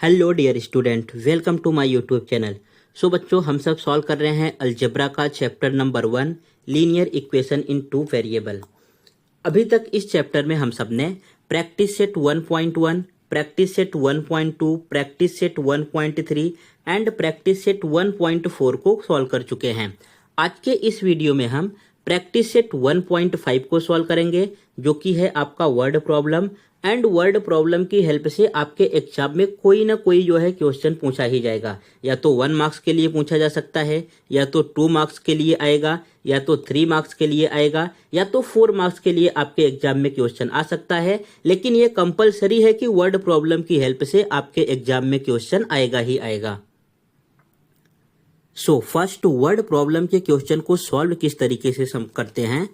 Hello dear student, welcome to my YouTube channel. So बच्चों, हम सब सॉल्व कर रहे हैं अलजेब्रा का chapter number 1 linear equation in two variable. अभी तक इस चैप्टर में हम सब ने practice set 1.1, practice set 1.2, practice set 1.3 and practice set 1.4 को सॉल्व कर चुके हैं। आज के इस वीडियो में हम प्रैक्टिस सेट 1.5 को सॉल्व करेंगे, जो कि है आपका word problem. And word problem की हेल्प से आपके एग्जाम में कोई ना कोई जो है क्वेश्चन पूछा ही जाएगा। या तो 1 मार्क्स के लिए पूछा जा सकता है, या तो 2 मार्क्स के लिए आएगा, या तो 3 मार्क्स के लिए आएगा, या तो 4 मार्क्स के लिए आपके एग्जाम में क्वेश्चन आ सकता है। लेकिन ये कंपलसरी है कि वर्ड प्रॉब्लम की हेल्प से आपके एग्जाम में क्वेश्चन आएगा ही आएगा। सो फर्स्ट, वर्ड प्रॉब्लम के क्वेश्चन को सॉल्व किस तरीके से करते हैं।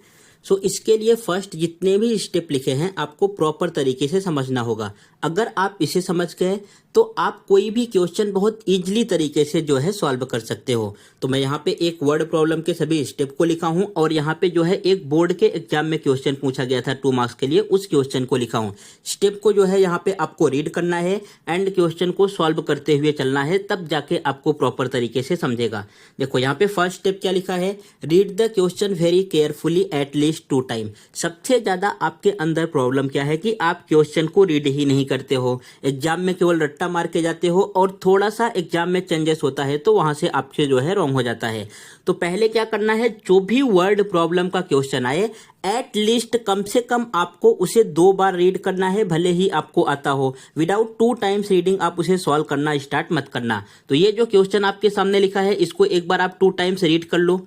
सो इसके लिए फर्स्ट जितने भी स्टेप लिखे हैं आपको प्रॉपर तरीके से समझना होगा। अगर आप इसे समझ गए तो आप कोई भी क्वेश्चन बहुत इजीली तरीके से जो है सॉल्व कर सकते हो। तो मैं यहाँ पे एक वर्ड प्रॉब्लम के सभी स्टेप को लिखा हूँ, और यहाँ पे जो है एक बोर्ड के एग्जाम में क्वेश्चन पूछा गया था 2 मार्क्स के लिए, उस क्वेश्चन को लिखा हूँ। स्टेप को जो है यहाँ पे आपको रीड करना है एंड क्वेश्चन को सॉल्व करते हुए चलना है, तब जाके आपको प्रॉपर तरीके से समझेगा। देखो यहाँ पे फर्स्ट स्टेप क्या लिखा है, read the question very carefully at least 2 time. सबसे ज्यादा आपके अंदर प्रॉब्लम क्या है कि आप क्वेश्चन को रीड ही नहीं करते हो, एग्जाम में केवल रट्टा मार के जाते हो, और थोड़ा सा एग्जाम में चेंजेस होता है तो वहां से आपसे जो है रॉन्ग हो जाता है। तो पहले क्या करना है, जो भी वर्ड प्रॉब्लम का क्वेश्चन आए एट लीस्ट कम से कम आपको उसे 2 बार रीड करना है, भले ही आपको आता हो। विदाउट 2 टाइम्स रीडिंग आप उसे सॉल्व करना स्टार्ट मत करना। तो ये जो क्वेश्चन आपके सामने लिखा है इसको एक बार आप 2 टाइम्स रीड कर लो।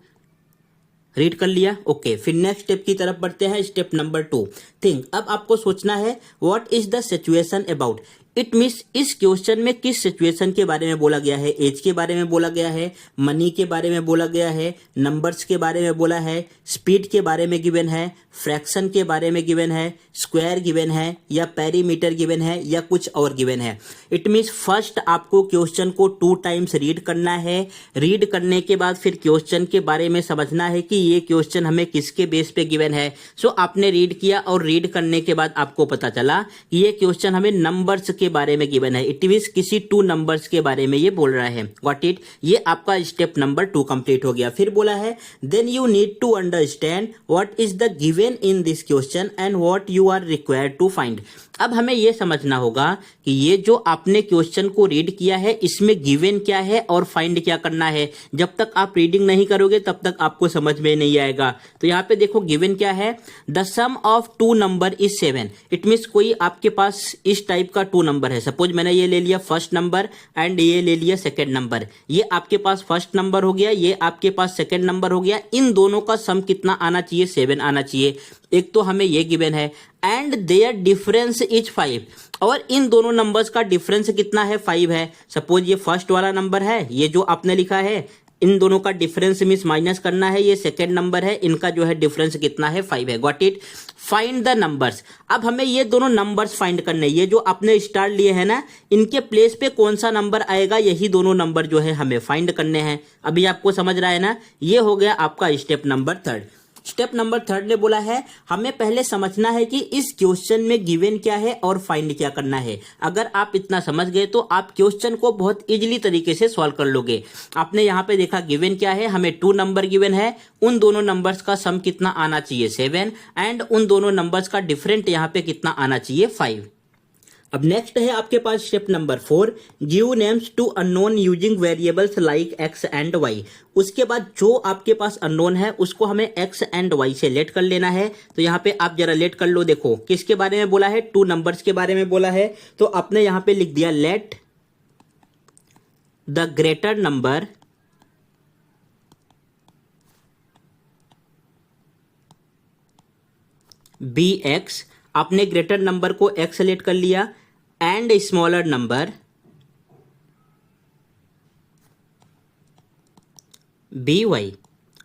रीड कर लिया, ओके। फिर नेक्स्ट स्टेप की तरफ बढ़ते हैं, स्टेप नंबर 2 थिंक। अब आपको सोचना है what is the situation about. It means इस क्वेश्चन में किस सिचुएशन के बारे में बोला गया है। एज के बारे में बोला गया है, मनी के बारे में बोला गया है, नंबर्स के बारे में बोला है, स्पीड के बारे में गिवन है, फ्रैक्शन के बारे में गिवन है, स्क्वायर गिवन है, या पेरीमीटर गिवन है, या कुछ और गिवन है। इट मीन्स फर्स्ट आपको क्वेश्चन को 2 टाइम्स रीड करना है। रीड करने के बाद फिर क्वेश्चन के बारे में समझना है कि ये क्वेश्चन हमें किसके बेस पे गिवन है। सो आपने रीड किया, और रीड करने के बाद आपको पता चला कि ये क्वेश्चन हमें नंबर्स के बारे में गिवन है। इट मींस किसी 2 नंबर्स के बारे में ये बोल रहा है। Got it. ये आपका स्टेप नंबर 2 कंप्लीट हो गया। फिर बोला है then you need to understand what is the given in this question and what you are required to find. अब हमें यह समझना होगा कि ये जो आपने क्वेश्चन को रीड किया है इसमें गिवन क्या है और फाइंड क्या करना है। जब तक आप रीडिंग नहीं करोगे तब तक आपको समझ में नहीं आएगा। तो यहाँ पे देखो गिवन क्या है, the sum of 2 number is 7। It means कोई आपके पास इस टाइप का 2 नंबर है। सपोज मैंने ये ले लिया फर्स्ट नंबर एंड ये ले लिया सेकेंड नंबर। ये आपके पास फर्स्ट नंबर हो गया, ये आपके पास सेकेंड नंबर हो गया। इन दोनों का सम कितना आना चाहिए, 7 आना चाहिए। एक तो हमें ये गिवन है एंड देयर डिफरेंस इज 5, और इन दोनों नंबर्स का डिफरेंस कितना है, 5 है। सपोज ये फर्स्ट वाला नंबर है, ये जो आपने लिखा है, इन दोनों का डिफरेंस मींस माइनस करना है। ये सेकेंड नंबर है, इनका जो है डिफरेंस कितना है, 5 है। Got it. Find the numbers. अब हमें ये दोनों नंबर्स फाइंड करने, ये जो आपने स्टार लिए हैं ना, इनके प्लेस पे कौन सा नंबर आएगा, यही दोनों नंबर जो है हमें फाइंड करने हैं। अभी आपको समझ रहा है ना। ये हो गया आपका स्टेप नंबर 3। स्टेप नंबर 3 ने बोला है हमें पहले समझना है कि इस क्वेश्चन में गिवन क्या है और फाइंड क्या करना है। अगर आप इतना समझ गए तो आप क्वेश्चन को बहुत इजीली तरीके से सॉल्व कर लोगे। आपने यहाँ पे देखा गिवन क्या है, हमें 2 नंबर गिवन है, उन दोनों नंबर्स का सम कितना आना चाहिए, 7, एंड उन दोनों नंबर्स का डिफरेंट यहाँ पे कितना आना चाहिए, 5। अब नेक्स्ट है आपके पास step number 4, give names to unknown using variables like x and y. उसके बाद जो आपके पास अननोन है उसको हमें एक्स एंड वाई से लेट कर लेना है। तो यहाँ पे आप जरा लेट कर लो। देखो किसके बारे में बोला है, 2 नंबर्स के बारे में बोला है। तो आपने यहाँ पे लिख दिया let the greater number be x. आपने ग्रेटर नंबर को एक्स सेलेक्ट कर लिया, and smaller number be y.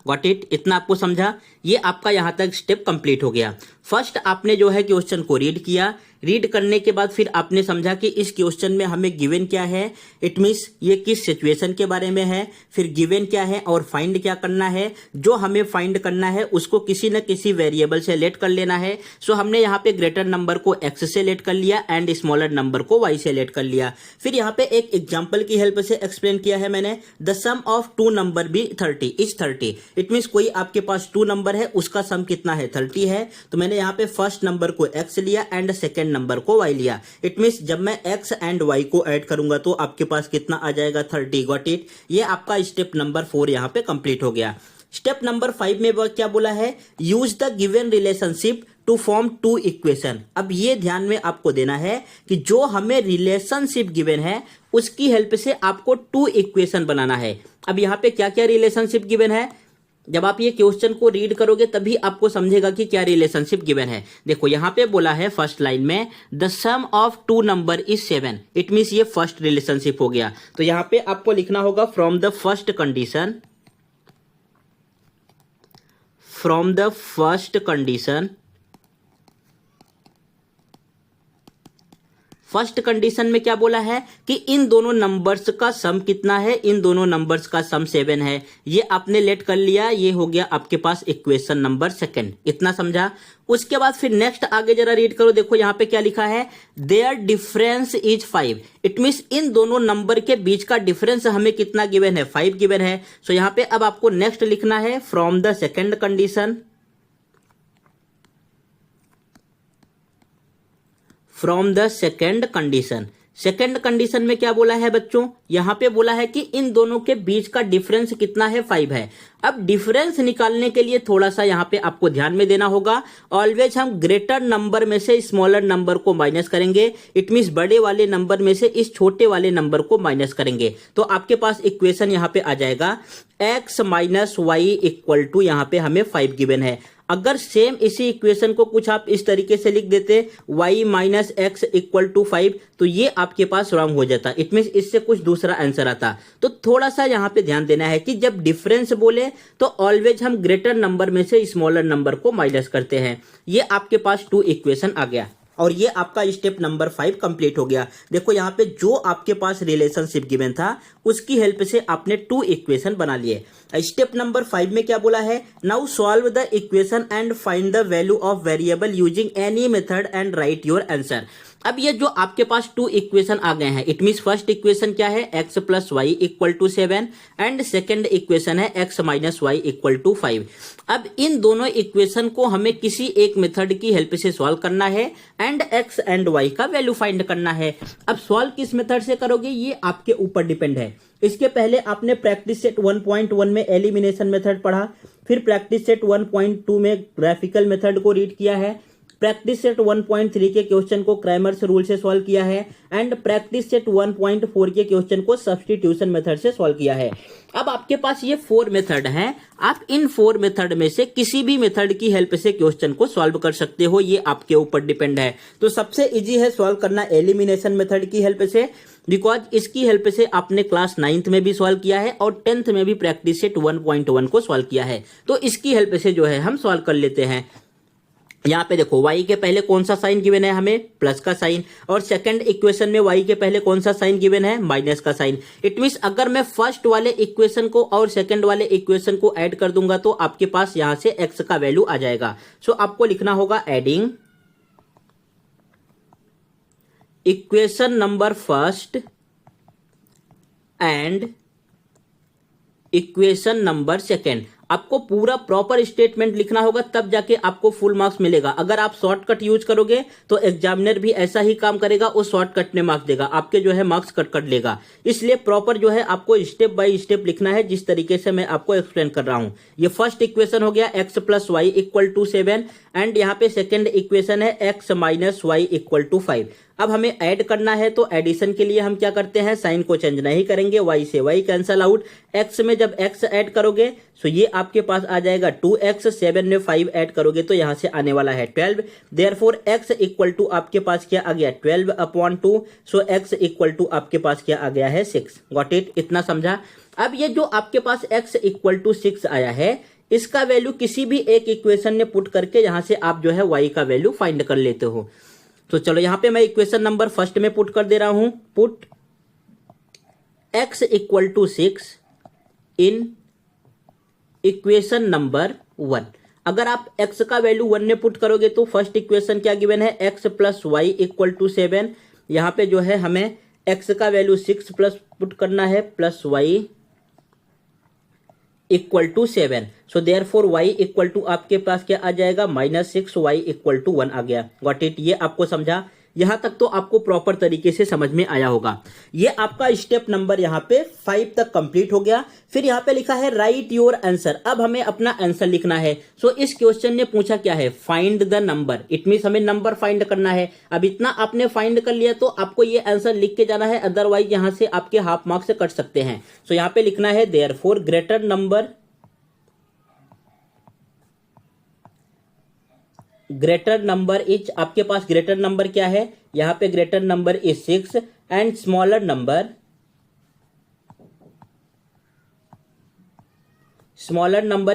Got it. इतना आपको समझा। ये आपका यहाँ तक स्टेप कंप्लीट हो गया। फर्स्ट आपने जो है क्वेश्चन को रीड किया, रीड करने के बाद फिर आपने समझा कि इस क्वेश्चन में हमें गिवन क्या है, इट मीन्स ये किस सिचुएशन के बारे में है, फिर गिवन क्या है और फाइंड क्या करना है। जो हमें फाइंड करना है उसको किसी न किसी वेरिएबल से लेट कर लेना है। सो हमने यहाँ पे ग्रेटर नंबर को x से लेट कर लिया एंड स्मॉलर नंबर को y से लेट कर लिया। फिर यहाँ पे एक एग्जाम्पल की हेल्प से एक्सप्लेन किया है मैंने, the sum of two number be 30 is 30। It means कोई आपके पास टू नंबर है, उसका सम कितना है 30 है। तो मैंने यहाँ पे फर्स्ट नंबर को x लिया एंड सेकेंड नंबर को y लिया। इट मीन्स जब मैं x एंड y को ऐड करूंगा तो आपके पास कितना आ जाएगा 30। Got it. ये आपका स्टेप नंबर 4 यहाँ पे कंप्लीट हो गया। स्टेप नंबर 5 में क्या बोला है, use the given relationship to form two equation. अब ये ध्यान में आपको देना है कि जो हमें रिलेशनशिप गिवन है उसकी हेल्प से आपको टू इक्वेशन बनाना है। अब यहाँ पे क्या क्या रिलेशनशिप गिवन है, जब आप ये क्वेश्चन को रीड करोगे तभी आपको समझेगा कि क्या रिलेशनशिप गिवन है। देखो यहाँ पे बोला है फर्स्ट लाइन में the sum of two number is 7। It means ये फर्स्ट रिलेशनशिप हो गया। तो यहाँ पे आपको लिखना होगा from the first condition, from the first condition. First condition में क्या बोला है कि इन दोनों नंबर्स का सम कितना है, इन दोनों नंबर्स का सम 7 है। ये आपने लेट कर लिया, ये हो गया आपके पास इक्वेशन नंबर सेकंड। इतना समझा। उसके बाद फिर नेक्स्ट आगे जरा रीड करो। देखो यहाँ पे क्या लिखा है, their difference is 5। It means इन दोनों नंबर के बीच का डिफरेंस हमें कितना गिवन है, 5 गिवन है। सो यहाँ पे अब आपको नेक्स्ट लिखना है from the second condition, from the second condition. Second condition में क्या बोला है बच्चों, यहां पे बोला है कि इन दोनों के बीच का डिफरेंस कितना है, 5 है। अब डिफरेंस निकालने के लिए थोड़ा सा यहां पे आपको ध्यान में देना होगा। ऑलवेज हम ग्रेटर नंबर में से स्मॉलर नंबर को माइनस करेंगे। इट मीन्स बड़े वाले नंबर में से इस छोटे वाले नंबर को माइनस करेंगे। तो आपके पास इक्वेशन यहां पे आ जाएगा x minus y equal to, यहां पे हमें 5 गिवन है। अगर सेम इसी इक्वेशन को कुछ आप इस तरीके से लिख देते y minus x equal to 5, तो ये आपके पास रॉन्ग हो जाता। इट मीन्स इससे कुछ दूसरा आंसर आता। तो थोड़ा सा यहाँ पे ध्यान देना है कि जब डिफरेंस बोले तो ऑलवेज हम ग्रेटर नंबर में से स्मॉलर नंबर को माइनस करते हैं। ये आपके पास टू इक्वेशन आ गया और ये आपका स्टेप नंबर 5 कंप्लीट हो गया। देखो यहाँ पे जो आपके पास रिलेशनशिप गिवन था उसकी हेल्प से आपने टू इक्वेशन बना लिए। स्टेप नंबर 5 में क्या बोला है, now solve the equation and find the value of variable using any method and right your answer. अब ये जो आपके पास टू इक्वेशन आ गए हैं, इट मीन्स फर्स्ट इक्वेशन क्या है, x plus y equal to 7 and second equation है x minus y equal to 5। अब इन दोनों इक्वेशन को हमें किसी एक मेथड की हेल्प से सॉल्व करना है एंड x एंड y का वैल्यू फाइंड करना है। अब सॉल्व किस मेथड से करोगे ये आपके ऊपर डिपेंड है। इसके पहले आपने प्रैक्टिस सेट 1.1 में एलिमिनेशन मेथड पढ़ा, फिर प्रैक्टिस सेट 1.2 में ग्राफिकल मेथड को रीड किया है, प्रैक्टिस सेट 1.3 के क्वेश्चन को क्रैमर्स रूल से सॉल्व किया है एंड प्रैक्टिस सेट 1.4 के क्वेश्चन को सब्स्टिट्यूशन मेथड से सॉल्व किया है। अब आपके पास ये 4 मेथड हैं। आप इन 4 मेथड में से किसी भी मेथड की हेल्प से क्वेश्चन को सॉल्व कर सकते हो, ये आपके ऊपर डिपेंड है। तो सबसे इजी है सॉल्व करना एलिमिनेशन मेथड की हेल्प से, बिकॉज इसकी हेल्प से आपने क्लास 9th में भी सॉल्व किया है और 10th में भी प्रैक्टिस सेट 1.1 को सॉल्व किया है। तो इसकी हेल्प से जो है हम सॉल्व कर लेते हैं। यहाँ पे देखो y के पहले कौन सा साइन गिवन है, हमें प्लस का साइन, और सेकंड इक्वेशन में y के पहले कौन सा साइन गिवन है, माइनस का साइन। इट मीन्स अगर मैं फर्स्ट वाले इक्वेशन को और सेकंड वाले इक्वेशन को ऐड कर दूंगा तो आपके पास यहाँ से x का वैल्यू आ जाएगा। सो आपको लिखना होगा adding equation number first and equation number second. आपको पूरा प्रॉपर स्टेटमेंट लिखना होगा, तब जाके आपको फुल मार्क्स मिलेगा। अगर आप शॉर्टकट यूज करोगे तो एग्जामिनर भी ऐसा ही काम करेगा, उस शॉर्टकट में मार्क्स देगा, आपके जो है मार्क्स कट कर लेगा। इसलिए प्रॉपर जो है आपको स्टेप बाय स्टेप लिखना है, जिस तरीके से मैं आपको एक्सप्लेन कर रहा हूं। ये फर्स्ट इक्वेशन हो गया x plus y equal to 7 and यहाँ पे सेकेंड इक्वेशन है x minus y equal to 5। अब हमें ऐड करना है तो एडिशन के लिए हम क्या करते हैं, साइन को चेंज नहीं करेंगे, y से y कैंसल आउट। x में जब x ऐड करोगे तो ये आपके पास आ जाएगा 2x, 7 में 5 ऐड करोगे तो यहां से आने वाला है 12। देयरफॉर x इक्वल टू आपके पास क्या आ गया 12/2। सो x इक्वल टू आपके पास क्या आ गया है 6। गॉट इट, इतना समझा। अब ये जो आपके पास x इक्वल टू 6 आया है, इसका वैल्यू किसी भी एक इक्वेशन में पुट करके यहां से आप जो है y का वैल्यू फाइंड कर लेते हो। तो चलो यहां पे मैं इक्वेशन नंबर फर्स्ट में पुट कर दे रहा हूं, put x equal to 6 in equation number 1। अगर आप x का वैल्यू 1 में पुट करोगे तो फर्स्ट इक्वेशन क्या गिवन है, x plus y equal to 7। यहां पे जो है हमें x का वैल्यू 6 प्लस पुट करना है plus y equal to 7। So therefore y equal to आपके पास क्या आ जाएगा, -6 y इक्वल टू 1 आ गया। Got it. ये आपको समझा, यहां तक तो आपको प्रॉपर तरीके से समझ में आया होगा। ये आपका स्टेप नंबर यहां पे 5 तक कंप्लीट हो गया। फिर यहां पे लिखा है राइट योर आंसर। अब हमें अपना आंसर लिखना है। सो इस क्वेश्चन ने पूछा क्या है, find the number. It means हमें नंबर फाइंड करना है। अब इतना आपने फाइंड कर लिया तो आपको ये आंसर लिख के जाना है, अदरवाइज यहां से आपके हाफ मार्क्स से कट सकते हैं। सो यहां पे लिखना है देयरफॉर ग्रेटर नंबर इज, आपके पास ग्रेटर नंबर क्या है, यहां पे greater number is 6 and smaller number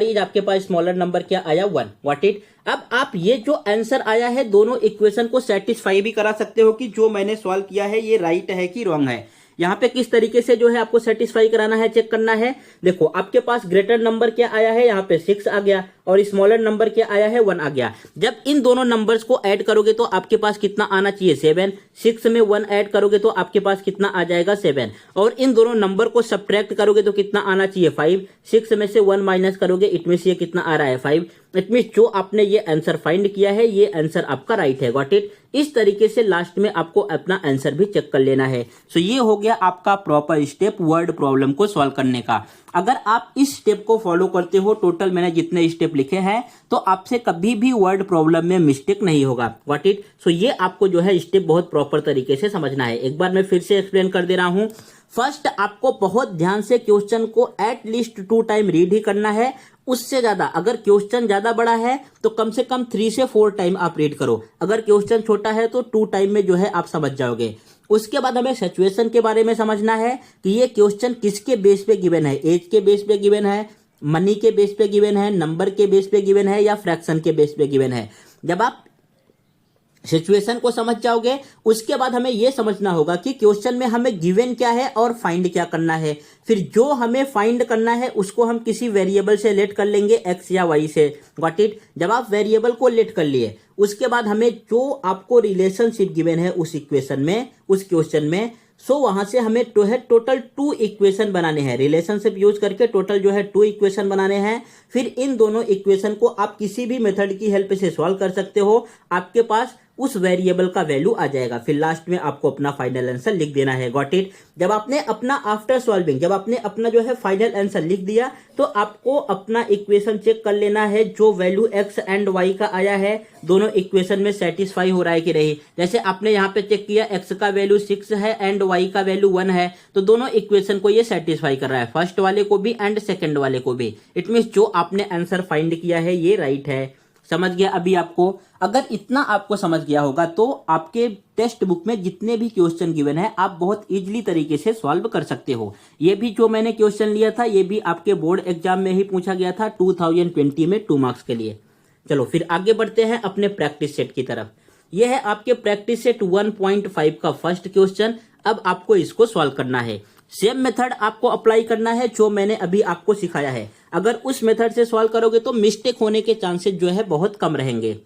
is, आपके पास स्मॉलर नंबर क्या आया 1। What it. अब आप ये जो आंसर आया है दोनों इक्वेशन को सेटिस्फाई भी करा सकते हो कि जो मैंने सॉल्व किया है ये राइट है कि रॉन्ग है। यहां पे किस तरीके से जो है आपको सेटिस्फाई कराना है, चेक करना है। देखो आपके पास ग्रेटर नंबर क्या आया है, यहाँ पे 6 आ गया और स्मॉलर नंबर क्या आया है 1 आ गया। जब इन दोनों नंबर्स को ऐड करोगे तो आपके पास कितना आना चाहिए 7। 6 में 1 ऐड करोगे तो आपके पास कितना आ जाएगा 7। और इन दोनों नंबर को सब्ट्रैक्ट करोगे तो कितना आना चाहिए 5। 6 में से 1 माइनस करोगे, इट मींस ये कितना आ रहा है 5। इट मींस जो आपने ये आंसर फाइंड किया है ये आंसर आपका राइट है। Got it. इस तरीके से लास्ट में आपको अपना आंसर भी चेक कर लेना है। सो ये हो गया आपका प्रॉपर स्टेप वर्ड प्रॉब्लम को सॉल्व करने का। अगर आप इस स्टेप को फॉलो करते हो, टोटल मैंने जितने स्टेप लिखे हैं, तो आपसे कभी भी वर्ड प्रॉब्लम में मिस्टेक नहीं होगा। What it. सो ये आपको जो है स्टेप बहुत प्रॉपर तरीके से समझना है। एक बार मैं फिर से एक्सप्लेन कर दे रहा हूं। फर्स्ट आपको बहुत ध्यान से क्वेश्चन को एटलीस्ट 2 टाइम रीड ही करना है। उससे ज्यादा, अगर क्वेश्चन ज्यादा बड़ा है तो कम से कम 3 से 4 टाइम आप रीड करो। अगर क्वेश्चन छोटा है तो 2 टाइम में जो है आप समझ जाओगे। उसके बाद हमें सिचुएशन के बारे में समझना है कि ये क्वेश्चन किसके बेस पे गिवन है, एज के बेस पे गिवन है, मनी के बेस पे गिवन है, नंबर के बेस पे गिवन है या फ्रैक्शन के बेस पे गिवन है। जब आप सिचुएशन को समझ जाओगे उसके बाद हमें यह समझना होगा कि क्वेश्चन में हमें गिवन क्या है और फाइंड क्या करना है। फिर जो हमें फाइंड करना है उसको हम किसी वेरिएबल से लेट कर लेंगे, एक्स या वाई से। Got it. जब आप वेरिएबल को लेट कर लिए उसके बाद हमें जो आपको रिलेशनशिप गिवन है उस इक्वेशन में, उस क्वेश्चन में, सो वहां से हमें टोटल 2 इक्वेशन बनाने हैं। रिलेशनशिप यूज करके टोटल जो है 2 इक्वेशन बनाने हैं। फिर इन दोनों इक्वेशन को आप किसी भी मेथड की हेल्प से सॉल्व कर सकते हो। आपके पास उस वेरिएबल का वैल्यू आ जाएगा। फिर लास्ट में आपको अपना फाइनल आंसर लिख देना है। Got it. जब आपने अपना आफ्टर सॉल्विंग, जब आपने अपना जो है फाइनल आंसर लिख दिया तो आपको अपना इक्वेशन चेक कर लेना है जो वैल्यू एक्स एंड वाई का आया है दोनों इक्वेशन में सेटिस्फाई हो रहा है कि नहीं। जैसे आपने यहाँ पे चेक किया एक्स का वैल्यू 6 है एंड वाई का वैल्यू 1 है, तो दोनों इक्वेशन को ये सेटिस्फाई कर रहा है, फर्स्ट वाले को भी एंड सेकंड वाले को भी। इट मींस जो आपने आंसर फाइंड किया है ये राइट है। समझ गया अभी आपको। अगर इतना आपको समझ गया होगा तो आपके टेक्स्ट बुक में जितने भी क्वेश्चन गिवन है आप बहुत इजीली तरीके से सॉल्व कर सकते हो। ये भी जो मैंने क्वेश्चन लिया था ये भी आपके बोर्ड एग्जाम में ही पूछा गया था 2020 में 2 मार्क्स के लिए। चलो फिर आगे बढ़ते हैं अपने प्रैक्टिस सेट की तरफ। यह है आपके प्रैक्टिस सेट 1.5 का फर्स्ट क्वेश्चन। अब आपको इसको सॉल्व करना है। सेम मेथड आपको अप्लाई करना है जो मैंने अभी आपको सिखाया है। अगर उस मेथड से सॉल्व करोगे तो मिस्टेक होने के चांसेस जो है बहुत कम रहेंगे।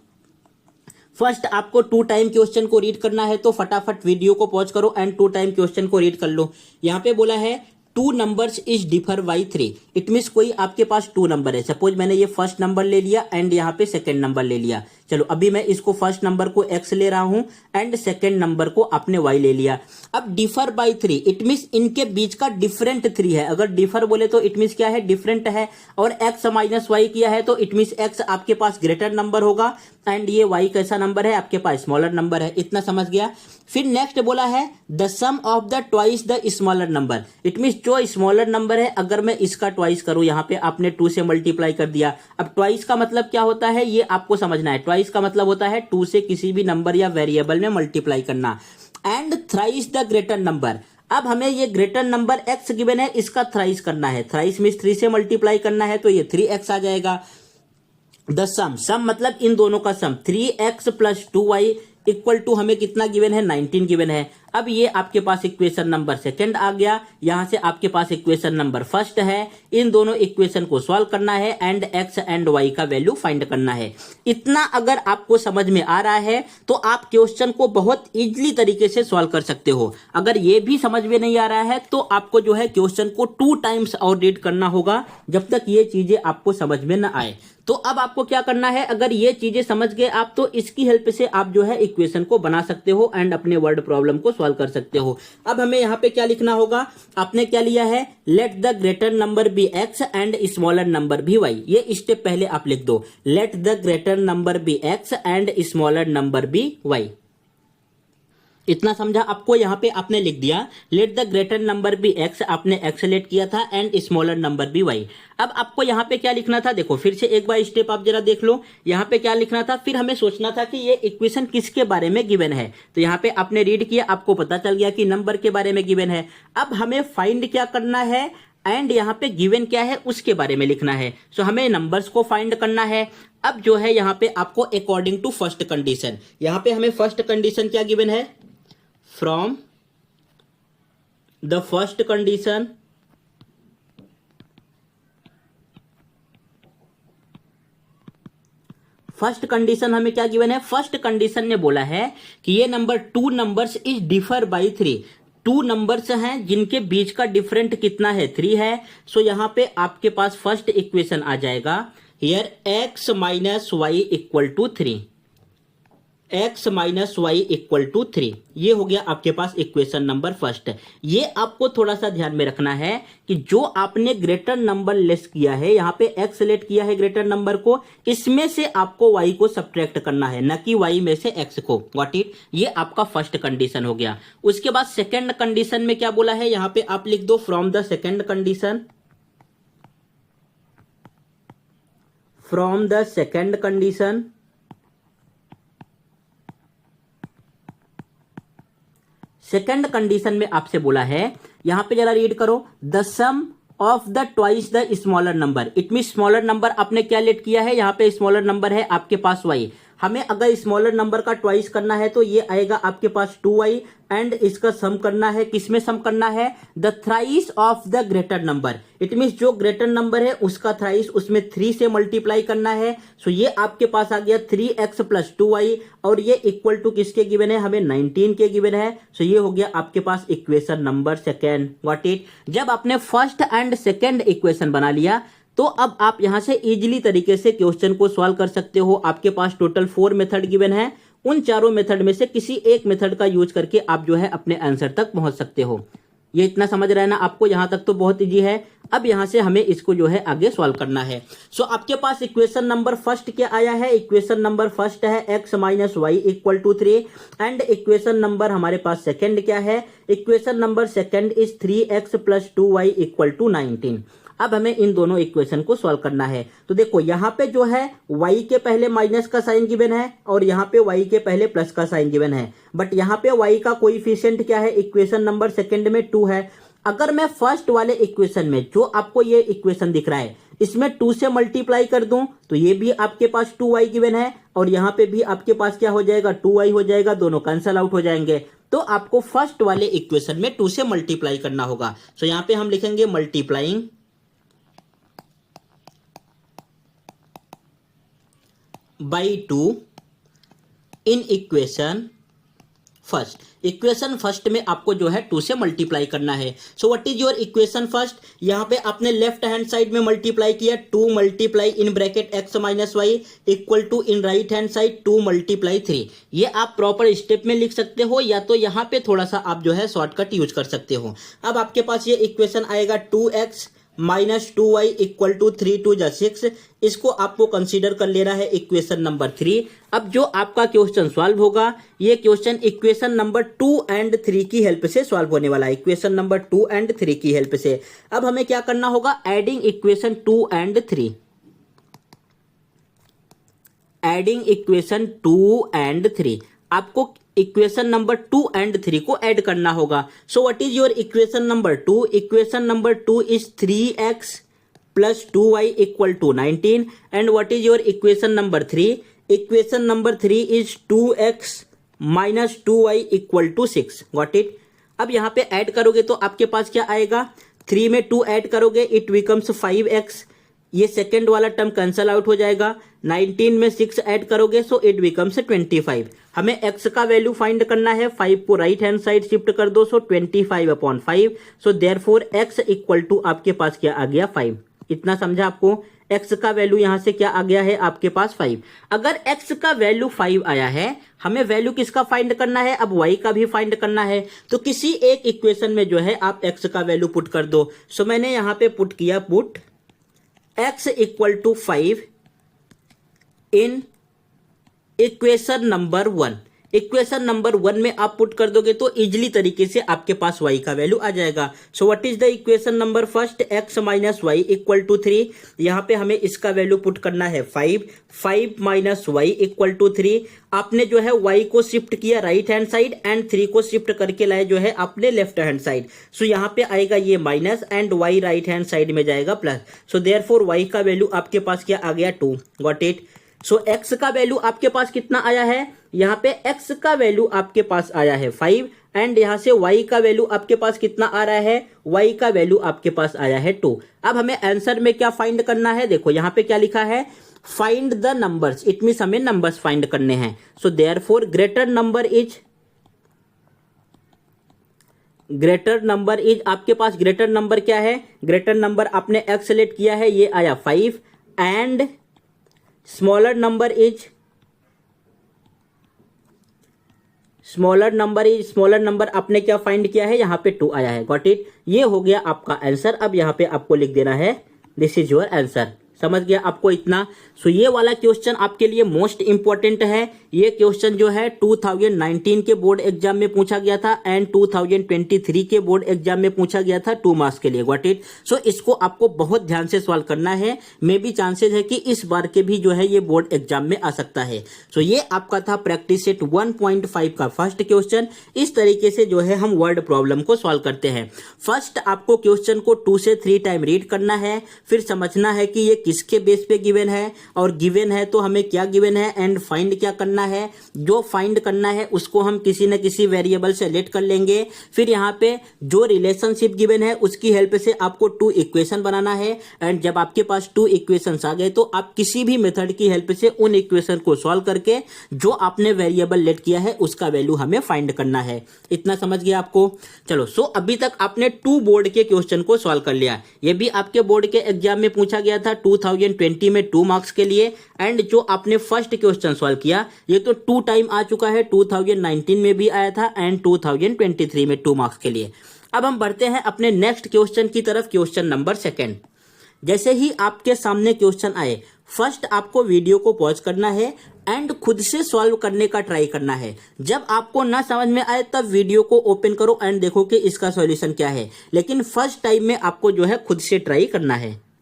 फर्स्ट आपको 2 टाइम क्वेश्चन को रीड करना है, तो फटाफट वीडियो को पॉज करो एंड 2 टाइम क्वेश्चन को रीड कर लो। यहाँ पे बोला है 2 numbers is differ by 3। It means कोई आपके पास 2 नंबर है। सपोज मैंने ये फर्स्ट नंबर ले लिया एंड यहाँ पे सेकंड नंबर ले लिया। चलो अभी मैं इसको फर्स्ट नंबर को x ले रहा हूं एंड सेकंड नंबर को आपने y ले लिया। अब डिफर बाई 3 इट मीन्स इनके बीच का डिफरेंट 3 है। अगर डिफर बोले तो इट मीन्स क्या है, डिफरेंट है। और x माइनस वाई किया है तो इट मीन्स x आपके पास ग्रेटर नंबर होगा एंड ये y कैसा नंबर है, आपके पास स्मॉलर नंबर है। इतना समझ गया। फिर नेक्स्ट बोला है the sum of the twice the smaller number. It means जो स्मॉलर नंबर है अगर मैं इसका ट्वाइस करूं, यहाँ पे आपने 2 से मल्टीप्लाई कर दिया। अब ट्वाइस का मतलब क्या होता है ये आपको समझना है। ट्वाइस का मतलब होता है 2 से किसी भी नंबर या वेरिएबल में मल्टीप्लाई करना। And thrice the greater number. अब हमें ये ग्रेटर नंबर x गिवन है, इसका थ्राइस करना है, थ्राइस मीन्स 3 से मल्टीप्लाई करना है, तो ये 3x आ जाएगा। द सम मतलब इन दोनों का सम 3x plus 2y equal to हमें कितना गिवन है, 19 गिवन है। अब ये आपके पास इक्वेशन नंबर सेकंड आ गया, यहां से आपके पास इक्वेशन नंबर फर्स्ट है। इन दोनों इक्वेशन को सॉल्व करना है एंड x एंड y का वैल्यू फाइंड करना है। इतना अगर आपको समझ में आ रहा है तो आप क्वेश्चन को बहुत इजीली तरीके से सॉल्व कर सकते हो। अगर ये भी समझ में नहीं आ रहा है तो आपको जो है क्वेश्चन को 2 टाइम्स और रीड करना होगा जब तक ये चीजें आपको समझ में न आए। तो अब आपको क्या करना है, अगर ये चीजें समझ गए आप तो इसकी हेल्प से आप जो है इक्वेशन को बना सकते हो एंड अपने वर्ड प्रॉब्लम को सॉल्व कर सकते हो। अब हमें यहाँ पे क्या लिखना होगा, आपने क्या लिया है, let the greater number be x and smaller number be y. ये स्टेप पहले आप लिख दो, let the greater number be x and smaller number be y. इतना समझा आपको, यहाँ पे आपने लिख दिया let the greater number be x, आपने एक्स लेट किया था and smaller number be y. अब आपको यहाँ पे क्या लिखना था, देखो फिर से एक बार स्टेप आप जरा देख लो, यहाँ पे क्या लिखना था, फिर हमें सोचना था कि ये इक्वेशन किसके बारे में गिवन है। तो यहाँ पे आपने रीड किया, आपको पता चल गया कि नंबर के बारे में गिवन है। अब हमें फाइंड क्या करना है एंड यहाँ पे गिवन क्या है उसके बारे में लिखना है। सो हमें नंबर्स को फाइंड करना है। अब जो है यहाँ पे आपको अकॉर्डिंग टू फर्स्ट कंडीशन, यहाँ पे हमें फर्स्ट कंडीशन क्या गिवन है, from the first condition first condition हमें क्या गिवन है, फर्स्ट कंडीशन ने बोला है कि ये number 2 numbers is differ by 3। 2 numbers हैं जिनके बीच का डिफरेंट कितना है, 3 है। सो यहां पे आपके पास फर्स्ट इक्वेशन आ जाएगा, here x minus y equal to 3, x minus y equal to 3। ये हो गया आपके पास इक्वेशन नंबर फर्स्ट। ये आपको थोड़ा सा ध्यान में रखना है कि जो आपने ग्रेटर नंबर लेस किया है, यहाँ पे x लेट किया है ग्रेटर नंबर को, इसमें से आपको y को सब्ट्रैक्ट करना है, न कि y में से x को। व्हाट इट, ये आपका फर्स्ट कंडीशन हो गया। उसके बाद सेकेंड कंडीशन में क्या बोला है, यहाँ पे आप लिख दो from the second condition, from the second condition second condition में आपसे बोला है, यहां पे जरा रीड करो, the sum of the twice the smaller number. It mean smaller number आपने क्या लेट किया है, यहाँ पे स्मॉलर नंबर है आपके पास y। हमें अगर स्मॉलर नंबर का ट्वाइस करना है तो ये आएगा आपके पास 2y एंड इसका सम करना है, किसमें सम करना है, the thrice of the greater number. It means जो ग्रेटर नंबर है उसका थ्राइस उसमें 3 से मल्टीप्लाई करना है। सो ये आपके पास आ गया 3x प्लस 2y और ये इक्वल टू किसके गिवन है, हमें 19 के गिवन है। सो ये हो गया आपके पास equation number second. What it, जब आपने फर्स्ट एंड सेकेंड इक्वेशन बना लिया तो अब आप यहां से इजीली तरीके से क्वेश्चन को सॉल्व कर सकते हो। आपके पास टोटल 4 मेथड गिवन है, उन चारों मेथड में से किसी एक मेथड का यूज करके आप जो है अपने आंसर तक पहुंच सकते हो। ये इतना समझ रहे हैं ना आपको, यहां तक तो बहुत इजी है। अब यहां से हमें इसको जो है आगे सॉल्व करना है। सो आपके पास इक्वेशन नंबर फर्स्ट क्या आया है, इक्वेशन नंबर फर्स्ट है x minus y equal to 3 and equation number हमारे पास सेकेंड क्या है, equation number second is 3x plus 2y equal to 19। अब हमें इन दोनों इक्वेशन को सॉल्व करना है। तो देखो यहाँ पे जो है y के पहले माइनस का साइन गिवन है और यहाँ पे y के पहले प्लस का साइन गिवन है, बट यहाँ पे y का कोएफिशिएंट क्या है, इक्वेशन नंबर सेकंड में 2 है। अगर मैं फर्स्ट वाले इक्वेशन में जो आपको ये इक्वेशन दिख रहा है इसमें 2 से मल्टीप्लाई कर दूं तो ये भी आपके पास 2y गिवन है और यहाँ पे भी आपके पास क्या हो जाएगा, 2y हो जाएगा, दोनों कैंसल आउट हो जाएंगे। तो आपको फर्स्ट वाले इक्वेशन में 2 से मल्टीप्लाई करना होगा। सो यहाँ पे हम लिखेंगे multiplying by 2 in equation first. Equation first में आपको जो है 2 से मल्टीप्लाई करना है। So what is your equation first, यहाँ पे आपने लेफ्ट हैंड साइड में मल्टीप्लाई किया 2 multiply in bracket x minus y equal to in right hand side 2 multiply 3। ये आप प्रॉपर स्टेप में लिख सकते हो या तो यहाँ पे थोड़ा सा आप जो है शॉर्टकट यूज कर सकते हो। अब आपके पास ये इक्वेशन आएगा 2x minus 2y equal to 3 2 जा 6। इसको आपको कंसीडर कर लेना है इक्वेशन नंबर 3। अब जो आपका क्वेश्चन सॉल्व होगा ये क्वेश्चन इक्वेशन नंबर 2 एंड 3 की हेल्प से सॉल्व होने वाला है, इक्वेशन नंबर 2 एंड 3 की हेल्प से। अब हमें क्या करना होगा, adding equation 2 and 3, adding equation 2 and 3। आपको इक्वेशन नंबर 2 एंड 3 को ऐड करना होगा। So what is your equation number 2? Equation number 2 is 3x plus 2y equal to 19 and what is your equation number 3? Equation number 3 is 2x minus 2y equal to 6। Got it? अब यहाँ पे add करोगे तो आपके पास क्या आएगा? 3 में 2 ऐड करोगे इट बिकम्स 5x, ये सेकेंड वाला टर्म कैंसल आउट हो जाएगा। 19 में 6 ऐड करोगे सो इट बिकम्स 25। हमें x का वैल्यू फाइंड करना है, 5 को राइट हैंड साइड शिफ्ट कर दो so 25/5। So therefore x equal to आपके पास क्या आ गया? 5। इतना समझा आपको? x का वैल्यू यहां से क्या आ गया है आपके पास? 5। अगर x का वैल्यू 5 आया है, हमें वैल्यू किसका फाइंड करना है? अब y का भी फाइंड करना है। तो किसी एक इक्वेशन में जो है आप x का वैल्यू पुट कर दो। सो मैंने यहां पे पुट किया, put x equal to 5 in equation number 1। Equation number 1 में आप पुट कर दोगे तो इजिली तरीके से आपके पास y का वैल्यू आ जाएगा। So what is the equation number first? x minus y equal to 3। यहाँ पे हमें इसका वैल्यू पुट करना है 5 माइनस वाई इक्वल टू 3। आपने जो है y को शिफ्ट किया राइट हैंड साइड एंड 3 को शिफ्ट करके लाए जो है आपने लेफ्ट हैंड साइड। सो यहाँ पे आएगा ये minus and y right hand side में जाएगा प्लस। सो देयरफॉर y का वैल्यू आपके पास क्या आ गया? 2। Got it? सो x का वैल्यू आपके पास कितना आया है? यहाँ पे x का वैल्यू आपके पास आया है 5 एंड यहाँ से y का वैल्यू आपके पास कितना आ रहा है? y का वैल्यू आपके पास आया है 2। अब हमें आंसर में क्या फाइंड करना है? देखो यहाँ पे क्या लिखा है? Find the numbers. It means हमें नंबर्स फाइंड करने हैं। So therefore greater number is आपके पास ग्रेटर नंबर क्या है? ग्रेटर नंबर आपने x सेलेक्ट किया है, ये आया 5 एंड स्मॉलर नंबर आपने क्या फाइंड किया है? यहाँ पे 2 आया है। Got it? ये हो गया आपका आंसर। अब यहाँ पे आपको लिख देना है दिस इज योर आंसर। समझ गया आपको इतना? सो ये वाला क्वेश्चन आपके लिए मोस्ट इंपॉर्टेंट है। ये क्वेश्चन जो है 2019 के बोर्ड एग्जाम में पूछा गया था एंड 2023 के बोर्ड एग्जाम में पूछा गया था 2 मार्क्स के लिए। Got it? सो इसको आपको बहुत ध्यान से सॉल्व करना है। मे बी चांसेस है कि इस बार के भी जो है ये बोर्ड एग्जाम में आ सकता है। सो ये आपका था प्रैक्टिस सेट 1.5 का फर्स्ट क्वेश्चन। इस तरीके से जो है हम वर्ड प्रॉब्लम को सॉल्व करते हैं। फर्स्ट आपको क्वेश्चन को 2 से 3 टाइम रीड करना है, फिर समझना है कि ये किसके बेस पे गिवन है और गिवन है तो हमें क्या गिवन है एंड फाइंड क्या करना है। जो फाइंड करना है उसको हम किसी न किसी वेरिएबल से लेट कर लेंगे। फिर यहाँ पे जो रिलेशनशिप गिवन है उसकी हेल्प से आपको 2 इक्वेशन बनाना है एंड जब आपके पास 2 इक्वेशंस आ गए तो आप किसी भी मेथड की हेल्प से उन इक्वेशन को सॉल्व करके जो आपने वेरिएबल लेट किया है उसका वैल्यू हमें फाइंड करना है। इतना समझ गया आपको? चलो, सो अभी तक आपने 2 बोर्ड के क्वेश्चन को सॉल्व कर लिया। ये भी आपके बोर्ड के एग्जाम में पूछा गया था 2020 में 2 मार्क्स के लिए एंड जो आपने फर्स्ट क्वेश्चन सॉल्व किया ये तो 2 टाइम आ चुका है। 2019 में भी आया था एंड 2023 में 2 मार्क्स के लिए। अब हम बढ़ते हैं अपने नेक्स्ट क्वेश्चन की तरफ, क्वेश्चन नंबर 2। जैसे ही आपके सामने क्वेश्चन आए, फर्स्ट आपको वीडियो को पॉज करना है एंड खुद से सॉल्व करने का ट्राई करना है। जब आपको ना समझ में आए तब वीडियो को ओपन करो एंड देखो कि इसका सॉल्यूशन क्या है, लेकिन फर्स्ट टाइम में आपको जो है खुद से ट्राई करना है।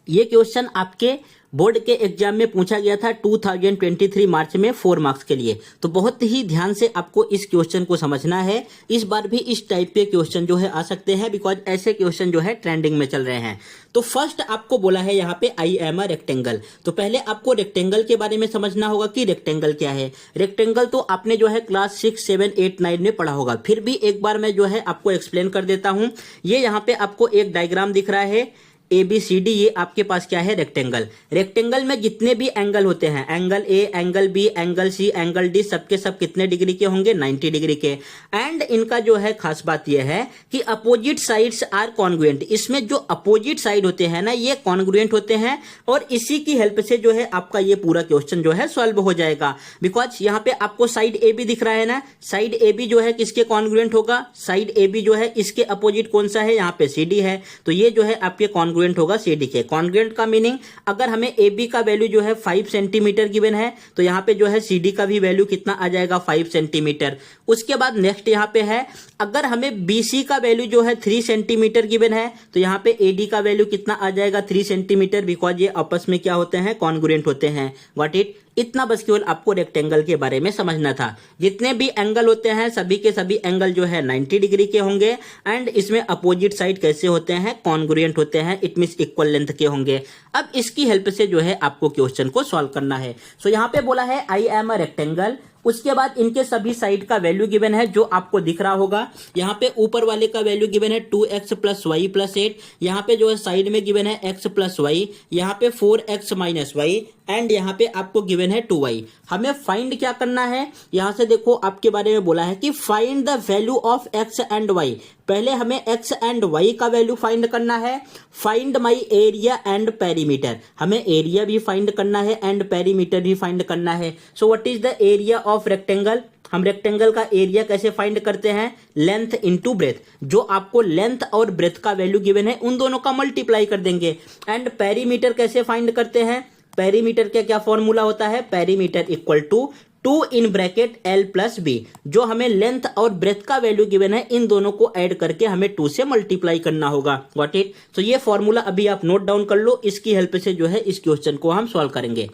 ये क्वेश्चन आपके बोर्ड के एग्जाम में पूछा गया था 2023 मार्च में 4 मार्क्स के लिए। तो बहुत ही ध्यान से आपको इस क्वेश्चन को समझना है। इस बार भी इस टाइप के क्वेश्चन जो है आ सकते हैं बिकॉज ऐसे क्वेश्चन जो है ट्रेंडिंग में चल रहे हैं। तो फर्स्ट आपको बोला है यहाँ पे आई एम अ रेक्टेंगल। तो पहले आपको रेक्टेंगल के बारे में समझना होगा कि रेक्टेंगल क्या है। रेक्टेंगल तो आपने जो है क्लास 6, 7, 8, 9 में पढ़ा होगा, फिर भी एक बार मैं जो है आपको एक्सप्लेन कर देता हूँ। ये यहाँ पे आपको एक डायग्राम दिख रहा है ABCD, ये आपके पास क्या है? रेक्टेंगल। रेक्टेंगल में जितने भी एंगल होते हैं, angle A, angle B, angle C, angle D, सबके सब कितने डिग्री के होंगे? 90 डिग्री के। एंड इनका जो है खास बात यह है कि अपोजिट साइड्स आर कॉन्ग्रुएंट। इसमें जो अपोजिट साइड होते हैं ना ये कॉन्ग्रुएंट होते हैं और इसी की हेल्प से जो है आपका ये पूरा क्वेश्चन जो है सॉल्व हो जाएगा। बिकॉज यहाँ पे आपको साइड AB दिख रहा है ना, साइड AB जो है किसके कॉन्ग्रुएंट होगा? साइड AB जो है इसके अपोजिट कौन सा है? यहाँ पे CD है। तो ये जो है आपके कॉन्ग्रुएंट होगा CD के। कॉन्ग्रुएंट का मीनिंग अगर हमें AB का वैल्यू जो है 5 सेंटीमीटर गिवन है तो यहाँ पे जो है CD का भी वैल्यू कितना आ जाएगा? 5 सेंटीमीटर। उसके बाद नेक्स्ट यहाँ पे है अगर हमें BC का वैल्यू जो है 3 सेंटीमीटर गिवन है तो यहाँ पे AD का वैल्यू कितना आ जाएगा? 3 सेंटीमीटर। बिकॉज ये आपस में क्या होते हैं? कॉन्ग्रुएंट होते हैं। What it? इतना बस केवल आपको रेक्टेंगल के बारे में समझना था। जितने भी एंगल होते हैं सभी के सभी एंगल जो है 90 डिग्री के होंगे एंड इसमें अपोजिट साइड कैसे होते हैं, कॉन्ग्रुएंट होते हैं, इट मींस इक्वल लेंथ के होंगे। अब इसकी हेल्प से जो है आपको क्वेश्चन को सॉल्व करना है। सो यहाँ पे बोला है आई एम अ रेक्टेंगल, उसके बाद इनके सभी साइड का वैल्यू गिवन है जो आपको दिख रहा होगा। यहाँ पे ऊपर वाले का वैल्यू गिवन है 2x प्लस वाई प्लस 8, यहाँ पे जो है साइड में गिवन है x प्लस वाई, यहाँ पे 4x माइनस वाई एंड यहाँ पे आपको गिवन है 2y। हमें फाइंड क्या करना है, यहाँ से देखो आपके बारे में बोला है कि find the value of x and y। पहले हमें x एंड y का वैल्यू फाइंड करना है। Find my area and perimeter, हमें एरिया भी फाइंड करना है एंड पेरीमीटर भी फाइंड करना है। So what is the area of rectangle, हम रेक्टेंगल का एरिया कैसे फाइंड करते हैं, लेंथ इनटू ब्रेथ। जो आपको लेंथ और ब्रेथ का वैल्यू गिवन है उन दोनों का मल्टीप्लाई कर देंगे। एंड पेरीमीटर कैसे फाइंड करते हैं, पेरीमीटर का क्या फॉर्मूला होता है, perimeter equal to 2 in bracket L plus b. जो हमें लेंथ और ब्रेथ का वैल्यू गिवन है इन दोनों को ऐड करके हमें 2 से मल्टीप्लाई करना होगा। Got it. तो ये फॉर्मूला अभी आप नोट डाउन कर लो, इसकी हेल्प से जो है इस क्वेश्चन को हम सॉल्व करेंगे।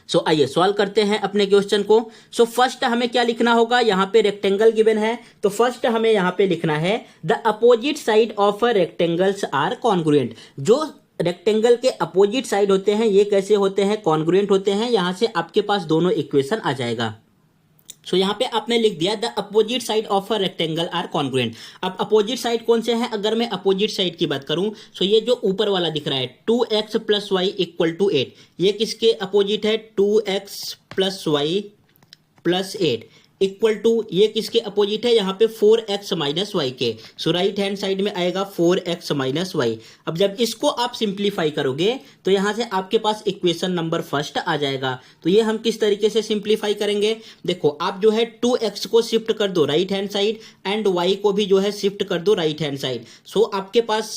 सो आइए सॉल्व करते हैं अपने क्वेश्चन को। सो फर्स्ट हमें क्या लिखना होगा, यहाँ पे रेक्टेंगल गिवन है तो फर्स्ट हमें यहाँ पे लिखना है the opposite side of a rectangles are congruent. जो रेक्टेंगल के अपोजिट साइड होते हैं ये कैसे होते हैं, कॉन्ग्रुएंट होते हैं। यहां से आपके पास दोनों इक्वेशन आ जाएगा। सो यहाँ पे आपने लिख दिया the opposite side of a rectangle are congruent. अब अपोजिट साइड कौन से हैं, अगर मैं अपोजिट साइड की बात करूं सो ये जो ऊपर वाला दिख रहा है 2x plus y equal to 8, ये किसके अपोजिट है, 2x plus y plus 8 equal to ये किसके अपोजिट है, यहाँ पे 4x माइनस वाई के। सो राइट हैंड साइड में आएगा 4x माइनस वाई। अब जब इसको आप सिंप्लीफाई करोगे तो यहाँ से आपके पास इक्वेशन नंबर फर्स्ट आ जाएगा। तो ये हम किस तरीके से सिंप्लीफाई करेंगे, देखो आप जो है 2x को शिफ्ट कर दो right hand side and y को भी जो है शिफ्ट कर दो राइट हैंड साइड। सो आपके पास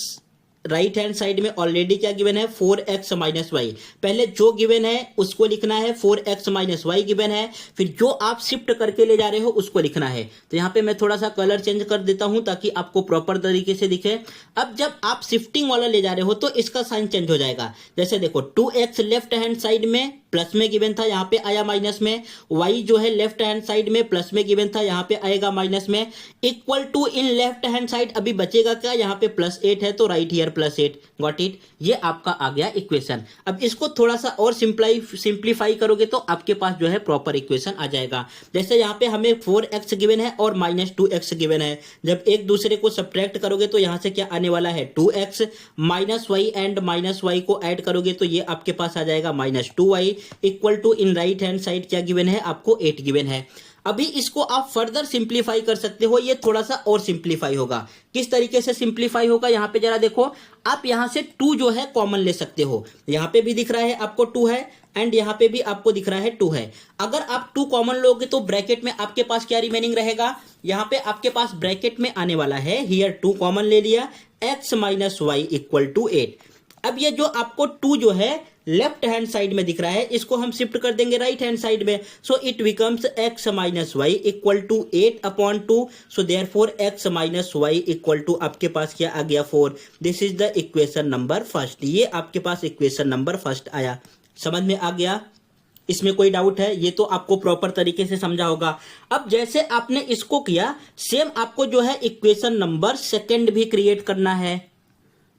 राइट हैंड साइड में ऑलरेडी क्या गिवन है, 4x माइनस वाई। पहले जो गिवन है उसको लिखना है, 4x माइनस वाई गिवन है, फिर जो आप शिफ्ट करके ले जा रहे हो उसको लिखना है। तो यहाँ पे मैं थोड़ा सा कलर चेंज कर देता हूं ताकि आपको प्रॉपर तरीके से दिखे। अब जब आप शिफ्टिंग वाला ले जा रहे हो तो इसका साइन चेंज हो जाएगा। जैसे देखो 2x लेफ्ट हैंड साइड में प्लस में गिवन था, यहाँ पे आया माइनस में। y जो है लेफ्ट हैंड साइड में प्लस में गिवन था, यहाँ पे आएगा माइनस में। Equal to in left hand side अभी बचेगा क्या, यहाँ पे प्लस 8 है तो right here plus 8। Got it, ये आपका आ गया इक्वेशन। अब इसको थोड़ा सा और सिंप्लीफाई करोगे तो आपके पास जो है प्रॉपर इक्वेशन आ जाएगा। जैसे यहाँ पे हमें 4x गिवन है और माइनस 2x गिवन है, जब एक दूसरे को सब्ट्रैक्ट करोगे तो यहाँ से क्या आने वाला है, 2x minus y and minus y को ऐड करोगे तो ये आपके पास आ जाएगा minus 2y equal to in right hand side क्या गिवन है, आपको 8 गिवन है। अभी इसको आप फर्दर सिंप्लीफाई कर सकते हो, ये थोड़ा सा और सिंप्लीफाई होगा। किस तरीके से सिंप्लीफाई होगा, यहाँ पे जरा देखो, आप यहाँ से 2 जो है कॉमन ले सकते हो। यहाँ पे भी दिख रहा है आपको 2 है एंड यहाँ पे भी आपको दिख रहा है 2 है। अगर आप 2 कॉमन लोगे तो ब्रैकेट में आपके पास क्या रिमेनिंग रहेगा, यहाँ पे आपके पास ब्रैकेट में आने वाला है, हियर 2 कॉमन ले लिया, x minus y equal to 8। अब ये जो आपको 2 जो है लेफ्ट हैंड साइड में दिख रहा है इसको हम शिफ्ट कर देंगे राइट हैंड साइड में। So it becomes x minus y equal to 8/2। So therefore x minus y equal to आपके पास क्या आ गया, 4। This is the equation number first. ये आपके पास इक्वेशन नंबर फर्स्ट आया। समझ में आ गया, इसमें कोई डाउट है, ये तो आपको प्रॉपर तरीके से समझा होगा। अब जैसे आपने इसको किया सेम आपको जो है इक्वेशन नंबर सेकंड भी क्रिएट करना है।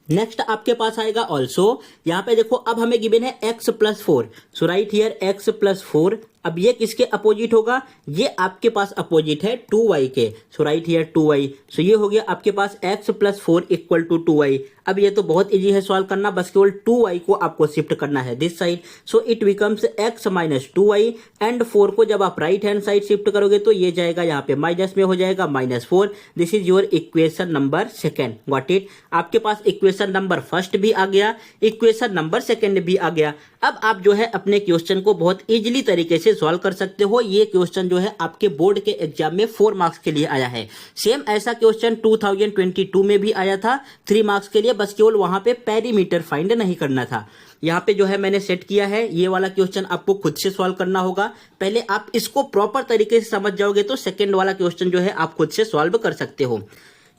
नेक्स्ट आपके पास आएगा ऑल्सो, यहाँ पे देखो अब हमें गिवन है x plus 4। So right here x plus 4। अब ये किसके अपोजिट होगा, ये आपके पास अपोजिट है 2y के। सो राइट हियर 2y। सो ये हो गया आपके पास x plus 4 equal to 2y। अब ये तो बहुत इजी है सॉल्व करना, बस केवल 2y को आपको शिफ्ट करना है this side. So it becomes x minus 2y and 4 को जब आप राइट हैंड साइड शिफ्ट करोगे तो ये जाएगा यहाँ पे माइनस में हो जाएगा -4। This is your equation number second. Got it, आपके पास इक्वेशन नंबर फर्स्ट भी आ गया, इक्वेशन नंबर सेकेंड भी आ गया। अब आप जो है अपने क्वेश्चन को बहुत इजीली तरीके से सॉल्व कर सकते हो। ये क्वेश्चन जो है आपके बोर्ड के एग्जाम में 4 मार्क्स के लिए आया है। सेम ऐसा क्वेश्चन 2022 में भी आया था 3 मार्क्स के लिए, बस केवल वहां पे पेरीमीटर फाइंड नहीं करना था। यहाँ पे जो है मैंने सेट किया है, ये वाला क्वेश्चन आपको खुद से सॉल्व करना होगा। पहले आप इसको प्रॉपर तरीके से समझ जाओगे तो सेकंड वाला क्वेश्चन जो है आप खुद से सॉल्व कर सकते हो।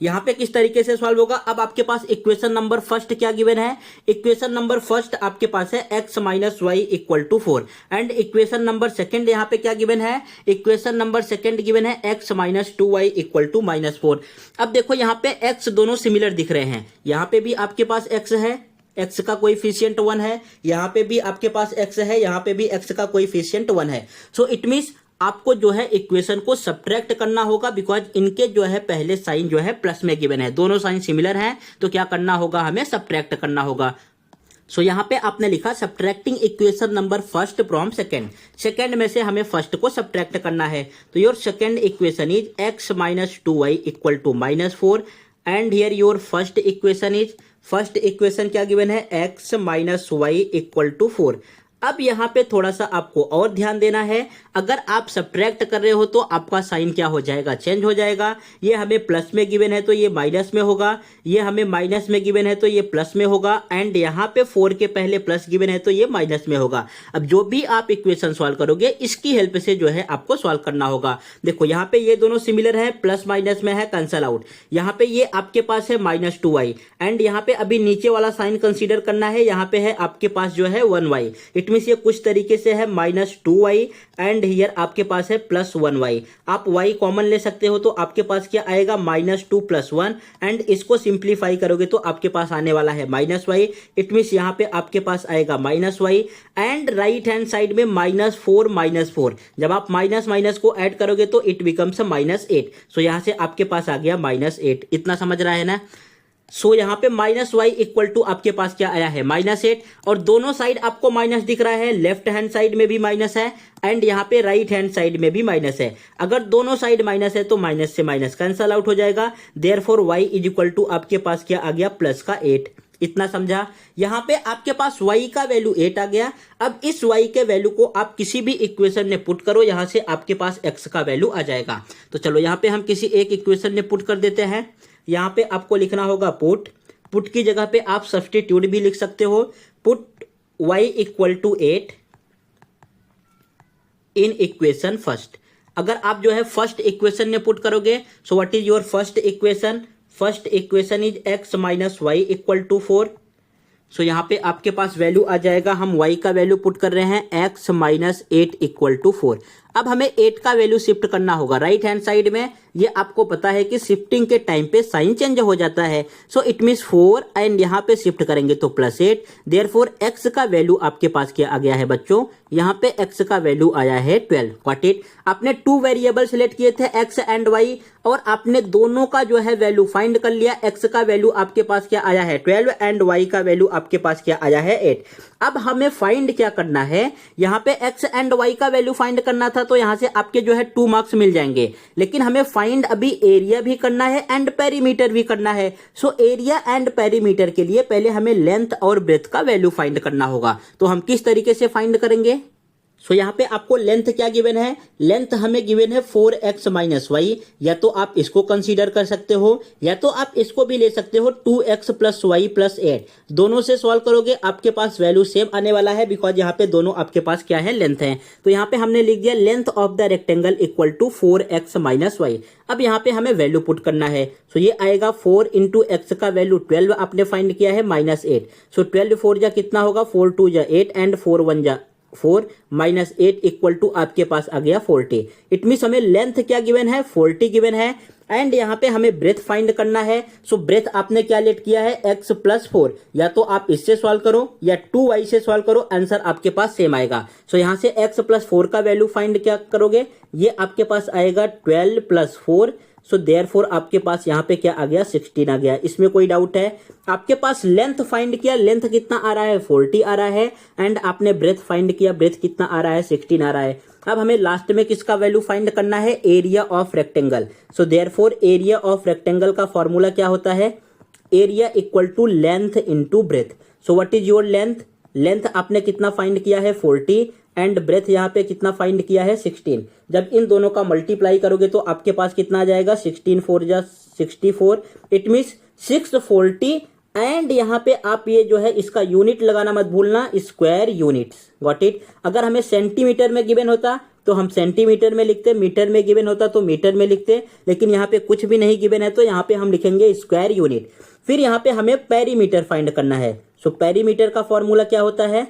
यहाँ पे किस तरीके से सॉल्व होगा, अब आपके पास इक्वेशन नंबर फर्स्ट क्या गिवन है, इक्वेशन नंबर फर्स्ट आपके पास है x minus y equal to 4 and equation number second यहाँ पे क्या गिवन है, इक्वेशन नंबर सेकंड गिवन है x minus 2y equal to minus 4। अब देखो यहाँ पे x दोनों सिमिलर दिख रहे हैं, यहाँ पे भी आपके पास x है, x का कोएफिशिएंट 1 है, यहाँ पे भी आपके पास x है, यहाँ पे भी x का कोएफिशिएंट 1 है। सो इट मींस आपको जो है इक्वेशन को सब्ट्रैक्ट करना होगा, बिकॉज इनके जो है पहले साइन जो है प्लस में गिवन है, दोनों साइन सिमिलर हैं, तो क्या करना होगा, हमें सब्ट्रैक्ट करना होगा। सो यहाँ पे आपने लिखा subtracting equation number first from second, second में से हमें फर्स्ट को सब्ट्रैक्ट करना है, तो your second equation is x minus 2y equal to minus 4 and here your first equation is, first equation क्या गिवन है, x minus y equal to 4। अब यहाँ पे थोड़ा सा आपको और ध्यान देना है, अगर आप सब्ट्रैक्ट कर रहे हो तो आपका साइन क्या हो जाएगा, चेंज हो जाएगा। ये हमें प्लस में गिवन है तो ये माइनस में होगा, ये हमें माइनस में गिवन है तो ये प्लस में होगा, एंड यहाँ पे 4 के पहले प्लस गिवन है तो ये माइनस में होगा। अब जो भी आप इक्वेशन सॉल्व करोगे इसकी हेल्प से जो है आपको सॉल्व करना होगा। देखो यहाँ पे ये दोनों सिमिलर है, प्लस माइनस में है, कैंसल आउट। यहाँ पे ये आपके पास है माइनस 2y एंड यहाँ पे अभी नीचे वाला साइन कंसीडर करना है, यहाँ पे है आपके पास जो है 1y, इट मींस ये कुछ तरीके से है माइनस 2y एंड हियर आपके पास है प्लस 1y। आप y कॉमन ले सकते हो तो आपके पास क्या आएगा, माइनस 2 प्लस 1 एंड इसको सिंप्लीफाई करोगे तो आपके पास आने वाला है माइनस y, इट मींस यहाँ पे आपके पास आएगा minus y and right hand side में माइनस 4। जब आप माइनस माइनस को ऐड करोगे तो इट बिकम्स माइनस 8। सो यहाँ से आपके पास आ गया माइनस 8, इतना समझ रहा है ना। सो यहाँ पे माइनस वाई इक्वल टू आपके पास क्या आया है, माइनस 8, और दोनों साइड आपको माइनस दिख रहा है, लेफ्ट हैंड साइड में भी माइनस है एंड यहाँ पे राइट हैंड साइड में भी माइनस है। अगर दोनों साइड माइनस है तो माइनस से माइनस कैंसल आउट हो जाएगा, therefore y is equal to आपके पास क्या आ गया, प्लस का 8। इतना समझा। यहाँ पे आपके पास y का वैल्यू 8 आ गया। अब इस y के वैल्यू को आप किसी भी इक्वेशन में पुट करो, यहाँ से आपके पास x का वैल्यू आ जाएगा। तो चलो यहाँ पे हम किसी एक इक्वेशन में पुट कर देते हैं। यहाँ पे आपको लिखना होगा पुट की जगह पे आप सब्स्टिट्यूट भी लिख सकते हो, put y equal to 8 in equation first. अगर आप जो है फर्स्ट इक्वेशन में पुट करोगे, so what is your first equation, first equation is x minus y equal to 4। So यहाँ पे आपके पास वैल्यू आ जाएगा, हम y का वैल्यू पुट कर रहे हैं x माइनस 8 इक्वल टू 4। अब हमें 8 का वैल्यू शिफ्ट करना होगा राइट हैंड साइड में। ये आपको पता है कि शिफ्टिंग के टाइम पे साइन चेंज हो जाता है, सो इट मींस 4 एंड यहाँ पे शिफ्ट करेंगे तो प्लस 8। देयरफॉर x का वैल्यू आपके पास क्या आ गया है बच्चों, यहाँ पे x का वैल्यू आया है 12। Got it. आपने 2 वेरिएबल सिलेक्ट किए थे x एंड y, और आपने दोनों का जो है वैल्यू फाइंड कर लिया। x का वैल्यू आपके पास क्या आया है 12 एंड y का वैल्यू आपके पास क्या आया है 8। अब हमें फाइंड क्या करना है, यहाँ पे x एंड y का वैल्यू फाइंड करना था, तो यहाँ से आपके जो है 2 मार्क्स मिल जाएंगे। लेकिन हमें फाइंड अभी एरिया भी करना है एंड पेरीमीटर भी करना है। सो एरिया एंड पेरीमीटर के लिए पहले हमें लेंथ और ब्रेथ का वैल्यू फाइंड करना होगा। तो हम किस तरीके से फाइंड करेंगे, सो यहाँ पे आपको लेंथ क्या गिवन है, लेंथ हमें गिवन है 4x माइनस वाई। या तो आप इसको कंसीडर कर सकते हो, या तो आप इसको भी ले सकते हो 2x प्लस वाई प्लस 8। दोनों से सॉल्व करोगे आपके पास वैल्यू सेम आने वाला है, बिकॉज यहाँ पे दोनों आपके पास क्या है, लेंथ है। तो यहाँ पे हमने लिख दिया length of the rectangle equal to 4x minus y. अब यहाँ पे हमें वैल्यू पुट करना है, सो ये आएगा 4 इंटू एक्स का वैल्यू 12 आपने फाइंड किया है माइनस 8। सो 12 4 जा कितना होगा, 4 2 जा 8 एंड 4 1 जा 4 माइनस 8 इक्वल टू आपके पास आ गया 40। इट मीन्स हमें लेंथ क्या गिवन है, 40 गिवन है एंड यहाँ पे हमें ब्रेथ फाइंड करना है। सो ब्रेथ आपने क्या लेट किया है, x प्लस 4। या तो आप इससे सॉल्व करो या 2y से सॉल्व करो, आंसर आपके पास सेम आएगा। सो यहाँ से x प्लस 4 का वैल्यू फाइंड क्या करोगे, ये आपके पास आएगा 12 प्लस 4। सो देयरफॉर आपके पास यहाँ पे क्या आ गया, 16 आ गया। इसमें कोई डाउट है। आपके पास लेंथ फाइंड किया, लेंथ कितना आ रहा है, 40 आ रहा है एंड आपने ब्रेथ फाइंड किया, ब्रेथ कितना आ रहा है, 16 आ रहा है। अब हमें लास्ट में किसका वैल्यू फाइंड करना है, area of rectangle. So therefore area of rectangle का फॉर्मूला क्या होता है, area equal to length into breadth. So what is your length, length आपने कितना फाइंड किया है 40 एंड ब्रेथ यहाँ पे कितना फाइंड किया है 16। जब इन दोनों का मल्टीप्लाई करोगे तो आपके पास कितना आ जाएगा, 16 4 जा 64। इट मीन्स 640 एंड यहाँ पे आप ये जो है इसका यूनिट लगाना मत भूलना, स्क्वायर यूनिट्स। Got it. अगर हमें सेंटीमीटर में गिवन होता तो हम सेंटीमीटर में लिखते, मीटर में गिवन होता तो मीटर में लिखते, लेकिन यहाँ पे कुछ भी नहीं गिवन है तो यहाँ पे हम लिखेंगे स्क्वायर यूनिट। फिर यहाँ पे हमें पेरीमीटर फाइंड करना है। सो पेरीमीटर का फॉर्मूला क्या होता है,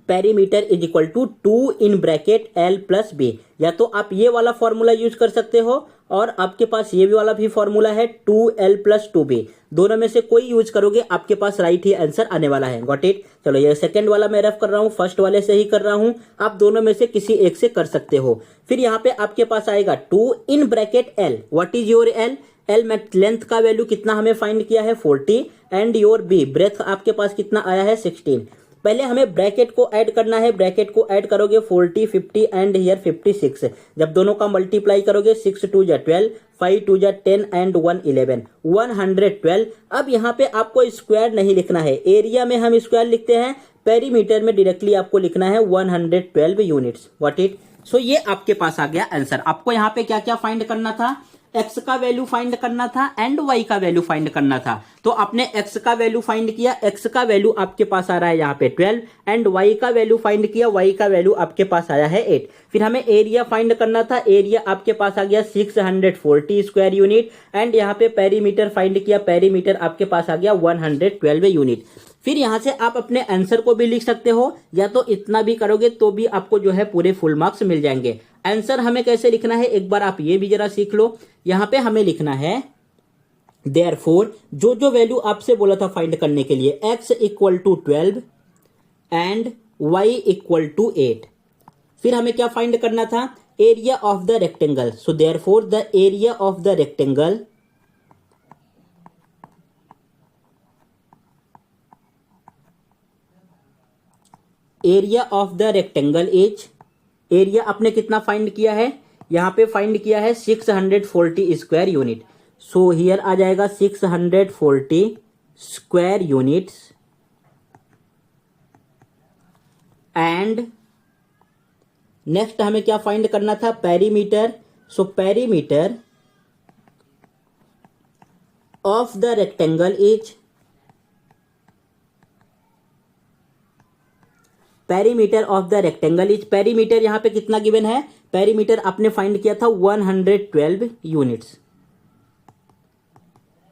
perimeter is equal to 2 in bracket L plus b. या तो आप ये वाला फॉर्मूला यूज कर सकते हो और आपके पास ये भी वाला भी फॉर्मूला है 2L प्लस 2B। दोनों में से कोई यूज करोगे आपके पास राइट ही आंसर आने वाला है। Got it. चलो ये सेकंड वाला मैं रफ कर रहा हूँ, फर्स्ट वाले से ही कर रहा हूँ, आप दोनों में से किसी एक से कर सकते हो। फिर यहाँ पे आपके पास आएगा 2 in bracket L। What is your L? L में लेंथ का वैल्यू कितना हमें फाइंड किया है 40 एंड योर B ब्रेथ आपके पास कितना आया है 16। पहले हमें ब्रैकेट को ऐड करना है, ब्रैकेट को ऐड करोगे 40 50 एंड हियर 56। जब दोनों का मल्टीप्लाई करोगे 6 2 जा 12, 5 2 जा 10 एंड 1 11, 112। अब यहाँ पे आपको स्क्वायर नहीं लिखना है, एरिया में हम स्क्वायर लिखते हैं, पेरीमीटर में डायरेक्टली आपको लिखना है 112 यूनिट्स। What it. सो ये आपके पास आ गया आंसर। आपको यहाँ पे क्या क्या फाइंड करना था, x का वैल्यू फाइंड करना था एंड y का वैल्यू फाइंड करना था। तो आपने x का वैल्यू फाइंड किया, x का वैल्यू आपके पास आ रहा है यहाँ पे 12 एंड y का वैल्यू फाइंड किया, y का वैल्यू आपके पास आया है 8। फिर हमें एरिया फाइंड करना था, एरिया आपके पास आ गया 640 स्क्वायर यूनिट एंड यहाँ पे पेरीमीटर फाइंड किया, पेरीमीटर आपके पास आ गया 112 यूनिट। फिर यहाँ से आप अपने आंसर को भी लिख सकते हो, या तो इतना भी करोगे तो भी आपको जो है पूरे फुल मार्क्स मिल जाएंगे। आंसर हमें कैसे लिखना है एक बार आप ये भी जरा सीख लो। यहाँ पे हमें लिखना है देयरफॉर, जो वैल्यू आपसे बोला था फाइंड करने के लिए, x equal to 12 and y equal to 8। फिर हमें क्या फाइंड करना था, area of the rectangle. So therefore the area of the rectangle is, area आपने कितना फाइंड किया है, यहाँ पे फाइंड किया है 640 स्क्वायर यूनिट। सो हियर आ जाएगा 640 स्क्वायर यूनिट्स एंड नेक्स्ट हमें क्या फाइंड करना था, perimeter. So perimeter of the rectangle is, perimeter of the rectangle is, perimeter यहाँ पे कितना गिवन है, पेरीमीटर आपने फाइंड किया था 112 यूनिट्स।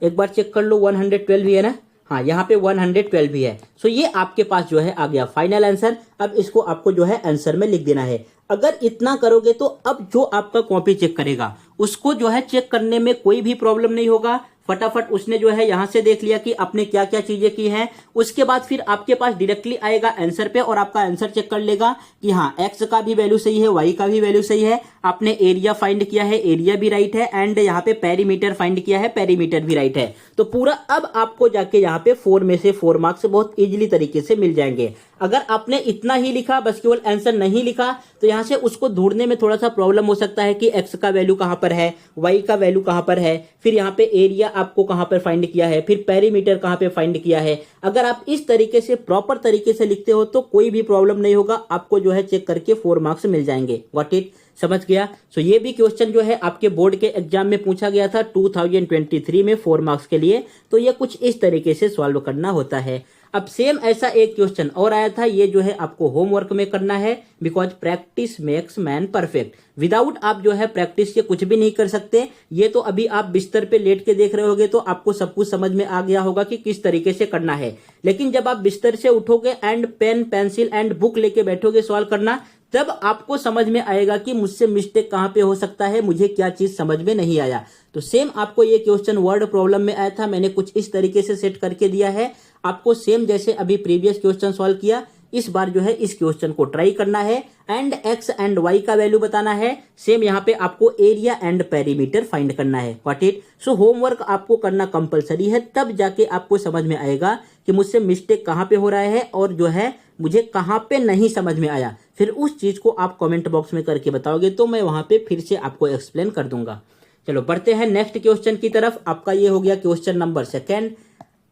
एक बार चेक कर लो 112 भी है ना, हाँ यहाँ पे 112 भी है। सो ये आपके पास जो है आ गया फाइनल आंसर। अब इसको आपको जो है आंसर में लिख देना है। अगर इतना करोगे तो अब जो आपका कॉपी चेक करेगा उसको जो है चेक करने में कोई भी प्रॉब्लम नहीं होगा। फटाफट उसने जो है यहां से देख लिया कि आपने क्या क्या चीजें की हैं, उसके बाद फिर आपके पास डायरेक्टली आएगा आंसर पे और आपका आंसर चेक कर लेगा कि हाँ एक्स का भी वैल्यू सही है, वाई का भी वैल्यू सही है, आपने एरिया फाइंड किया है, एरिया भी राइट है एंड यहाँ पे पेरीमीटर फाइंड किया है, पेरीमीटर भी राइट है। तो पूरा अब आपको जाके यहाँ पे 4 में से 4 मार्क्स बहुत इजीली तरीके से मिल जाएंगे। अगर आपने इतना ही लिखा, बस केवल आंसर नहीं लिखा, तो यहाँ से उसको ढूंढने में थोड़ा सा प्रॉब्लम हो सकता है कि एक्स का वैल्यू कहां पर है, वाई का वैल्यू कहां पर है, फिर यहाँ पे एरिया आपको कहां पर फाइंड किया है, फिर पेरीमीटर कहां पे फाइंड किया है। अगर आप इस तरीके से प्रॉपर तरीके से लिखते हो तो कोई भी प्रॉब्लम नहीं होगा, आपको जो है चेक करके 4 मार्क्स मिल जाएंगे। व्हाट इट, समझ गया। सो ये भी क्वेश्चन जो है आपके बोर्ड के एग्जाम में पूछा गया था 2023 में 4 मार्क्स के लिए। तो ये कुछ इस तरीके से सॉल्व करना होता है। अब सेम ऐसा एक क्वेश्चन और आया था, ये जो है आपको होमवर्क में करना है, because practice makes man perfect. Without आप जो है प्रैक्टिस के कुछ भी नहीं कर सकते। ये तो अभी आप बिस्तर पे लेट के देख रहे होगे तो आपको सब कुछ समझ में आ गया होगा कि किस तरीके से करना है, लेकिन जब आप बिस्तर से उठोगे and pen pencil and book लेके बैठोगे सॉल्व करना, तब आपको समझ में आएगा कि मुझसे मिस्टेक कहां पे हो सकता है, मुझे क्या चीज समझ में नहीं आया। तो सेम आपको ये क्वेश्चन वर्ड प्रॉब्लम में आया था, मैंने कुछ इस तरीके से सेट करके दिया है आपको। सेम जैसे अभी प्रीवियस क्वेश्चन सॉल्व किया, इस बार जो है इस क्वेश्चन को ट्राई करना है एंड एक्स एंड वाई का वैल्यू बताना है। सेम यहाँ पे आपको एरिया एंड पेरीमीटर फाइंड करना है। What it. सो होमवर्क आपको करना कंपलसरी है, तब जाके आपको समझ में आएगा कि मुझसे मिस्टेक कहाँ पे हो रहा है और जो है मुझे कहाँ पे नहीं समझ में आया। फिर उस चीज को आप कमेंट बॉक्स में करके बताओगे तो मैं वहां पे फिर से आपको एक्सप्लेन कर दूंगा। चलो बढ़ते हैं नेक्स्ट क्वेश्चन की तरफ। आपका ये हो गया क्वेश्चन नंबर 2।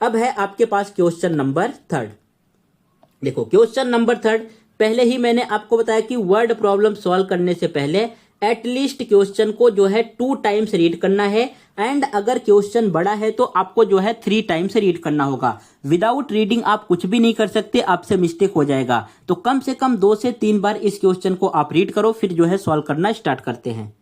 अब है आपके पास क्वेश्चन नंबर 3। देखो क्वेश्चन नंबर 3, पहले ही मैंने आपको बताया कि वर्ड प्रॉब्लम सॉल्व करने से पहले एटलीस्ट क्वेश्चन को जो है 2 टाइम्स रीड करना है, एंड अगर क्वेश्चन बड़ा है तो आपको जो है 3 टाइम्स रीड करना होगा। विदाउट रीडिंग आप कुछ भी नहीं कर सकते, आपसे मिस्टेक हो जाएगा। तो कम से कम 2 से 3 बार इस क्वेश्चन को आप रीड करो, फिर जो है सॉल्व करना स्टार्ट करते हैं।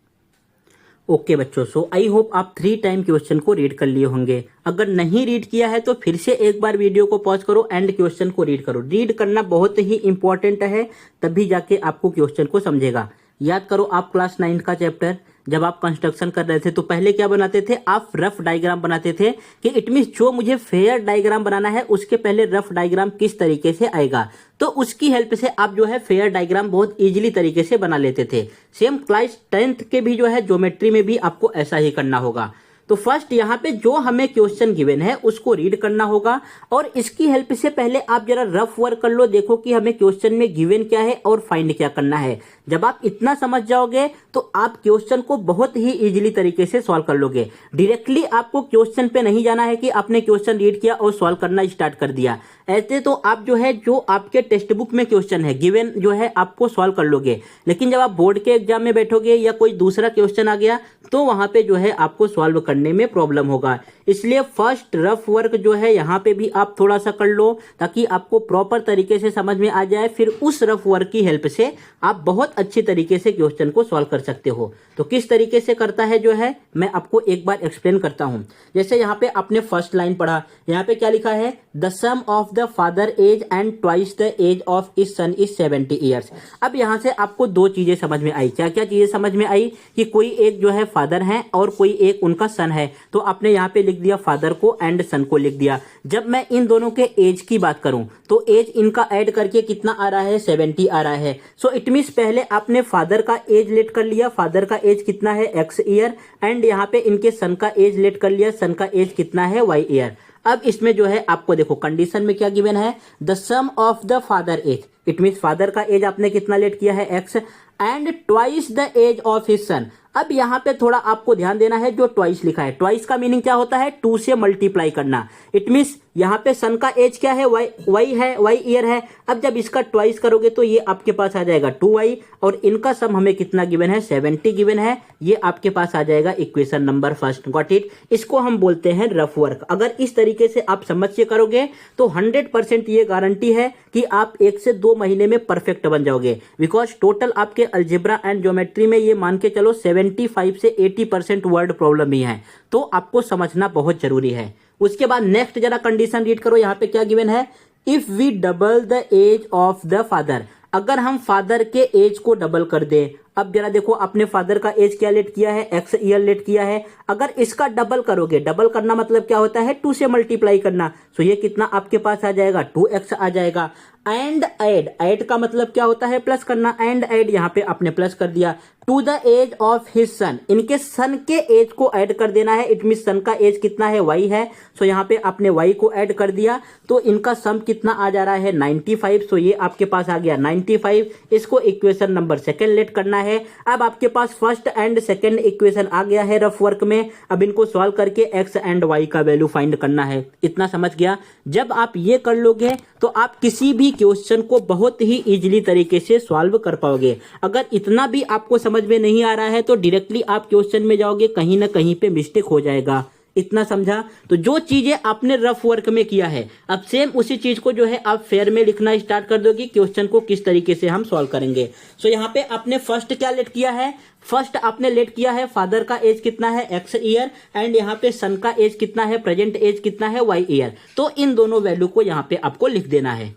ओके बच्चों, सो आई होप आप 3 टाइम क्वेश्चन को रीड कर लिए होंगे। अगर नहीं रीड किया है तो फिर से एक बार वीडियो को पॉज करो एंड क्वेश्चन को रीड करो। रीड करना बहुत ही इंपॉर्टेंट है, तभी जाके आपको क्वेश्चन को समझेगा। याद करो आप क्लास 9 का चैप्टर जब आप कंस्ट्रक्शन कर रहे थे तो पहले क्या बनाते थे, आप रफ डायग्राम बनाते थे कि इट मींस जो मुझे फेयर डायग्राम बनाना है उसके पहले रफ डायग्राम किस तरीके से आएगा, तो उसकी हेल्प से आप जो है फेयर डायग्राम बहुत इजीली तरीके से बना लेते थे। सेम क्लास 10th के भी जो है ज्योमेट्री में भी आपको ऐसा ही करना होगा। तो फर्स्ट यहाँ पे जो हमें क्वेश्चन गिवन है उसको रीड करना होगा, और इसकी हेल्प से पहले आप जरा रफ वर्क कर लो, देखो कि हमें क्वेश्चन में गिवन क्या है और फाइंड क्या करना है। जब आप इतना समझ जाओगे तो आप क्वेश्चन को बहुत ही इजीली तरीके से सॉल्व कर लोगे। डायरेक्टली आपको क्वेश्चन पे नहीं जाना है कि आपने क्वेश्चन रीड किया और सॉल्व करना स्टार्ट कर दिया। ऐसे तो आप जो है जो आपके टेक्स्ट बुक में क्वेश्चन है गिवन जो है आपको सॉल्व कर लोगे, लेकिन जब आप बोर्ड के एग्जाम में बैठोगे या कोई दूसरा क्वेश्चन आ गया तो वहां पे जो है आपको सॉल्व करने में प्रॉब्लम होगा। इसलिए फर्स्ट रफ वर्क जो है यहाँ पे भी आप थोड़ा सा कर लो ताकि आपको प्रॉपर तरीके से समझ में आ जाए। फिर उस रफ वर्क की हेल्प से आप बहुत अच्छी तरीके से क्वेश्चन को सॉल्व कर सकते हो। तो किस तरीके से करता है जो है मैं आपको एक बार एक्सप्लेन करता हूं। जैसे यहाँ पे आपने फर्स्ट लाइन पढ़ा, यहाँ पे क्या लिखा है, the sum of the father age and twice the age of his son is 70 years. अब यहाँ से आपको 2 चीजें समझ में आई। क्या क्या चीजें समझ में आई कि कोई एक जो है फादर है और कोई एक उनका सन है, तो आपने यहाँ पे लिख दिया फादर को एंड सन को लिख दिया। जब मैं इन दोनों के एज की बात करूं तो एज इनका ऐड करके कितना आ रहा है, 70 आ रहा है। सो इट मींस पहले आपने फादर का एज लेट कर लिया, फादर का एज कितना है x ईयर, एंड यहाँ पे इनके सन का एज लेट कर लिया, सन का एज कितना है y ईयर। अब इसमें जो है आपको देखो कंडीशन में क्या गिवन है, the sum of the father age, it means father का एज आपने कितना लेट किया है x, and twice the age of his son. अब यहाँ पे थोड़ा आपको ध्यान देना है, जो ट्वाइस लिखा है, ट्वाइस का मीनिंग क्या होता है, 2 से मल्टीप्लाई करना। इट मींस यहाँ पे सन का एज क्या है, y है, y ईयर है। अब जब इसका ट्वाइस करोगे तो ये आपके पास आ जाएगा 2y, और इनका सम हमें कितना गिवन है, 70 गिवन है। ये आपके पास आ जाएगा equation number first. Got it. इसको हम बोलते हैं रफ वर्क। अगर इस तरीके से आप समझ के करोगे तो 100% ये गारंटी है कि आप 1 से 2 महीने में परफेक्ट बन जाओगे। बिकॉज टोटल आपके अलजेब्रा एंड ज्योमेट्री में ये मान के चलो 75 से 80% वर्ड प्रॉब्लम ही है, तो आपको समझना बहुत जरूरी है। उसके बाद नेक्स्ट जरा कंडीशन रीड करो। यहाँ पे क्या गिवन है, if we double the age of the father, अगर हम फादर के एज को डबल कर दें। अब जरा देखो अपने फादर का एज क्या लेट किया है, x ईयर लेट किया है। अगर इसका डबल करोगे, डबल करना मतलब क्या होता है, 2 से मल्टीप्लाई करना। सो ये कितना आपके पास आ जाएगा, 2x आ जाएगा। एंड ऐड, ऐड का मतलब क्या होता है, प्लस करना। एंड ऐड यहाँ पे आपने प्लस कर दिया to the age of his son, इनके सन के एज को ऐड कर देना है। इट मीन सन का एज कितना है, y है। सो यहाँ पे आपने y को ऐड कर दिया तो इनका सम कितना आ जा रहा है, 95। सो ये आपके पास आ गया 95। इसको इक्वेशन नंबर सेकंड लेट करना है। अब आपके पास फर्स्ट एंड सेकंड इक्वेशन आ गया है रफ वर्क में। अब इनको सॉल्व करके x एंड y का वैल्यू फाइंड करना है। इतना समझ गया। जब आप ये कर लोगे तो आप किसी भी क्वेश्चन को बहुत ही इजीली तरीके से सॉल्व कर पाओगे। अगर इतना भी आपको समझ में नहीं आ रहा है तो डायरेक्टली आप क्वेश्चन में जाओगे, कहीं ना कहीं पे मिस्टेक हो जाएगा। इतना समझा। तो जो चीजें आपने रफ वर्क में किया है, अब सेम उसी चीज को जो है आप फेयर में लिखना स्टार्ट कर दोगे, क्वेश्चन को किस तरीके से हम सॉल्व करेंगे। सो यहाँ पे आपने फर्स्ट क्या लेट किया है, फर्स्ट आपने लेट किया है फादर का एज कितना है, x ईयर, एंड यहाँ पे सन का एज कितना है, प्रेजेंट एज कितना है, y ईयर। तो इन दोनों वैल्यू को यहाँ पे आपको लिख देना है।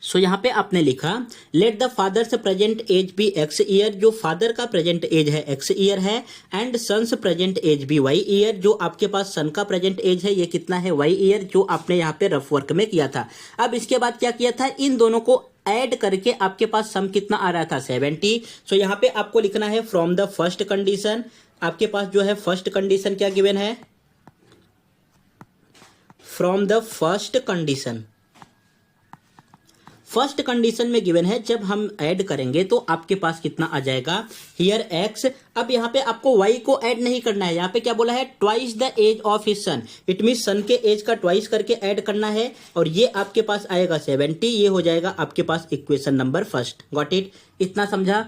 सो यहाँ पे आपने लिखा let the father's present age be x year, जो फादर का प्रेजेंट एज है x ईयर है, and son's present age be y year, जो आपके पास सन का प्रेजेंट एज है ये कितना है, y ईयर, जो आपने यहाँ पे रफ वर्क में किया था। अब इसके बाद क्या किया था, इन दोनों को ऐड करके आपके पास सम कितना आ रहा था, 70। सो यहाँ पे आपको लिखना है फ्रॉम द फर्स्ट कंडीशन। आपके पास जो है फर्स्ट कंडीशन क्या गिवन है, from the first condition. First condition में गिवन है जब हम ऐड करेंगे तो आपके पास कितना आ जाएगा, हियर x। अब यहाँ पे आपको y को ऐड नहीं करना है, यहाँ पे क्या बोला है, twice the age of his son. It mean son के एज का ट्वाइस करके ऐड करना है, और ये आपके पास आएगा 70। ये हो जाएगा आपके पास equation number first. Got it. इतना समझा।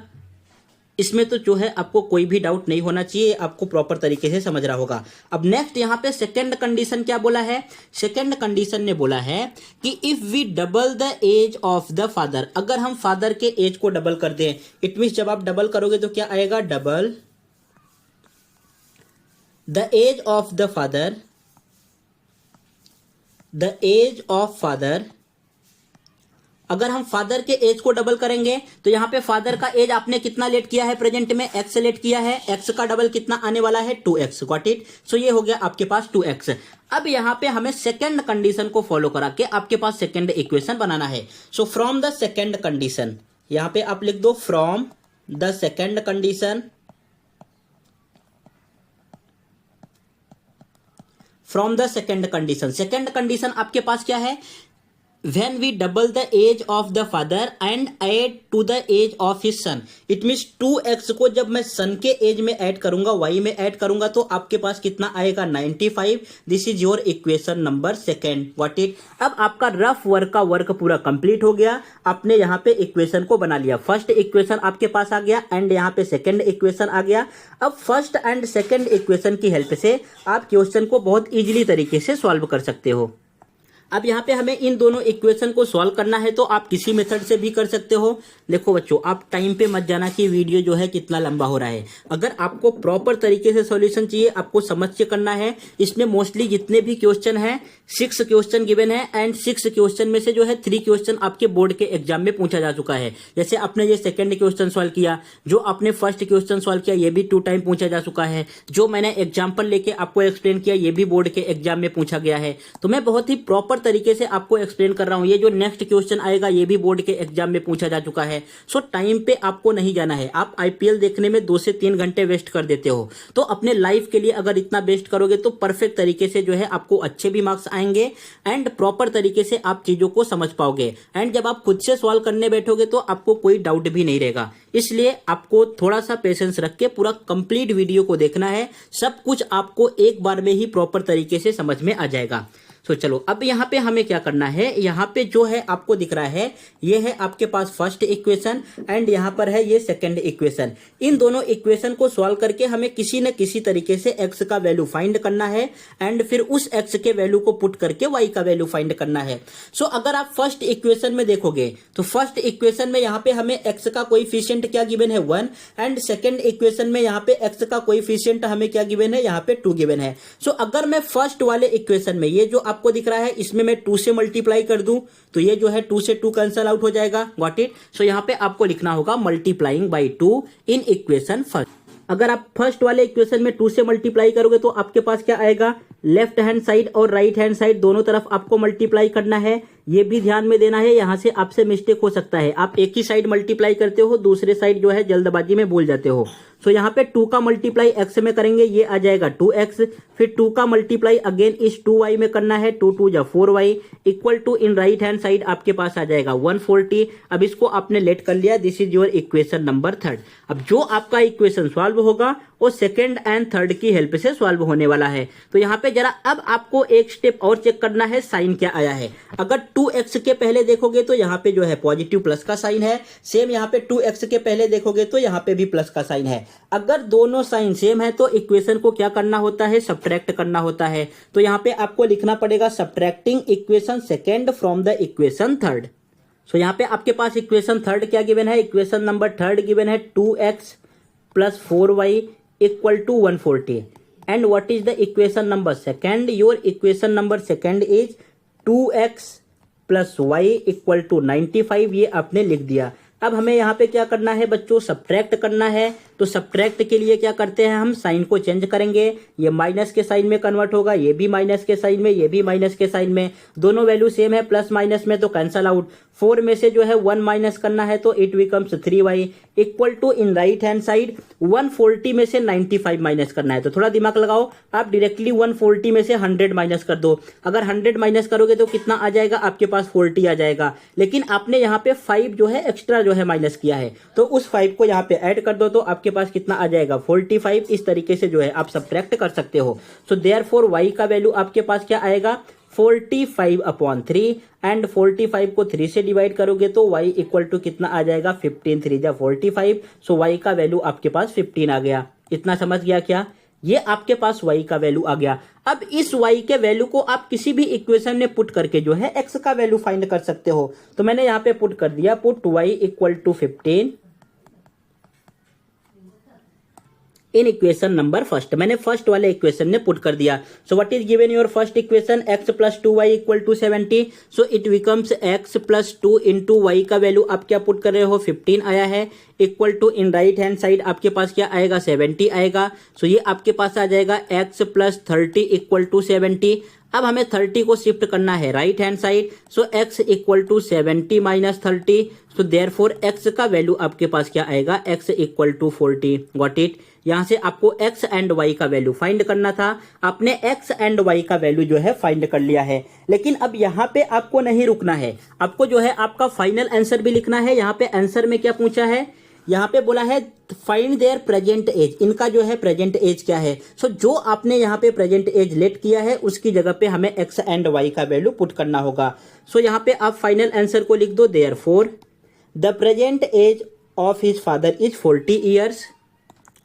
इसमें तो जो है आपको कोई भी डाउट नहीं होना चाहिए, आपको प्रॉपर तरीके से समझ रहा होगा। अब नेक्स्ट यहाँ पे सेकंड कंडीशन क्या बोला है, सेकंड कंडीशन ने बोला है कि if we double the age of the father, अगर हम फादर के एज को डबल कर दें, इट मीन्स जब आप डबल करोगे तो क्या आएगा, double the age of the father, the age of father, अगर हम फादर के एज को डबल करेंगे तो यहां पे फादर का एज आपने कितना लेट किया है, प्रेजेंट में एक्स लेट किया है, एक्स का डबल कितना आने वाला है, 2x, गॉट इट। सो ये हो गया आपके पास 2x। अब यहां पे हमें सेकंड कंडीशन को फॉलो करा के आपके पास सेकंड इक्वेशन बनाना है। So from the second condition, यहां पे आप लिख दो from the second condition, from the second condition, second condition आपके पास क्या है, when we double the age of the father and add to the age of his son, it means 2x को जब मैं सन के एज में ऐड करूंगा, y में ऐड करूंगा तो आपके पास कितना आएगा, 95। This is your equation number second, what it. अब आपका रफ वर्क का वर्क पूरा कंप्लीट हो गया, आपने यहाँ पे इक्वेशन को बना लिया, फर्स्ट इक्वेशन आपके पास आ गया एंड यहाँ पे सेकेंड इक्वेशन आ गया। अब फर्स्ट एंड सेकेंड इक्वेशन की हेल्प से आप क्वेश्चन को बहुत इजीली तरीके से सॉल्व कर सकते हो। अब यहाँ पे हमें इन दोनों इक्वेशन को सॉल्व करना है, तो आप किसी मेथड से भी कर सकते हो। देखो बच्चों, आप टाइम पे मत जाना कि वीडियो जो है कितना लंबा हो रहा है। अगर आपको प्रॉपर तरीके से सॉल्यूशन चाहिए, आपको समझ के करना है। इसमें मोस्टली जितने भी क्वेश्चन हैं 6 क्वेश्चन गिवन है एंड 6 क्वेश्चन में से जो है 3 क्वेश्चन आपके बोर्ड के एग्जाम में पूछा जा चुका है। जैसे आपने ये सेकंड क्वेश्चन सॉल्व किया, जो आपने फर्स्ट क्वेश्चन सॉल्व किया ये भी 2 टाइम पूछा जा चुका है, जो मैंने एग्जाम्पल लेके आपको एक्सप्लेन किया ये भी बोर्ड के एग्जाम में पूछा गया है। तो मैं बहुत ही प्रॉपर तरीके से आपको एक्सप्लेन कर रहा हूं। ये जो नेक्स्ट क्वेश्चन आएगा ये भी बोर्ड के एग्जाम में पूछा जा चुका है। सो टाइम पे आपको नहीं जाना है। आप आईपीएल देखने में 2 से 3 घंटे वेस्ट कर देते हो, तो अपने लाइफ के लिए अगर इतना वेस्ट करोगे तो परफेक्ट तरीके से जो है आपको अच्छे भी मार्क्स आएंगे एंड प्रॉपर तरीके से आप चीजों को समझ पाओगे। एंड जब आप खुद से सॉल्व करने बैठोगे तो आपको कोई डाउट भी नहीं रहेगा। इसलिए आपको थोड़ा सा पेशेंस रख के पूरा कंप्लीट वीडियो को देखना है, सब कुछ आपको एक बार में ही प्रॉपर तरीके से समझ में आ जाएगा। तो चलो अब यहाँ पे हमें क्या करना है, यहाँ पे जो है आपको दिख रहा है ये है आपके पास फर्स्ट इक्वेशन एंड यहाँ पर है ये सेकंड इक्वेशन। इन दोनों इक्वेशन को सॉल्व करके हमें किसी न किसी तरीके से x का वैल्यू फाइंड करना है एंड फिर उस x के वैल्यू को पुट करके y का वैल्यू फाइंड करना है। सो अगर आप फर्स्ट इक्वेशन में देखोगे तो फर्स्ट इक्वेशन में यहाँ पे हमें x का कोएफिशिएंट क्या गिवन है, 1 एंड सेकंड इक्वेशन में यहाँ पे x का कोएफिशिएंट हमें क्या गिवन है, यहाँ पे 2 गिवन है। सो अगर मैं फर्स्ट वाले इक्वेशन में ये जो आपको दिख रहा है इसमें मैं 2 से मल्टीप्लाई कर दूं तो ये जो है 2 से 2 कैंसल आउट हो जाएगा, गॉट इट। सो यहाँ पे आपको लिखना होगा multiplying by 2 in equation first. अगर आप फर्स्ट वाले इक्वेशन में 2 से मल्टीप्लाई करोगे तो आपके पास क्या आएगा, लेफ्ट हैंड साइड और राइट हैंड साइड दोनों तरफ आपको मल्टीप्लाई करना है। ये भी ध्यान में देना है, यहां से आपसे मिस्टेक हो सकता है, आप एक ही साइड मल्टीप्लाई करते हो, दूसरे साइड जो है जल्दबाजी में भूल जाते हो। सो यहाँ पे 2 का मल्टीप्लाई x में करेंगे, ये आ जाएगा 2x, फिर 2 का मल्टीप्लाई अगेन इस 2y में करना है, 2 2 जा 4y equal to in right hand side आपके पास आ जाएगा 140। अब इसको आपने लेट कर लिया, this is your equation number 3। अब जो आपका इक्वेशन सॉल्व होगा वो सेकंड एंड थर्ड की हेल्प से सॉल्व होने वाला है। तो यहाँ पे जरा अब आपको एक स्टेप और चेक करना है, साइन क्या आया है। अगर 2x के पहले देखोगे तो यहाँ पे जो है पॉजिटिव प्लस का साइन है, सेम यहाँ पे 2x के पहले देखोगे तो यहाँ पे भी प्लस का साइन है। अगर दोनों साइन सेम है तो इक्वेशन को क्या करना होता है, सब्ट्रैक्ट करना होता है। तो यहाँ पे आपको लिखना पड़ेगा subtracting equation second from the equation third. So यहाँ पे आपके पास इक्वेशन थर्ड क्या गिवन है, इक्वेशन नंबर थर्ड गिवन है 2x plus 4y equal to 140 and what is the equation number second, your equation number second is 2x plus y equal to 95। ये आपने लिख दिया। अब हमें यहाँ पे क्या करना है बच्चों, सब्ट्रैक्ट करना है। तो सब्ट्रैक्ट के लिए क्या करते हैं, हम साइन को चेंज करेंगे, ये माइनस के साइन में कन्वर्ट होगा, ये भी माइनस के साइन में, ये भी माइनस के साइन में, दोनों वैल्यू सेम है, प्लस माइनस में तो कैंसल आउट। 4 में से जो है 1 माइनस करना है तो it becomes 3y equal to in right hand side 140 में से 95 माइनस करना है। तो थोड़ा दिमाग लगाओ, आप डायरेक्टली 140 में से 100 माइनस कर दो। अगर 100 माइनस करोगे तो कितना आ जाएगा, आपके पास 40 आ जाएगा। लेकिन आपने यहाँ पे 5 जो है एक्स्ट्रा जो है माइनस किया है, तो उस 5 को यहाँ पे ऐड कर दो तो आपके पास कितना आ जाएगा 45। इस तरीके से जो है आप सब्ट्रैक्ट कर सकते हो। सो देयरफॉर y का वैल्यू आपके पास क्या आएगा 45/3 एंड 45 को 3 से डिवाइड करोगे तो y इक्वल टू कितना आ जाएगा 15, 3 जा 45। सो y का वैल्यू आपके पास 15 आ गया। इतना समझ गया क्या? ये आपके पास y का वैल्यू आ गया। अब इस y के वैल्यू को आप किसी भी इक्वेशन में पुट करके जो है x का वैल्यू फाइंड कर सकते हो। तो मैंने यहाँ पे पुट कर दिया, put y equal to 15 in equation number first. मैंने फर्स्ट वाले इक्वेशन में पुट कर दिया। So what is given your first equation, x plus 2y equal to 70। So it becomes x plus 2 into y का value आप क्या put कर रहे हो 15 आया है, equal to in right hand side आपके पास क्या आएगा 70 आएगा। सो ये आपके पास आ जाएगा x प्लस 30 इक्वल टू 70। अब हमें 30 को शिफ्ट करना है right hand side. So x equal to 70 minus 30। So therefore x का वैल्यू आपके पास क्या आएगा, x equal to 40। Got it? यहां से आपको x एंड y का वैल्यू फाइंड करना था। आपने x एंड y का वैल्यू जो है फाइंड कर लिया है। लेकिन अब यहाँ पे आपको नहीं रुकना है, आपको जो है आपका फाइनल आंसर भी लिखना है। यहाँ पे आंसर में क्या पूछा है, यहाँ पे बोला है फाइंड देयर प्रेजेंट एज, इनका जो है प्रेजेंट एज क्या है। सो जो आपने यहाँ पे प्रेजेंट एज लेट किया है उसकी जगह पे हमें x एंड y का वैल्यू पुट करना होगा। सो यहाँ पे आप फाइनल आंसर को लिख दो, therefore the present age of his father is 40 years.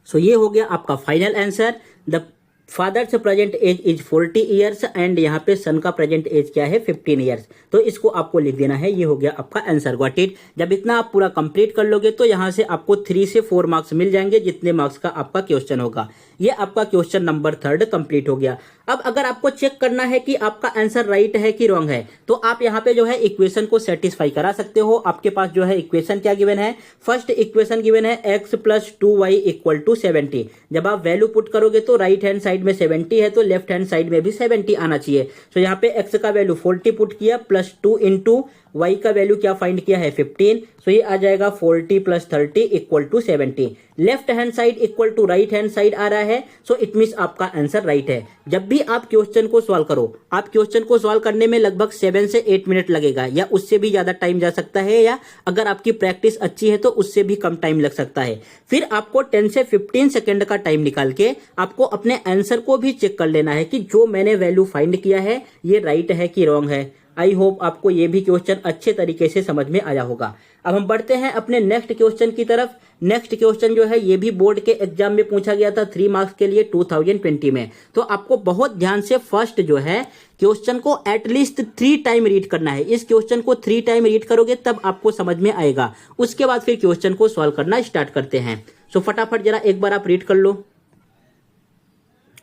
So ये हो गया आपका final answer. The father's present age is 40 years and यहाँ पे सन का प्रेजेंट एज क्या है 15 ईयर्स। तो इसको आपको लिख देना है। ये हो गया आपका आंसर। Got it? जब इतना आप पूरा कंप्लीट कर लोगे तो यहाँ से आपको 3 से 4 मार्क्स मिल जाएंगे, जितने मार्क्स का आपका क्वेश्चन होगा। ये आपका क्वेश्चन नंबर 3 कंप्लीट हो गया। अब अगर आपको चेक करना है कि आपका आंसर राइट है कि रॉन्ग है, तो आप यहाँ पे जो है इक्वेशन को सेटिस्फाई करा सकते हो। आपके पास जो है इक्वेशन क्या गिवन है, फर्स्ट इक्वेशन गिवन है x plus 2y equal to 70। जब आप वैल्यू पुट करोगे तो राइट हैंड साइड में 70 है तो लेफ्ट हैंड साइड में भी 70 आना चाहिए। तो यहाँ पे x का वैल्यू 40 पुट किया, प्लस 2 इंटू y का वैल्यू क्या फाइंड किया है 15। सो ये आ जाएगा 40 plus 30 equal to 70। Left hand side equal to right hand side आ रहा है। सो इट मीन्स आपका आंसर राइट है। जब भी आप क्वेश्चन को सॉल्व करो, आप क्वेश्चन को सॉल्व करने में लगभग 7 से 8 मिनट लगेगा, या उससे भी ज्यादा टाइम जा सकता है, या अगर आपकी प्रैक्टिस अच्छी है तो उससे भी कम टाइम लग सकता है। फिर आपको 10 से 15 सेकंड का टाइम निकाल के आपको अपने आंसर को भी चेक कर लेना है कि जो मैंने वैल्यू फाइंड किया है ये राइट है कि रॉन्ग है। आई होप आपको ये भी क्वेश्चन अच्छे तरीके से समझ में आया होगा। अब हम बढ़ते हैं अपने नेक्स्ट क्वेश्चन की तरफ। नेक्स्ट क्वेश्चन जो है ये भी बोर्ड के एग्जाम में पूछा गया था 3 मार्क्स के लिए 2020 में। तो आपको बहुत ध्यान से फर्स्ट जो है क्वेश्चन को एटलीस्ट 3 टाइम रीड करना है। इस क्वेश्चन को 3 टाइम रीड करोगे तब आपको समझ में आएगा। उसके बाद फिर क्वेश्चन को सॉल्व करना स्टार्ट करते हैं। सो फटाफट जरा एक बार आप रीड कर लो।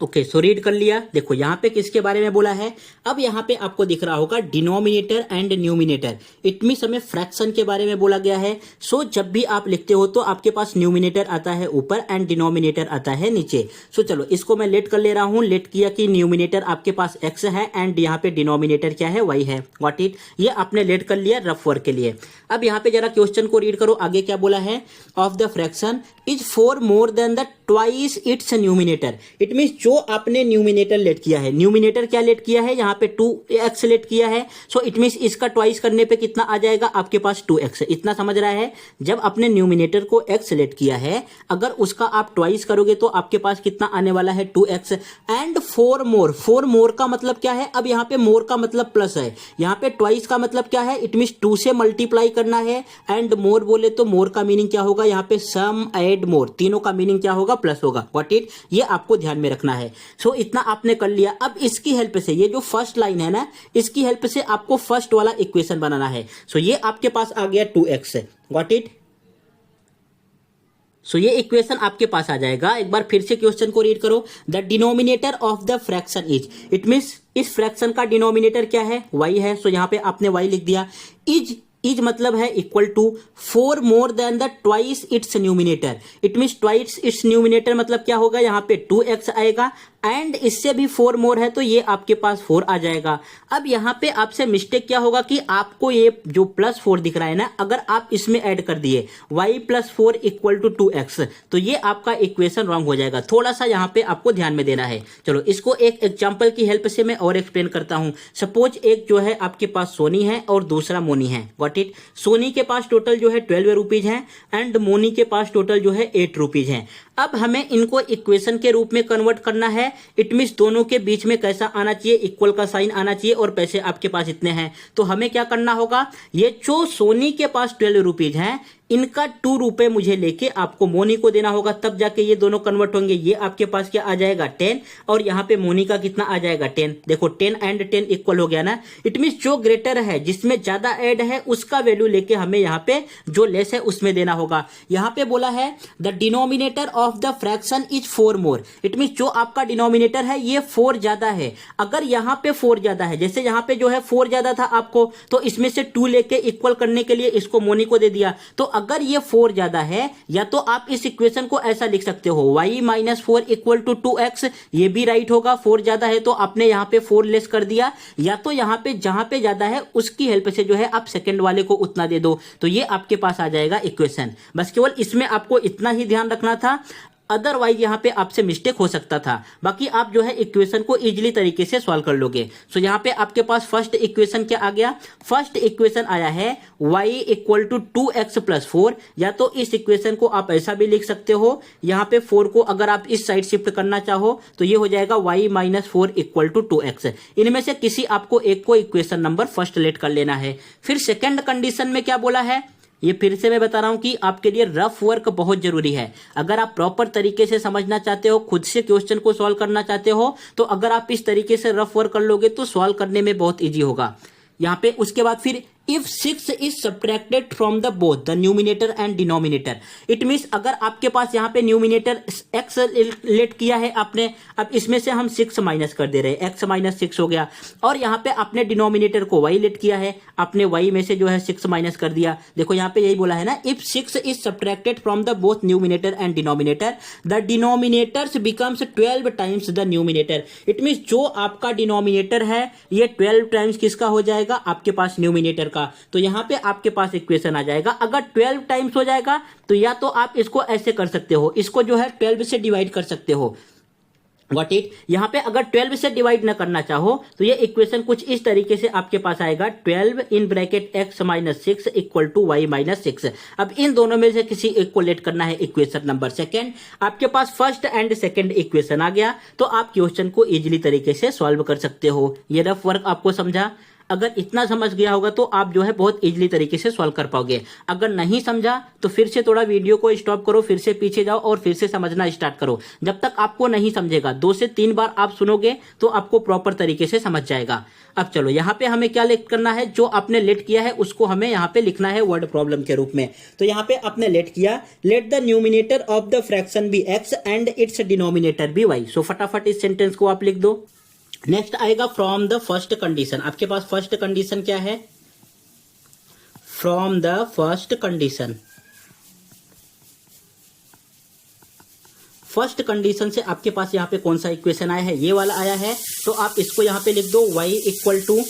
ओके, सो रीड कर लिया। देखो यहाँ पे किसके बारे में बोला है। अब यहाँ पे आपको दिख रहा होगा denominator and numerator. It means हमें फ्रैक्शन के बारे में बोला गया है। सो जब भी आप लिखते हो तो आपके पास न्यूमिनेटर आता है ऊपर एंड डिनोमिनेटर आता है नीचे। सो चलो इसको मैं लेट कर ले रहा हूँ। लेट किया कि न्यूमिनेटर आपके पास x है एंड यहाँ पे डिनोमिनेटर क्या है y है। What it? ये आपने लेट कर लिया रफ वर्क के लिए। अब यहाँ पे जरा क्वेश्चन को रीड करो। आगे क्या बोला है, of the fraction is 4 more than the twice its numerator. It means जो आपने न्यूमिनेटर लेट किया है, न्यूमिनेटर क्या लेट किया है, यहाँ पे 2x लेट किया है। सो इट मींस इसका ट्वाइस करने पे कितना आ जाएगा आपके पास 2x। इतना समझ रहा है? जब आपने न्यूमिनेटर को x लेट किया है, अगर उसका आप ट्वाइस करोगे तो आपके पास कितना आने वाला है 2x एंड 4 मोर। 4 मोर का मतलब क्या है, अब यहाँ पे मोर का मतलब प्लस है, यहाँ पे ट्वाइस का मतलब क्या है, इट मींस 2 से मल्टीप्लाई करना है एंड मोर बोले तो मोर का मीनिंग क्या होगा, यहाँ पे सम एड मोर, तीनों का मीनिंग क्या होगा प्लस होगा। What it? ये आपको ध्यान में रखना है। सो इतना आपने कर लिया। अब इसकी हेल्प से ये जो फर्स्ट लाइन है ना, इसकी हेल्प से आपको फर्स्ट वाला इक्वेशन बनाना है। सो ये आपके पास आ गया 2x। What it? सो ये इक्वेशन आपके पास आ जाएगा। एक बार फिर से क्वेश्चन को रीड करो। The denominator of the fraction is, it means इस फ्रैक्शन का डिनोमिनेटर क्या है, y है। सो यहाँ पे आपने y लिख दिया। इज मतलब है equal to 4 more than the twice its numerator. It means twice its numerator मतलब क्या होगा, यहाँ पे 2x आएगा एंड इससे भी 4 मोर है तो ये आपके पास 4 आ जाएगा। अब यहाँ पे आपसे मिस्टेक क्या होगा कि आपको ये जो प्लस 4 दिख रहा है ना, अगर आप इसमें ऐड कर दिए y plus 4 equal to 2x तो ये आपका इक्वेशन रॉन्ग हो जाएगा। थोड़ा सा यहाँ पे आपको ध्यान में देना है। चलो इसको एक एग्जाम्पल की हेल्प से मैं और एक्सप्लेन करता हूँ। सपोज एक जो है आपके पास सोनी है और दूसरा मोनी है। What it? सोनी के पास टोटल जो है 12 रुपीज है एंड मोनी के पास टोटल जो है 8 रुपीज है। अब हमें इनको इक्वेशन के रूप में कन्वर्ट करना है। इट मीन्स दोनों के बीच में कैसा आना चाहिए, इक्वल का साइन आना चाहिए और पैसे आपके पास इतने हैं। तो हमें क्या करना होगा, ये जो सोनी के पास 12 रुपीज हैं इनका 2 रुपए मुझे लेके आपको मोनी को देना होगा, तब जाके ये दोनों कन्वर्ट होंगे। ये आपके पास क्या आ जाएगा 10 और यहाँ पे मोनी का कितना आ जाएगा 10। देखो 10 एंड 10 इक्वल हो गया ना। इट मीन्स जो ग्रेटर है, जिसमें ज्यादा ऐड है, उसका वैल्यू लेके हमें यहाँ पे जो लेस है उसमें देना होगा। यहाँ पे बोला है the denominator of the fraction is 4 more. It means जो आपका डिनोमिनेटर है ये 4 ज्यादा है। अगर यहाँ पे 4 ज्यादा है, जैसे यहाँ पे जो है 4 ज्यादा था आपको, तो इसमें से 2 लेके इक्वल करने के लिए इसको मोनी को दे दिया। तो अगर ये 4 ज्यादा है, या तो आप इस इक्वेशन को ऐसा लिख सकते हो y minus 4 equal to 2x, ये भी राइट होगा। 4 ज्यादा है तो आपने यहाँ पे 4 लेस कर दिया, या तो यहाँ पे जहां पे ज्यादा है उसकी हेल्प से जो है आप सेकंड वाले को उतना दे दो, तो ये आपके पास आ जाएगा इक्वेशन। बस केवल इसमें आपको इतना ही ध्यान रखना था, अदरवाइज यहाँ पे आपसे मिस्टेक हो सकता था। बाकी आप जो है इक्वेशन को इजीली तरीके से सॉल्व कर लोगे। सो यहाँ पे आपके पास फर्स्ट इक्वेशन क्या आ गया, फर्स्ट इक्वेशन आया है y equal to 2x plus 4। या तो इस इक्वेशन को आप ऐसा भी लिख सकते हो, यहाँ पे 4 को अगर आप इस साइड शिफ्ट करना चाहो तो ये हो जाएगा y minus 4 equal to 2x। इनमें से किसी आपको एक को इक्वेशन नंबर फर्स्ट लेट कर लेना है। फिर सेकेंड कंडीशन में क्या बोला है, ये फिर से मैं बता रहा हूं कि आपके लिए रफ वर्क बहुत जरूरी है। अगर आप प्रॉपर तरीके से समझना चाहते हो, खुद से क्वेश्चन को सॉल्व करना चाहते हो, तो अगर आप इस तरीके से रफ वर्क कर लोगे तो सॉल्व करने में बहुत इजी होगा। यहाँ पे उसके बाद फिर if 6 is subtracted from the both the numerator and denominator, it means अगर आपके पास यहाँ पे न्यूमिनेटर x लेट किया है आपने, अब इसमें से हम 6 माइनस कर दे रहे हैं, x माइनस 6 हो गया। और यहाँ पे आपने डिनोमिनेटर को y लेट किया है, आपने y में से जो है 6 माइनस कर दिया। देखो यहाँ पे यही बोला है ना, if 6 is subtracted from the both numerator and denominator, the denominators becomes 12 times the numerator। It means जो आपका डिनोमिनेटर है ये 12 टाइम्स किसका हो जाएगा, आपके पास न्यूमिनेटर का। तो यहां पे आपके पास इक्वेशन आ जाएगा। अगर 12 टाइम्स हो जाएगा तो या तो आप इसको ऐसे कर सकते हो, इसको जो है 12 से डिवाइड कर सकते हो। Got it? यहां पे अगर 12 से डिवाइड ना करना चाहो तो ये इक्वेशन कुछ इस तरीके से आपके पास आएगा, 12 in bracket x minus 6 equal to y minus 6। अब इन दोनों में से किसी एक को लेट करना है इक्वेशन नंबर सेकेंड। आपके पास फर्स्ट एंड सेकेंड इक्वेशन आ गया, तो आप क्वेश्चन को इजीली तरीके से सॉल्व कर सकते हो। ये रफ वर्क आपको समझा, अगर इतना समझ गया होगा तो आप जो है बहुत इजीली तरीके से सॉल्व कर पाओगे। अगर नहीं समझा तो फिर से थोड़ा वीडियो को स्टॉप करो, फिर से पीछे जाओ और फिर से समझना स्टार्ट करो। जब तक आपको नहीं समझेगा 2 से 3 बार आप सुनोगे तो आपको प्रॉपर तरीके से समझ जाएगा। अब चलो यहाँ पे हमें क्या लेट करना है, जो आपने लेट किया है उसको हमें यहाँ पे लिखना है वर्ड प्रॉब्लम के रूप में। तो यहाँ पे आपने लेट किया, let the numerator of the fraction be x and its denominator be y। So फटाफट इस सेंटेंस को आप लिख दो। नेक्स्ट आएगा फ्रॉम द फर्स्ट कंडीशन। आपके पास फर्स्ट कंडीशन क्या है, from the first condition. First condition से आपके पास यहाँ पे कौन सा इक्वेशन आया है, ये वाला आया है। तो आप इसको यहाँ पे लिख दो y equal to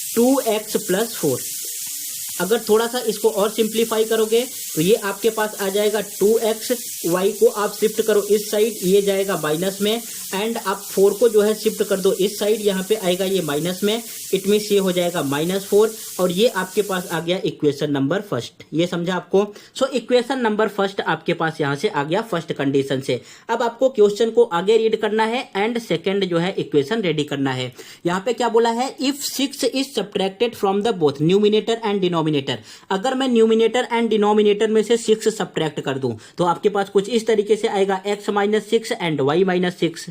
2x plus 4। अगर थोड़ा सा इसको और सिंप्लीफाई करोगे तो ये आपके पास आ जाएगा 2x, y को आप शिफ्ट करो इस साइड, ये जाएगा माइनस में, एंड आप 4 को जो है शिफ्ट कर दो इस साइड, यहाँ पे आएगा ये माइनस में। इट मीन्स ये हो जाएगा -4 और ये आपके पास आ गया इक्वेशन नंबर फर्स्ट। ये समझा आपको। सो इक्वेशन नंबर फर्स्ट आपके पास यहाँ से आ गया फर्स्ट कंडीशन से। अब आपको क्वेश्चन को आगे रीड करना है एंड सेकेंड जो है इक्वेशन रेडी करना है। यहाँ पे क्या बोला है, if 6 is subtracted from the both numerator and denominator. अगर मैं न्यूमिनेटर एंड डिनोमिनेटर में से 6 सब्ट्रैक्ट कर दूं तो आपके पास कुछ इस तरीके से आएगा, x minus 6 and y minus 6।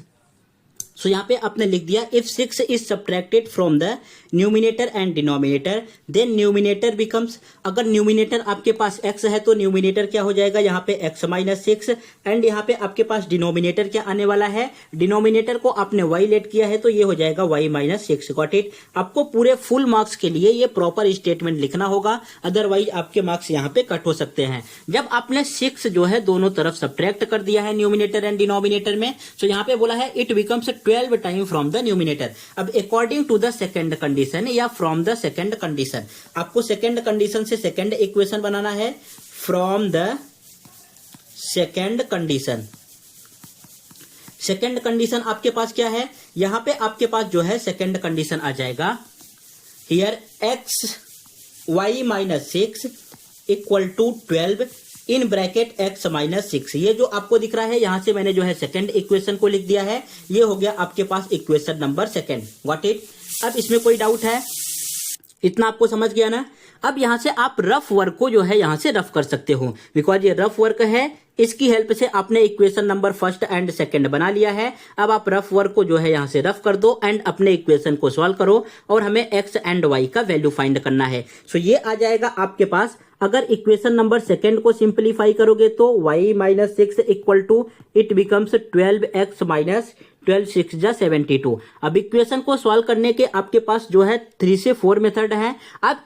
सो यहाँ पे आपने लिख दिया, if 6 is subtracted from the numerator and denominator then numerator becomes. अगर न्यूमिनेटर आपके पास x है तो न्यूमिनेटर क्या हो जाएगा, यहाँ पे x माइनस 6, एंड यहाँ पे आपके पास डिनोमिनेटर क्या आने वाला है, डिनोमिनेटर को आपने y लेट किया है तो ये हो जाएगा y माइनस 6। Got it? आपको पूरे फुल मार्क्स के लिए ये प्रॉपर स्टेटमेंट लिखना होगा, अदरवाइज आपके मार्क्स यहाँ पे कट हो सकते हैं। जब आपने 6 जो है दोनों तरफ सब्ट्रैक्ट कर दिया है न्यूमिनेटर एंड डिनोमिनेटर में, तो यहाँ पे बोला है it becomes 12 time from the numerator. अब according to the second condition या फ्रॉम द सेकंड कंडीशन, आपको सेकंड कंडीशन से सेकंड इक्वेशन बनाना है। From the second condition, second condition आपके पास क्या है, यहां पे आपके पास जो है सेकंड कंडीशन आ जाएगा, here x y minus 6 equal to 12 in bracket x minus 6। ये जो आपको दिख रहा है यहां से मैंने जो है सेकंड इक्वेशन को लिख दिया है। ये हो गया आपके पास equation number second. What it. अब इसमें कोई डाउट है? इतना आपको समझ गया ना। अब यहां से आप रफ वर्क को जो है यहां से रफ कर सकते हो, बिकॉज ये रफ वर्क है। इसकी हेल्प से आपने equation number first and second बना लिया है। अब आप रफ वर्क को जो है यहां से रफ कर दो एंड अपने इक्वेशन को सॉल्व करो और हमें एक्स एंड वाई का वैल्यू फाइंड करना है। सो ये आ जाएगा आपके पास। अगर इक्वेशन नंबर सेकंड को सिंप्लीफाई करोगे तो y minus 6 equal to it becomes 12x minus 12 6 जा 72। अब इक्वेशन को सॉल्व करने के आपके पास जो है 3 से 4 मेथड है। आप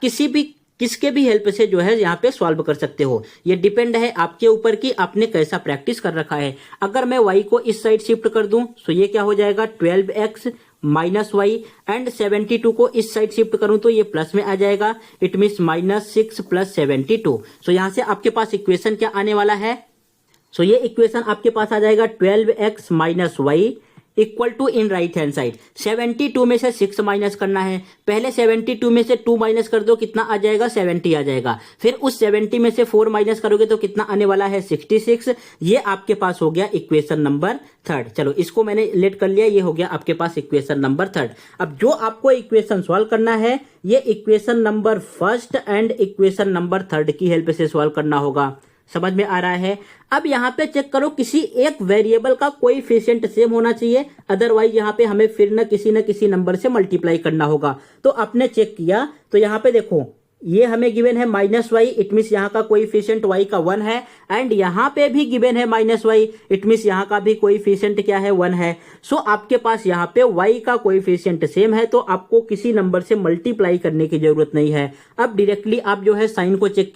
किसके भी हेल्प से जो है यहाँ पे सॉल्व कर सकते हो। ये डिपेंड है आपके ऊपर कि आपने कैसा प्रैक्टिस कर रखा है। अगर मैं y को इस साइड शिफ्ट कर दूं तो ये क्या हो जाएगा 12x माइनस वाई एंड 72 को इस साइड शिफ्ट करूं तो ये प्लस में आ जाएगा। It means minus 6 plus 72। सो यहां से आपके पास इक्वेशन क्या आने वाला है? सो ये इक्वेशन आपके पास आ जाएगा 12x minus y equal to in right hand side 72 में से 6 माइनस करना है। पहले 72 में से 2 माइनस कर दो, कितना आ जाएगा 70 आ जाएगा। फिर उस 70 में से 4 माइनस करोगे तो कितना आने वाला है 66। ये आपके पास हो गया इक्वेशन नंबर थर्ड। चलो इसको मैंने लेट कर लिया, ये हो गया आपके पास इक्वेशन नंबर थर्ड। अब जो आपको इक्वेशन सॉल्व करना है ये equation number first and equation number third की हेल्प से सॉल्व करना होगा। समझ में आ रहा है? अब यहाँ पे चेक करो, किसी एक वेरिएबल का कोएफिशिएंट सेम होना चाहिए, अदरवाइज यहाँ पे हमें फिर न किसी नंबर से मल्टीप्लाई करना होगा। तो आपने चेक किया तो यहाँ पे देखो ये हमें गिवन है माइनस वाई, इट मीन्स यहाँ का कोएफिशिएंट y का 1 है एंड यहाँ पे भी गिवन है माइनस वाई, इट मीन्स यहाँ का भी कोएफिशिएंट क्या है 1 है। सो आपके पास यहाँ पे y का कोएफिशिएंट सेम है तो आपको किसी नंबर से मल्टीप्लाई करने की जरूरत नहीं है। अब डायरेक्टली आप जो है साइन को चेक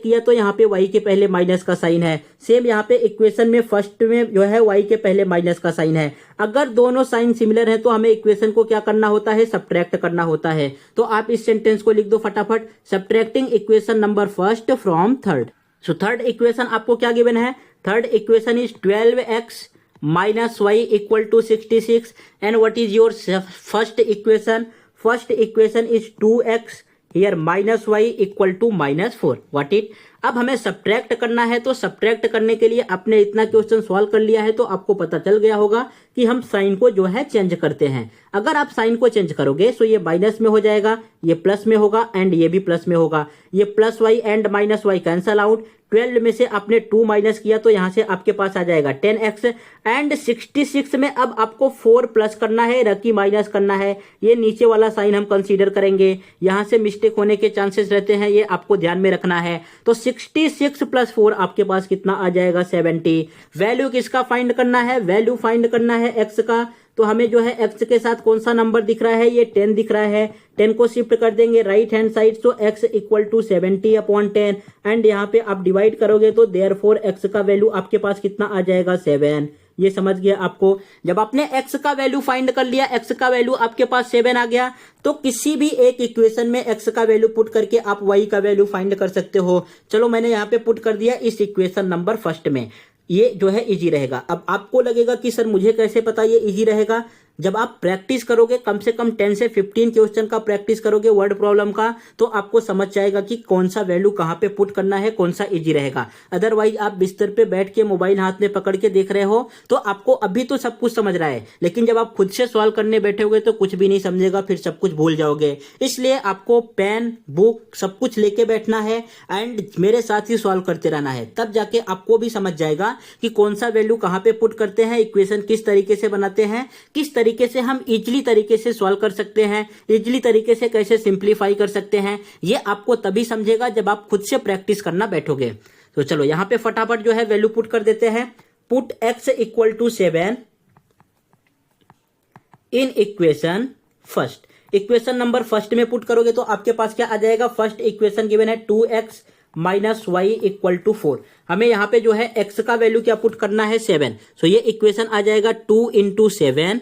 किया तो यहाँ पे y के पहले माइनस का साइन है। सेम यहाँ पे इक्वेशन में फर्स्ट में जो है y के पहले माइनस का साइन है। अगर दोनों साइन सिमिलर है तो हमें इक्वेशन को क्या करना होता है सब्ट्रैक्ट करना होता है। तो आप इस सेंटेंस को लिख दो फटाफट, subtracting equation number first from third. So third equation आपको क्या गिवन है? Third equation is 12x minus y equal to 66 and what is your first equation? First equation is 2x here minus y equal to minus 4। What it. अब हमें subtract करना है तो subtract करने के लिए आपने इतना क्वेश्चन सॉल्व कर लिया है तो आपको पता चल गया होगा कि हम साइन को जो है चेंज करते हैं। अगर आप साइन को चेंज करोगे तो ये माइनस में हो जाएगा, ये प्लस में होगा एंड ये भी प्लस में होगा। ये plus y and minus y cancel out. 12 में से आपने 2 माइनस किया तो यहां से आपके पास आ जाएगा 10x एंड 66 में अब आपको 4 प्लस करना है, रकी माइनस करना है। ये नीचे वाला साइन हम कंसीडर करेंगे, यहां से मिस्टेक होने के चांसेस रहते हैं, ये आपको ध्यान में रखना है। तो 66 प्लस 4 आपके पास कितना आ जाएगा 70। वैल्यू किसका फाइंड करना है? वैल्यू फाइंड करना है x का। तो हमें जो है x के साथ कौन सा नंबर दिख रहा है? ये 10 दिख रहा है। 10 को शिफ्ट कर देंगे राइट हैंड साइड, तो x इक्वल टू 70/10 एंड यहाँ पे आप डिवाइड करोगे तो देयरफॉर x का वैल्यू आपके पास कितना आ जाएगा 7। ये समझ गया आपको? जब आपने x का वैल्यू फाइंड कर लिया, x का वैल्यू आपके पास 7 आ गया, तो किसी भी एक इक्वेशन में x का वैल्यू पुट करके आप y का वैल्यू फाइंड कर सकते हो। चलो मैंने यहाँ पे पुट कर दिया इस इक्वेशन नंबर फर्स्ट में, ये जो है इजी रहेगा। अब आपको लगेगा कि सर मुझे कैसे पता ये इजी रहेगा? जब आप प्रैक्टिस करोगे, कम से कम 10 से 15 क्वेश्चन का प्रैक्टिस करोगे वर्ड प्रॉब्लम का, तो आपको समझ जाएगा कि कौन सा वैल्यू कहाँ पे पुट करना है, कौन सा इजी रहेगा। अदरवाइज आप बिस्तर पे बैठ के मोबाइल हाथ में पकड़ के देख रहे हो तो आपको अभी तो सब कुछ समझ रहा है, लेकिन जब आप खुद से सॉल्व करने बैठोगे तो कुछ भी नहीं समझेगा, फिर सब कुछ भूल जाओगे। इसलिए आपको पेन बुक सब कुछ लेके बैठना है एंड मेरे साथ ही सॉल्व करते रहना है, तब जाके आपको भी समझ जाएगा कि कौन सा वैल्यू कहाँ पे पुट करते हैं, इक्वेशन किस तरीके से बनाते हैं, किस तरीके से हम इजली तरीके से सॉल्व कर सकते हैं, इजली तरीके से कैसे सिंप्लीफाई कर सकते हैं। ये आपको तभी समझेगा जब आप खुद से प्रैक्टिस करना बैठोगे। तो चलो यहां पे फटाफट जो है वैल्यू पुट कर देते हैं। Put x equal to 7 in equation first. Equation number first में पुट करोगे तो आपके पास क्या आ जाएगा? फर्स्ट इक्वेशन गिवन है 2x minus y equal to 4। हमें यहाँ पे जो है x का वैल्यू क्या पुट करना है 7। सो ये इक्वेशन आ जाएगा 2 इंटू 7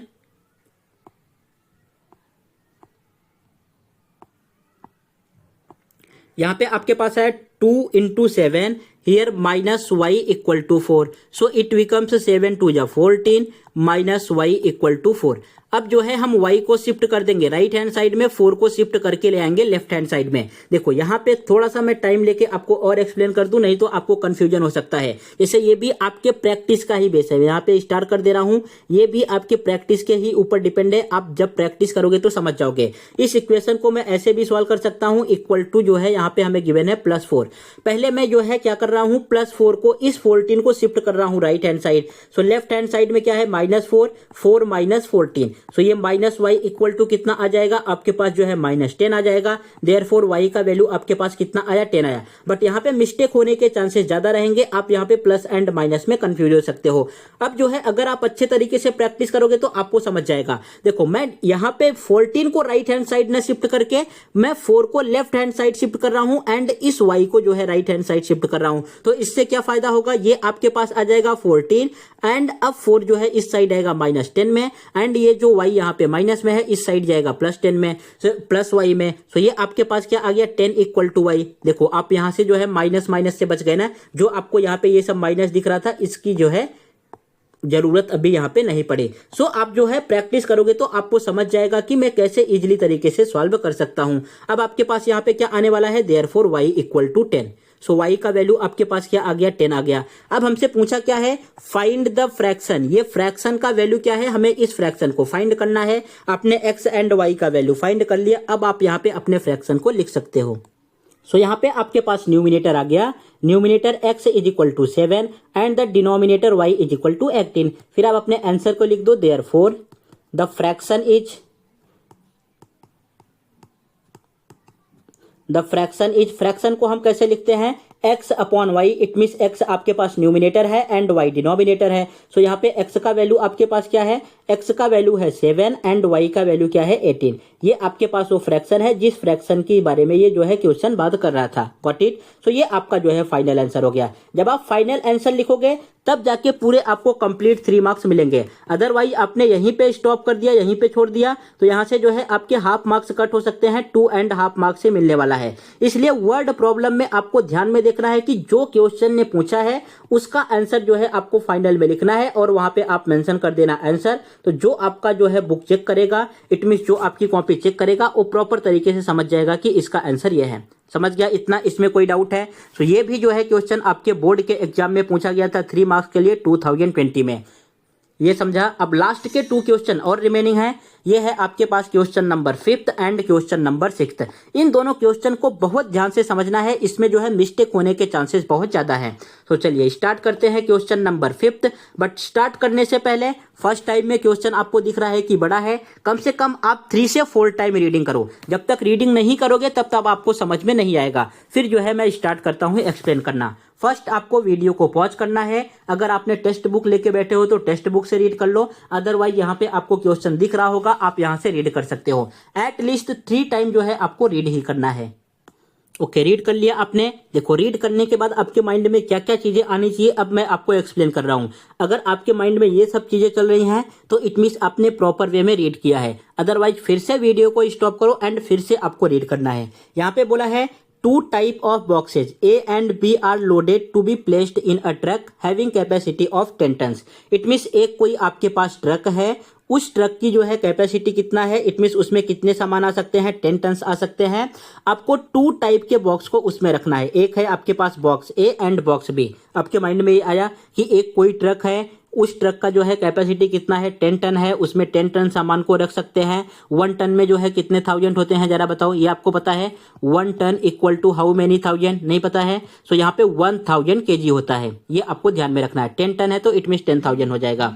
यहाँ पे आपके पास है 2 into 7 here minus y equal to 4. So it becomes 7 to the 14 minus y equal to 4. अब जो है हम y को शिफ्ट कर देंगे राइट हैंड साइड में, 4 को शिफ्ट करके ले आएंगे लेफ्ट हैंड साइड में। देखो यहाँ पे थोड़ा सा मैं टाइम लेके आपको और एक्सप्लेन कर दूं, नहीं तो आपको कंफ्यूजन हो सकता है। जैसे ये भी आपके प्रैक्टिस का ही बेस है, यहाँ पे स्टार कर दे रहा हूं, ये भी आपके प्रैक्टिस के ही ऊपर डिपेंड है। आप जब प्रैक्टिस करोगे तो समझ जाओगे। इस इक्वेशन को मैं ऐसे भी सॉल्व कर सकता हूं, इक्वल टू जो है यहाँ पे हमें गिवन है +4। पहले मैं जो है क्या कर रहा हूं, +4 को इस 14 को शिफ्ट कर रहा हूं right hand side. So left hand side में क्या है -4, 4 - 14। सो ये माइनस वाई इक्वल टू कितना आ जाएगा आपके पास जो है -10 आ जाएगा। देयरफॉर वाई का वैल्यू आपके पास कितना आया, 10 आया। बट यहाँ पे मिस्टेक होने के चांसेस ज्यादा रहेंगे, आप यहाँ पे प्लस एंड माइनस में कंफ्यूज हो सकते हो। अब जो है अगर आप अच्छे तरीके से प्रैक्टिस करोगे तो आपको समझ जाएगा। देखो मैं यहाँ पे 14 को राइट हैंड साइड में शिफ्ट करके मैं 4 को लेफ्ट हैंड साइड शिफ्ट कर रहा हूं एंड इस y को जो है राइट हैंड साइड शिफ्ट कर रहा हूं। तो इससे क्या फायदा होगा, ये आपके पास आ जाएगा 14 एंड अब 4 जो है इस साइड आएगा -10 में एंड ये जो y यहाँ पे माइनस में है इस साइड जाएगा +10 में, प्लस y में। तो ये आपके पास क्या आ गया, 10 = y। देखो आप यहाँ से जो है माइनस माइनस से बच गए ना, जो आपको यहाँ पे ये सब माइनस दिख रहा था इसकी जो है जरूरत अभी यहाँ पे नहीं पड़े। सो आप जो है प्रैक्टिस करोगे तो आपको समझ जाएगा कि मैं कैसे इजीली तरीके से सॉल्व कर सकता हूं। अब आपके पास यहाँ पे क्या आने वाला है, देयरफॉर y = 10। सो y का वैल्यू आपके पास क्या आ गया, 10 आ गया। अब हमसे पूछा क्या है, फाइंड द फ्रैक्शन। ये फ्रैक्शन का वैल्यू क्या है, हमें इस फ्रैक्शन को फाइंड करना है। आपने x एंड y का वैल्यू फाइंड कर लिया, अब आप यहाँ पे अपने फ्रैक्शन को लिख सकते हो। सो यहाँ पे आपके पास न्यूमिनेटर आ गया, numerator x = 7 and the denominator y = 18। फिर आप अपने आंसर को लिख दो, therefore the fraction is fraction को हम कैसे लिखते हैं, x/y। इट मीन्स x आपके पास न्यूमिनेटर है एंड y डिनोमिनेटर है। सो यहाँ पे x का वैल्यू आपके पास क्या है, x का वैल्यू है 7 एंड y का वैल्यू क्या है, 18। ये आपके पास वो फ्रैक्शन है जिस फ्रैक्शन के बारे में ये जो है क्वेश्चन बात कर रहा था। Got it. सो ये आपका जो है फाइनल आंसर हो गया। जब आप फाइनल आंसर लिखोगे तब जाके पूरे आपको कंप्लीट 3 मार्क्स मिलेंगे। अदरवाइज आपने यहीं पे स्टॉप कर दिया, यहीं पे छोड़ दिया तो यहाँ से जो है आपके हाफ मार्क्स कट हो सकते हैं, 2.5 मार्क्स से मिलने वाला है। इसलिए वर्ड प्रॉब्लम में आपको ध्यान में देखना है कि जो क्वेश्चन ने पूछा है उसका आंसर जो है आपको फाइनल में लिखना है और वहां पे आप मेंशन कर देना आंसर। तो जो आपका जो है बुक चेक करेगा, इट मींस जो आपकी कॉपी चेक करेगा वो प्रॉपर तरीके से समझ जाएगा कि इसका आंसर ये है। समझ गया इतना, इसमें कोई डाउट है? तो ये भी जो है क्वेश्चन आपके बोर्ड के एग्जाम में पूछा गया था 3 मार्क्स के लिए 2020 में। ये समझा। अब लास्ट के 2 क्वेश्चन और रिमेनिंग है। ये है आपके पास question number 5th and question number 6th। इन दोनों क्वेश्चन को बहुत ध्यान से समझना है, इसमें जो है मिस्टेक होने के चांसेस बहुत ज्यादा हैं। तो चलिए स्टार्ट करते हैं question number 5th। But start करने से पहले फर्स्ट टाइम में क्वेश्चन आपको दिख रहा है कि बड़ा है, कम से कम आप 3 से 4 टाइम रीडिंग करो। जब तक रीडिंग नहीं करोगे तब तक आपको समझ में नहीं आएगा। फिर जो है मैं स्टार्ट करता हूं एक्सप्लेन करना। फर्स्ट आपको वीडियो को पॉज करना है। अगर आपने टेक्स्ट बुक लेके बैठे हो तो टेक्स्ट बुक से रीड कर लो, अदरवाइज यहाँ पे आपको क्वेश्चन दिख रहा होगा, आप यहाँ से रीड कर सकते हो। एटलीस्ट 3 टाइम जो है आपको रीड ही करना है। ओके, रीड कर लिया आपने। देखो रीड करने के बाद आपके माइंड में क्या क्या चीजें आनी चाहिए अब मैं आपको एक्सप्लेन कर रहा हूं। अगर आपके माइंड में ये सब चीजें चल रही हैं तो इट मींस आपने प्रॉपर वे में रीड किया है। अदरवाइज फिर से वीडियो को स्टॉप करो एंड फिर से आपको रीड करना है। यहाँ पे बोला है 2 type of boxes A and B are loaded to be placed in a truck having capacity of 10 tons। It means एक कोई आपके पास ट्रक है, उस ट्रक की जो है कैपेसिटी कितना है, इट मीन्स उसमें कितने सामान आ सकते हैं, 10 टन्स आ सकते हैं। आपको 2 टाइप के बॉक्स को उसमें रखना है। एक है आपके पास box A and box B. आपके माइंड में ये आया कि एक कोई ट्रक है, उस ट्रक का जो है कैपेसिटी कितना है, 10 टन है, उसमें 10 टन सामान को रख सकते हैं। 1 टन में जो है कितने थाउजेंड होते हैं जरा बताओ, ये आपको पता है? 1 टन = हाउ मेनी थाउजेंड, नहीं पता है? सो यहाँ पे 1000 kg होता है, ये आपको ध्यान में रखना है। 10 टन है तो इट मीन्स 10,000 हो जाएगा।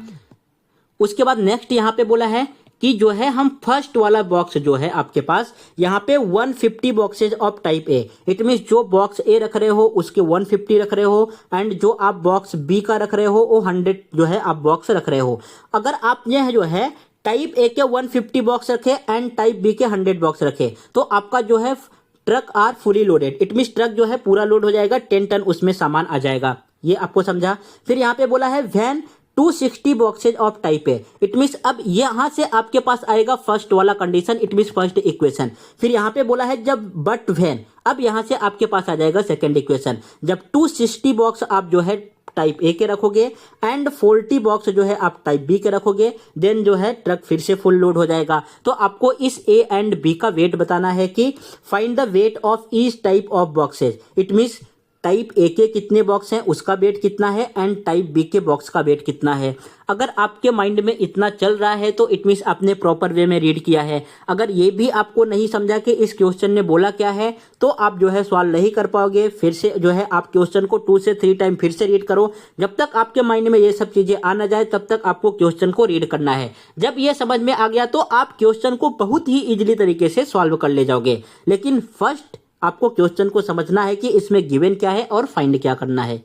उसके बाद नेक्स्ट यहाँ पे बोला है कि जो है हम फर्स्ट वाला बॉक्स जो है आपके पास यहाँ पे 150 boxes of type A. It means जो बॉक्स ए रख रहे हो उसके 150 रख रहे हो एंड जो आप बॉक्स बी का रख रहे हो वो 100 जो है आप बॉक्स रख रहे हो। अगर आप ये जो है टाइप ए के 150 बॉक्स रखे एंड टाइप बी के 100 बॉक्स रखे तो आपका जो है truck are fully loaded. It means truck जो है पूरा लोड हो जाएगा, 10 टन उसमें सामान आ जाएगा। ये आपको समझा। फिर यहाँ पे बोला है when 260 boxes of type A. It means अब यहां से आपके पास आएगा फर्स्ट वाला condition, it means first equation. फिर यहां पे बोला है जब बट वैन, अब यहां से आपके पास आ जाएगा सेकंड इक्वेशन। जब 260 बॉक्स आप जो है टाइप ए के रखोगे एंड 40 बॉक्स जो है आप टाइप बी के रखोगे, देन जो है ट्रक फिर से फुल लोड हो जाएगा। तो आपको इस ए एंड बी का वेट बताना है कि find the weight of each type of boxes. It means type A के कितने बॉक्स हैं उसका वेट कितना है एंड टाइप बी के बॉक्स का वेट कितना है। अगर आपके माइंड में इतना चल रहा है तो इट मीन्स आपने प्रॉपर वे में रीड किया है। अगर ये भी आपको नहीं समझा कि इस क्वेश्चन ने बोला क्या है तो आप जो है सवाल नहीं कर पाओगे। फिर से जो है आप क्वेश्चन को 2 से 3 टाइम फिर से रीड करो। जब तक आपके माइंड में ये सब चीजें आ ना जाए तब तक आपको क्वेश्चन को रीड करना है। जब ये समझ में आ गया तो आप क्वेश्चन को बहुत ही इजीली तरीके से सॉल्व कर ले जाओगे। लेकिन फर्स्ट आपको क्वेश्चन को समझना है कि इसमें गिवन क्या है और फाइंड क्या करना है।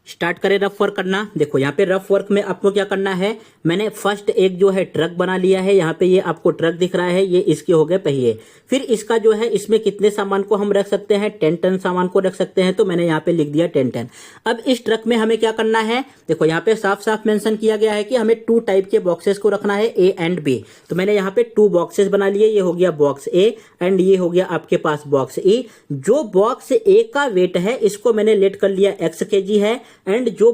स्टार्ट करें रफ वर्क करना। देखो यहाँ पे रफ वर्क में आपको क्या करना है, मैंने फर्स्ट एक जो है ट्रक बना लिया है। यहाँ पे ये आपको ट्रक दिख रहा है, ये इसके हो गए पहिए। फिर इसका जो है इसमें कितने सामान को हम रख सकते हैं, 10 टन सामान को रख सकते हैं। तो मैंने यहाँ पे लिख दिया 10 टन। अब इस ट्रक में हमें क्या करना है, देखो यहाँ पे साफ साफ मेंशन किया गया है कि हमें 2 टाइप के बॉक्सेस को रखना है, ए एंड बी। तो मैंने यहाँ पे 2 बॉक्सेस बना लिए। ये हो गया बॉक्स ए एंड ये हो गया आपके पास बॉक्स ई। जो बॉक्स ए का वेट है इसको मैंने लेट कर लिया x kg है एंड जो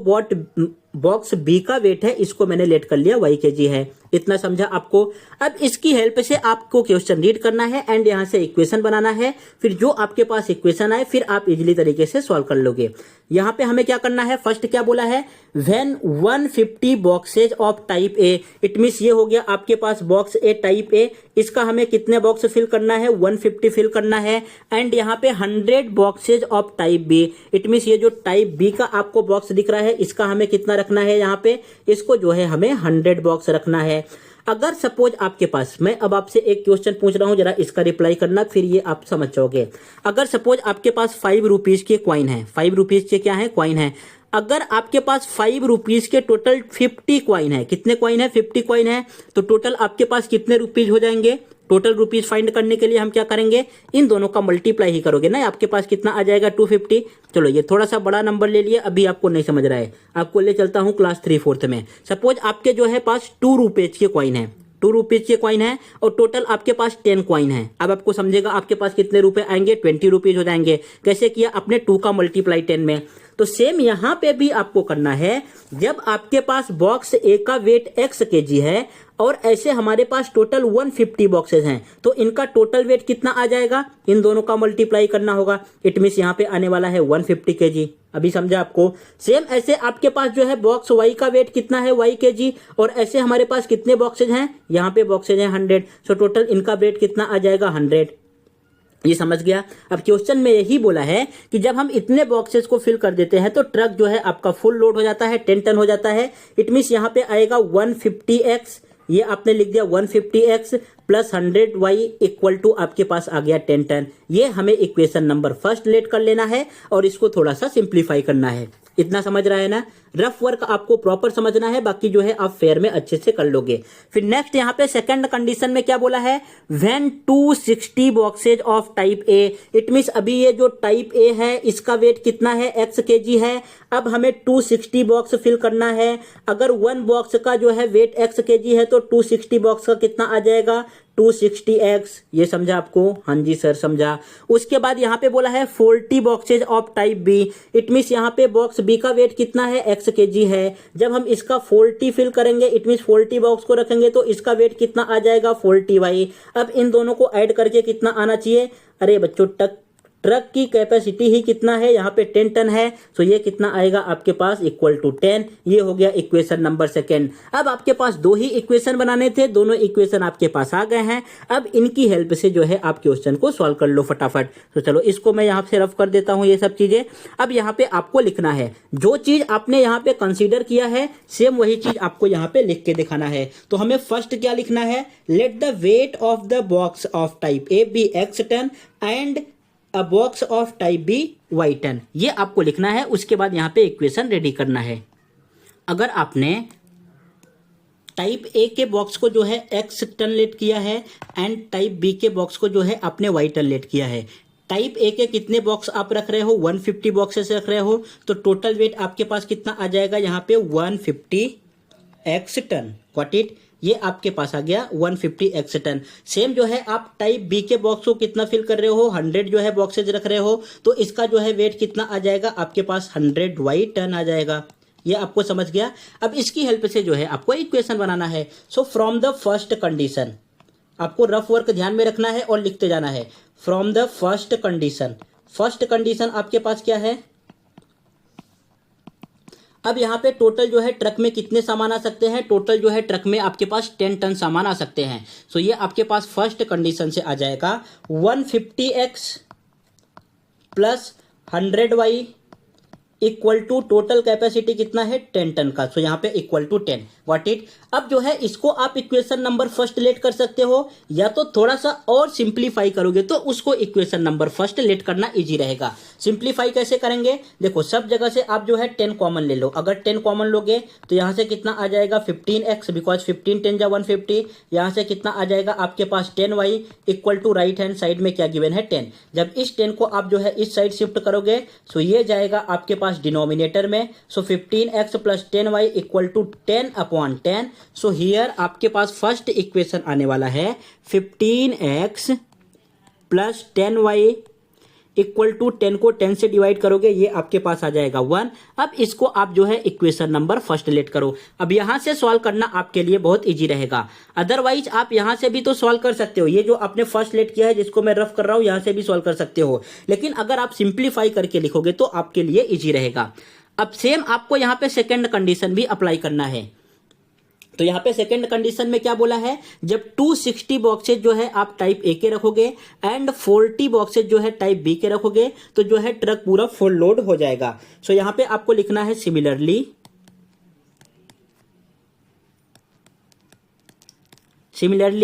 बॉक्स बी का वेट है इसको मैंने लेट कर लिया y kg है। इतना समझा आपको। अब इसकी हेल्प से आपको क्वेश्चन रीड करना है एंड यहां से इक्वेशन बनाना है। फिर जो आपके पास इक्वेशन आए फिर आप इजीली तरीके से सॉल्व कर लोगे। यहां पे हमें क्या करना है, फर्स्ट क्या बोला है, when 150 boxes of type A. It means ये हो गया आपके पास बॉक्स ए टाइप ए। इसका हमें कितने बॉक्स फिल करना है, 150 फिल करना है। एंड यहाँ पे 100 boxes of type B. It means ये जो टाइप बी का आपको बॉक्स दिख रहा है इसका हमें कितना रखना है, यहाँ पे इसको जो है हमें 100 बॉक्स रखना है। अगर सपोज आपके पास, मैं अब आपसे एक क्वेश्चन पूछ रहा हूं, जरा इसका रिप्लाई करना फिर ये आप समझ जाओगे। अगर सपोज आपके पास 5 रुपीज के कॉइन है, 5 रुपीज के क्या है, कॉइन है। अगर आपके पास 5 रुपीज के टोटल 50 कॉइन है, कितने कॉइन है, 50 कॉइन है, तो टोटल आपके पास कितने रुपीज हो जाएंगे। टोटल रुपीज फाइंड करने के लिए हम क्या करेंगे, इन दोनों का मल्टीप्लाई ही करोगे ना। आपके पास कितना आ जाएगा, 250। चलो ये थोड़ा सा बड़ा नंबर ले लिए, अभी आपको नहीं समझ रहा है, आपको ले चलता हूं क्लास 3/4 में। सपोज आपके जो है पास 2 रुपीज के कॉइन है, 2 रुपीज के कॉइन है और टोटल आपके पास 10 कॉइन है। अब आपको समझेगा आपके पास कितने रुपए आएंगे, 20 रुपीज हो जाएंगे। कैसे किया, अपने 2 का मल्टीप्लाई 10 में। तो सेम यहां पे भी आपको करना है। जब आपके पास बॉक्स ए का वेट x kg है और ऐसे हमारे पास टोटल 150 बॉक्सेस हैं, तो इनका टोटल वेट कितना आ जाएगा, इन दोनों का मल्टीप्लाई करना होगा। इट मींस यहाँ पे आने वाला है 150 kg। अभी समझा आपको। सेम ऐसे आपके पास जो है बॉक्स y का वेट कितना है, y kg, और ऐसे हमारे पास कितने बॉक्सेज हैं, यहाँ पे बॉक्सेज हैं 100। सो टोटल इनका वेट कितना आ जाएगा, 100। ये समझ गया। अब क्वेश्चन में यही बोला है कि जब हम इतने बॉक्सेस को फिल कर देते हैं तो ट्रक जो है आपका फुल लोड हो जाता है, 10 टन हो जाता है। इट मींस यहाँ पे आएगा 150x, ये आपने लिख दिया 150x plus 100y equal to आपके पास आ गया 10 टन। ये हमें इक्वेशन नंबर फर्स्ट लेट कर लेना है और इसको थोड़ा सा सिंप्लीफाई करना है। इतना समझ रहा है ना। रफ वर्क आपको प्रॉपर समझना है, बाकी जो है आप फेयर में अच्छे से कर लोगे। फिर नेक्स्ट यहाँ पे सेकंड कंडीशन में क्या बोला है, when 260 boxes of type A. It means अभी ये जो टाइप ए है इसका वेट कितना है, x kg है। अब हमें 260 बॉक्स फिल करना है। अगर 1 बॉक्स का जो है वेट x kg है तो 260 बॉक्स का कितना आ जाएगा, 260x। ये समझा आपको, हाँ जी सर समझा। उसके बाद यहाँ पे बोला है 40 boxes of type B. It means यहाँ पे बॉक्स बी का वेट कितना है, x kg है। जब हम इसका 40 फिल करेंगे, इट मींस 40 बॉक्स को रखेंगे तो इसका वेट कितना आ जाएगा, 40y। अब इन दोनों को ऐड करके कितना आना चाहिए, अरे बच्चों ट्रक की कैपेसिटी ही कितना है, यहाँ पे 10 टन है। सो ये कितना आएगा आपके पास, इक्वल टू 10। ये हो गया इक्वेशन नंबर सेकेंड। अब आपके पास 2 ही इक्वेशन बनाने थे, दोनों इक्वेशन आपके पास आ गए हैं। अब इनकी हेल्प से जो है आप क्वेश्चन को सॉल्व कर लो फटाफट। तो चलो इसको मैं यहाँ से रफ कर देता हूँ ये सब चीजें। अब यहाँ पे आपको लिखना है, जो चीज आपने यहाँ पे कंसिडर किया है सेम वही चीज आपको यहाँ पे लिख के दिखाना है। तो हमें फर्स्ट क्या लिखना है, let the weight of the box of type A be x ton and a box of type B y ton. ये आपको लिखना है। उसके बाद यहाँ पे इक्वेशन रेडी करना है। अगर आपने टाइप ए के बॉक्स को जो है x टन लेट किया है एंड टाइप बी के बॉक्स को जो है आपने y टन लेट किया है, टाइप ए के कितने बॉक्स आप रख रहे हो, 150 बॉक्सेस रख रहे हो, तो टोटल वेट आपके पास कितना आ जाएगा यहाँ पे 150x टन। Got it. ये आपके पास आ गया 150x टन। सेम जो है आप टाइप बी के बॉक्स को कितना फिल कर रहे हो, 100 जो है बॉक्सेज रख रहे हो, तो इसका जो है वेट कितना आ जाएगा आपके पास 100y टन आ जाएगा। ये आपको समझ गया। अब इसकी हेल्प से जो है आपको इक्वेशन बनाना है। So from the first condition, आपको रफ वर्क ध्यान में रखना है और लिखते जाना है। From the first condition, first condition आपके पास क्या है, अब यहाँ पे टोटल जो है ट्रक में कितने सामान आ सकते हैं, टोटल जो है ट्रक में आपके पास 10 टन सामान आ सकते हैं। सो ये आपके पास फर्स्ट कंडीशन से आ जाएगा 150x plus 100y equal to total capacity कितना है 10 टन का। सो यहाँ पे इक्वल टू 10 व्हाट इट। अब जो है इसको आप इक्वेशन नंबर फर्स्ट लेट कर सकते हो, या तो थोड़ा सा और सिंप्लीफाई करोगे तो उसको इक्वेशन नंबर फर्स्ट लेट करना इजी रहेगा। सिंप्लीफाई कैसे करेंगे, देखो सब जगह से आप जो है 10 कॉमन ले लो। अगर 10 कॉमन लोगे तो यहाँ से कितना आ जाएगा 15x, बिकॉज 15 10 जा 150। यहाँ से कितना आ जाएगा आपके पास 10y equal to right hand side में क्या गिवन है 10। जब इस 10 को आप जो है इस साइड शिफ्ट करोगे सो ये जाएगा आपके पास डिनोमिनेटर में। So 15x plus 10y equal to 10 upon 10। So here आपके पास फर्स्ट इक्वेशन आने वाला है 15x plus 10y equal to 10 को 10 से डिवाइड करोगे ये आपके पास आ जाएगा 1। अब इसको आप जो है इक्वेशन नंबर फर्स्ट लेट करो। अब यहां से सॉल्व करना आपके लिए बहुत इजी रहेगा, अदरवाइज आप यहां से भी तो सॉल्व कर सकते हो। ये जो आपने फर्स्ट लेट किया है जिसको मैं रफ कर रहा हूं यहां से भी सॉल्व कर सकते हो, लेकिन अगर आप सिंप्लीफाई करके लिखोगे तो आपके लिए इजी रहेगा। अब सेम आपको यहां पे सेकेंड कंडीशन भी अप्लाई करना है। तो यहाँ पे सेकंड कंडीशन में क्या बोला है, जब 260 बॉक्सेज जो है आप टाइप ए के रखोगे एंड 40 बॉक्सेज जो है टाइप बी के रखोगे तो जो है ट्रक पूरा फुल लोड हो जाएगा। सो यहाँ पे आपको लिखना है सिमिलरली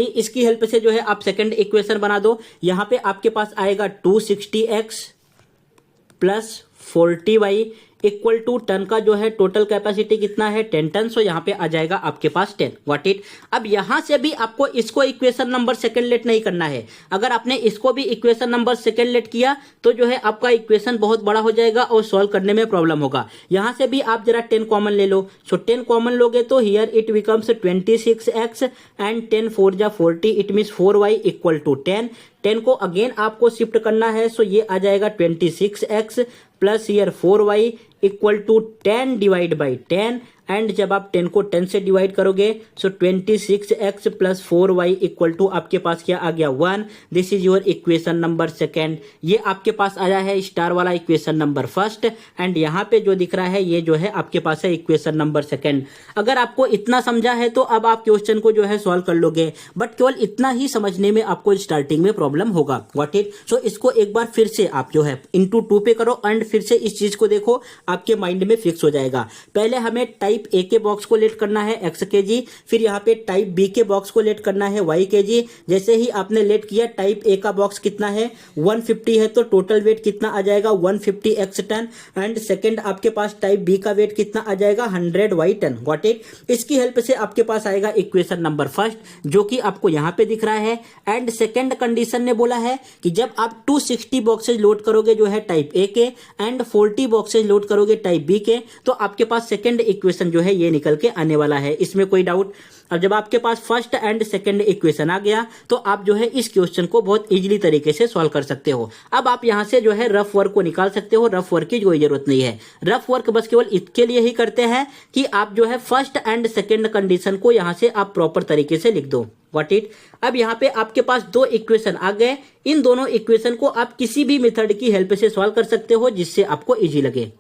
इसकी हेल्प से जो है आप सेकंड इक्वेशन बना दो। यहां पे आपके पास आएगा 260x plus 40y equal to ton का जो है टोटल कैपेसिटी कितना है 10 टन। सो यहाँ पे आ जाएगा आपके पास 10 व्हाट इट। अब यहां से भी आपको इसको इक्वेशन नंबर सेकंड लेट नहीं करना है। अगर आपने इसको भी इक्वेशन नंबर सेकंड लेट किया तो जो है आपका इक्वेशन बहुत बड़ा हो जाएगा और सॉल्व करने में प्रॉब्लम होगा। यहां से भी आप जरा 10 कॉमन ले लो। सो 10 कॉमन लोगे तो here it becomes 26x and 10 4 जा 40 it means 4y equal to 10। 10 को अगेन आपको शिफ्ट करना है। सो ये आ जाएगा 26x plus here 4y equal to 10 divide by 10 and जब आप 10 को 10 से डिवाइड करोगे सो 26x plus 4y equal to आपके पास क्या आ गया 1। This is your equation number second. ये आपके पास आया है स्टार वाला इक्वेशन नंबर फर्स्ट एंड यहाँ पे जो दिख रहा है ये जो है आपके पास है इक्वेशन नंबर सेकेंड। अगर आपको इतना समझा है तो अब आप क्वेश्चन को जो है सॉल्व कर लोगे, बट केवल इतना ही समझने में आपको स्टार्टिंग में प्रॉब्लम होगा व्हाट इट। सो इसको एक बार फिर से आप जो है इंटू 2 पे करो एंड फिर से इस चीज को देखो, आपके माइंड में फिक्स हो जाएगा। पहले हमें टाइप ए के बॉक्स को लेट करना है x kg, फिर यहाँ पे टाइप बी के बॉक्स को लेट करना है y kg। जैसे ही आपने लेट किया टाइप ए का बॉक्स कितना है 150 है तो टोटल वेट कितना आ जाएगा 150x टन एंड सेकंड आपके पास टाइप बी का वेट कितना आ जाएगा 100y टन व्हाट इट। इसकी हेल्प से आपके पास आएगा इक्वेशन नंबर फर्स्ट जो कि आपको यहाँ पे दिख रहा है। एंड सेकंड कंडीशन ने बोला है कि जब आप 260 बॉक्सेज लोड करोगे जो है टाइप ए के एंड 40 बॉक्सेज लोड करोगे टाइप बी के तो आपके पास सेकंड इक्वेशन जो है ये निकल के आने वाला है, इसमें कोई डाउट। अब जब आपके पास फर्स्ट एंड सेकंड इक्वेशन आ गया तो आप जो है इस क्वेश्चन को बहुत इजीली तरीके से सॉल्व कर सकते हो। अब आप यहां से जो है रफ वर्क को निकाल सकते हो, रफ वर्क की कोई जरूरत नहीं है। रफ वर्क बस केवल इसके लिए ही करते हैं कि आप जो है फर्स्ट एंड सेकंड कंडीशन को यहां से आप प्रॉपर तरीके से लिख दो व्हाट इट। अब यहाँ पे आपके पास दो इक्वेशन आ गए, इन दोनों इक्वेशन को आप किसी भी मेथड की हेल्प से सॉल्व कर सकते हो जिससे आपको इजी लगे।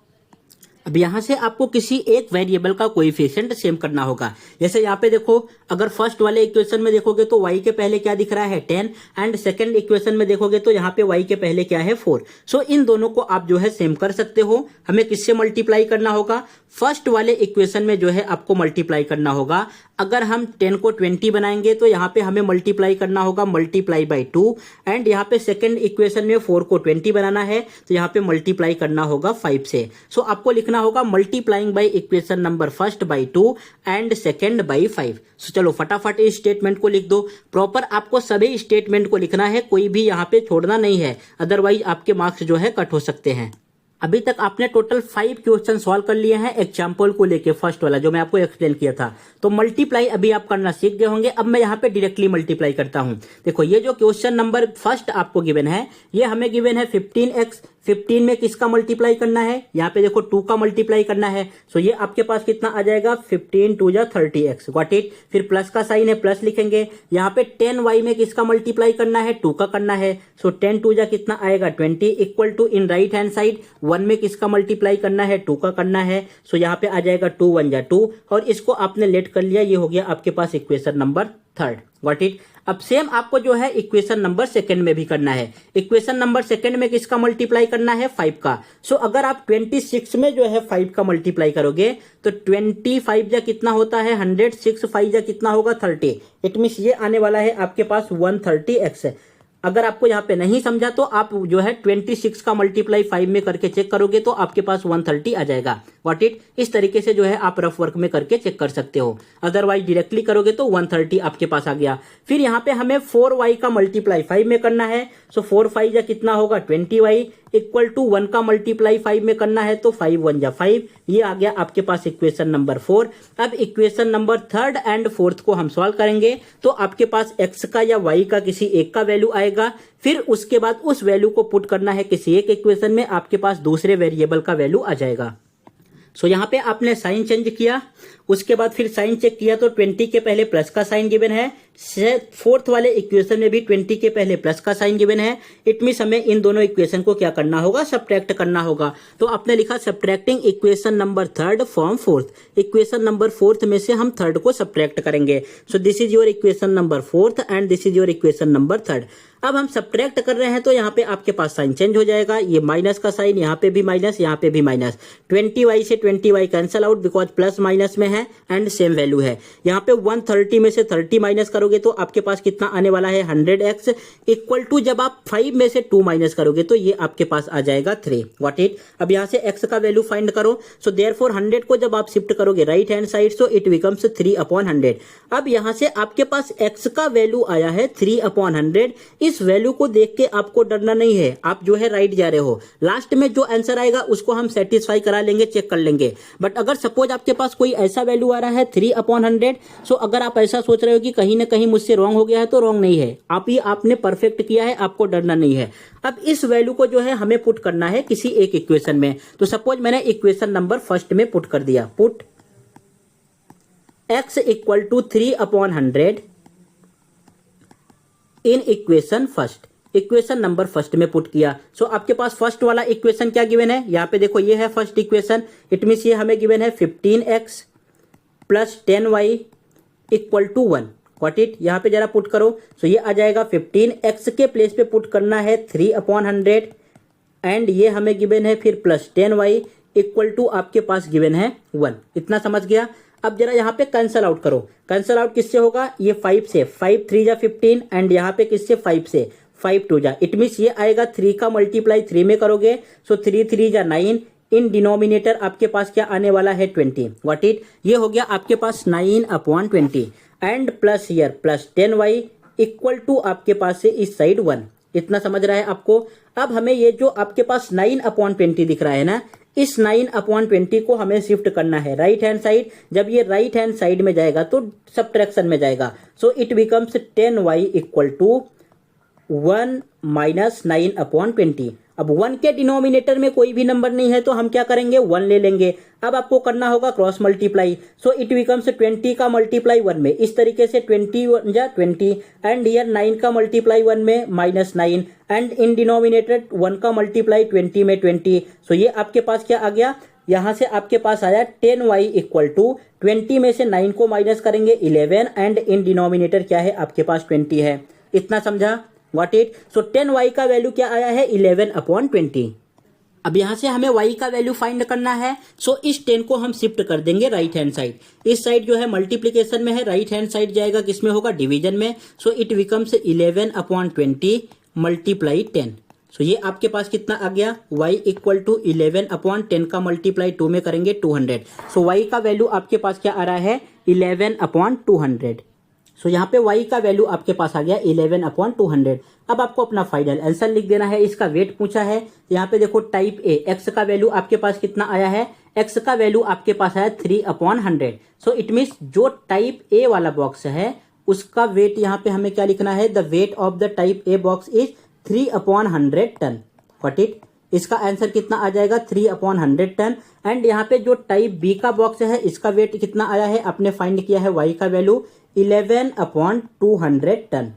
अब यहां से आपको किसी एक वेरिएबल का कोएफिशिएंट सेम करना होगा। जैसे यहाँ पे देखो, अगर फर्स्ट वाले इक्वेशन में देखोगे तो y के पहले क्या दिख रहा है 10 एंड सेकंड इक्वेशन में देखोगे तो यहाँ पे y के पहले क्या है 4। सो इन दोनों को आप जो है सेम कर सकते हो। हमें किससे मल्टीप्लाई करना होगा, फर्स्ट वाले इक्वेशन में जो है आपको मल्टीप्लाई करना होगा। अगर हम 10 को 20 बनाएंगे तो यहाँ पे हमें मल्टीप्लाई करना होगा मल्टीप्लाई बाई 2 एंड यहाँ पे सेकंड इक्वेशन में 4 को 20 बनाना है तो यहाँ पे मल्टीप्लाई करना होगा 5 से। सो आपको लिखना होगा multiplying by equation number first by 2 and second by 5। सो चलो फटाफट इस स्टेटमेंट को लिख दो। प्रॉपर आपको सभी स्टेटमेंट को लिखना है, कोई भी यहाँ पे छोड़ना नहीं है, अदरवाइज आपके मार्क्स जो है कट हो सकते हैं। अभी तक आपने टोटल 5 क्वेश्चन सॉल्व कर लिए हैं एग्जाम्पल को लेके, फर्स्ट वाला जो मैं आपको एक्सप्लेन किया था। तो मल्टीप्लाई अभी आप करना सीख गए होंगे। अब मैं यहाँ पे डायरेक्टली मल्टीप्लाई करता हूँ। देखो ये जो क्वेश्चन नंबर फर्स्ट आपको गिवन है, ये हमें गिवन है 15x। 15 में किसका मल्टीप्लाई करना है, यहाँ पे देखो 2 का मल्टीप्लाई करना है। सो ये आपके पास कितना आ जाएगा, 15 2 जा 30x, गॉट इट। फिर प्लस का साइन है, प्लस लिखेंगे। यहाँ पे 10y में किसका मल्टीप्लाई करना है, 2 का करना है। सो 10 2 जा कितना आएगा 20, equal to in right hand side 1 में किसका मल्टीप्लाई करना है, 2 का करना है। सो यहाँ पे आ जाएगा 2 1 जा 2, और इसको आपने लेट कर लिया, ये हो गया आपके पास equation number third, got it. अब सेम आपको जो है इक्वेशन नंबर सेकंड में भी करना है। इक्वेशन नंबर सेकंड में किसका मल्टीप्लाई करना है, 5 का। सो अगर आप 26 में जो है 5 का मल्टीप्लाई करोगे तो 25 जा कितना होता है 100, 6 5 जा कितना होगा 30। इट मीन्स ये आने वाला है आपके पास 130x। अगर आपको यहाँ पे नहीं समझा तो आप जो है 26 का मल्टीप्लाई 5 में करके चेक करोगे तो आपके पास 130 आ जाएगा, व्हाट इट। इस तरीके से जो है आप रफ वर्क में करके चेक कर सकते हो। अदरवाइज डायरेक्टली करोगे तो 130 आपके पास आ गया। फिर यहाँ पे हमें 4y का मल्टीप्लाई 5 में करना है। सो 4 5 जा कितना होगा 20y, इक्वल टू 1 का मल्टीप्लाई 5 में करना है तो 5 1 जा 5। ये आ गया आपके पास इक्वेशन नंबर 4। अब equation number third and fourth को हम सॉल्व करेंगे तो आपके पास x का या y का किसी एक का वैल्यू आएगा। फिर उसके बाद उस वैल्यू को पुट करना है किसी एक इक्वेशन में, आपके पास दूसरे वेरिएबल का वैल्यू आ जाएगा। सो यहाँ पे आपने साइन चेंज किया, उसके बाद फिर साइन चेक किया तो 20 के पहले प्लस का साइन गिवन है। फोर्थ वाले इक्वेशन में भी 20 के पहले प्लस का साइन गिवन है। इट मींस हमें इन दोनों इक्वेशन को क्या करना होगा, सब्ट्रैक्ट करना होगा। तो आपने लिखा subtracting equation number third from fourth. Equation number fourth में से हम थर्ड को सब्ट्रैक्ट करेंगे। So this is your equation number fourth and this is your equation number third. अब हम सब्ट्रैक्ट कर रहे हैं तो यहाँ पे आपके पास साइन चेंज हो जाएगा। ये माइनस का साइन, यहाँ पे भी माइनस, यहाँ पे भी माइनस। 20y से 20y cancel out because plus minus में है एंड सेम वैल्यू है। यहाँ पे 130 में से 30 माइनस करोगे तो आपके पास कितना आने वाला है 100x, इक्वल टू जब आप 5 में से 2 माइनस करोगे तो ये आपके पास आ जाएगा 3, व्हाट इट। अब यहाँ से x का वैल्यू फाइंड करो। सो देयरफॉर 100 को जब आप शिफ्ट करोगे right hand side so it becomes 3/100। अब यहाँ से आपके पास x का वैल्यू आया है 3/100। इस वैल्यू को देख के आपको डरना नहीं है, आप जो है राइट जा रहे हो। लास्ट में जो आंसर आएगा उसको हम सेटिस्फाई करा लेंगे, चेक कर लेंगे। बट अगर सपोज आपके पास कोई ऐसा वैल्यू आ रहा है 3/100, सो अगर आप ऐसा सोच रहे हो कि कहीं ना कहीं मुझसे रॉन्ग हो गया है तो रॉन्ग नहीं है, आपने परफेक्ट किया है, आपको डरना नहीं है। अब इस वैल्यू को जो है हमें पुट करना है किसी एक इक्वेशन में। तो सपोज मैंने इक्वेशन नंबर फर्स्ट में पुट कर दिया, put x equal to 3/100 in equation first. Equation number first में पुट किया। सो आपके पास फर्स्ट वाला इक्वेशन क्या गिवन है, यहाँ पे देखो ये है फर्स्ट इक्वेशन। इट मीन्स ये हमें गिवन है 15x plus 10y equal to 1, what it. यहाँ पे जरा पुट करो। सो ये आ जाएगा 15x के प्लेस पे पुट करना है 3/100 एंड ये हमें गिवन है फिर प्लस 10y इक्वल टू आपके पास गिवन है 1। इतना समझ गया। अब जरा यहाँ पे कैंसल आउट करो। कैंसल आउट किससे होगा, ये 5 से, 5 3 जा 15 एंड यहाँ पे किससे 5 से, 5 2 जा। इट मीन्स ये आएगा 3 का मल्टीप्लाई 3 में करोगे सो 3 3 जा 9। इन डिनोमिनेटर आपके पास क्या आने वाला है 20, व्हाट इट। ये हो गया आपके पास 9/20 and plus year plus 10y equal to आपके पास से इस साइड 1। इतना समझ रहा है आपको। अब हमें ये जो आपके पास 9/20 दिख रहा है ना, इस 9/20 को हमें शिफ्ट करना है राइट हैंड साइड। जब ये राइट हैंड साइड में जाएगा तो सब्ट्रैक्शन में जाएगा। So it becomes 10y equal to 1 minus 9/20। अब 1 के डिनोमिनेटर में कोई भी नंबर नहीं है तो हम क्या करेंगे, 1 ले लेंगे। अब आपको करना होगा cross multiply. So it becomes 20 का मल्टीप्लाई 1 में, इस तरीके से 20 जा 20 एंड ईयर 9 का मल्टीप्लाई 1 में -9 एंड इन डिनोमिनेटर 1 का मल्टीप्लाई 20 में 20। सो ये आपके पास क्या आ गया, यहाँ से आपके पास आया 10y इक्वल टू 20 में से 9 को माइनस करेंगे 11 एंड इन डिनोमिनेटर क्या है आपके पास 20 है। इतना समझा, व्हाट इट। सो 10y का वैल्यू क्या आया है 11/20। अब यहां से हमें y का वैल्यू फाइंड करना है। सो इस 10 को हम शिफ्ट कर देंगे राइट हैंड साइड। इस साइड जो है मल्टीप्लीकेशन में है, राइट हैंड साइड जाएगा किसमें होगा, डिवीजन में। So it becomes 11/20 multiply 10। सो ये आपके पास कितना आ गया, y इक्वल टू 11/10 का मल्टीप्लाई 2 में करेंगे 200। सो y का वैल्यू आपके पास क्या आ रहा है 11/200। सो यहाँ पे y का वैल्यू आपके पास आ गया 11/200। अब आपको अपना फाइनल आंसर लिख देना है। इसका वेट पूछा है, यहाँ पे देखो टाइप ए, x का वैल्यू आपके पास कितना आया है, x का वैल्यू आपके पास आया 3/100। सो इट मीन्स जो टाइप ए वाला बॉक्स है उसका वेट यहाँ पे हमें क्या लिखना है, the weight of the type A box is 3/100 ton. What it, इसका आंसर कितना आ जाएगा 3/100 टन। एंड यहाँ पे जो टाइप बी का बॉक्स है इसका वेट कितना आया है, आपने फाइंड किया है y का वैल्यू 11/200 टन।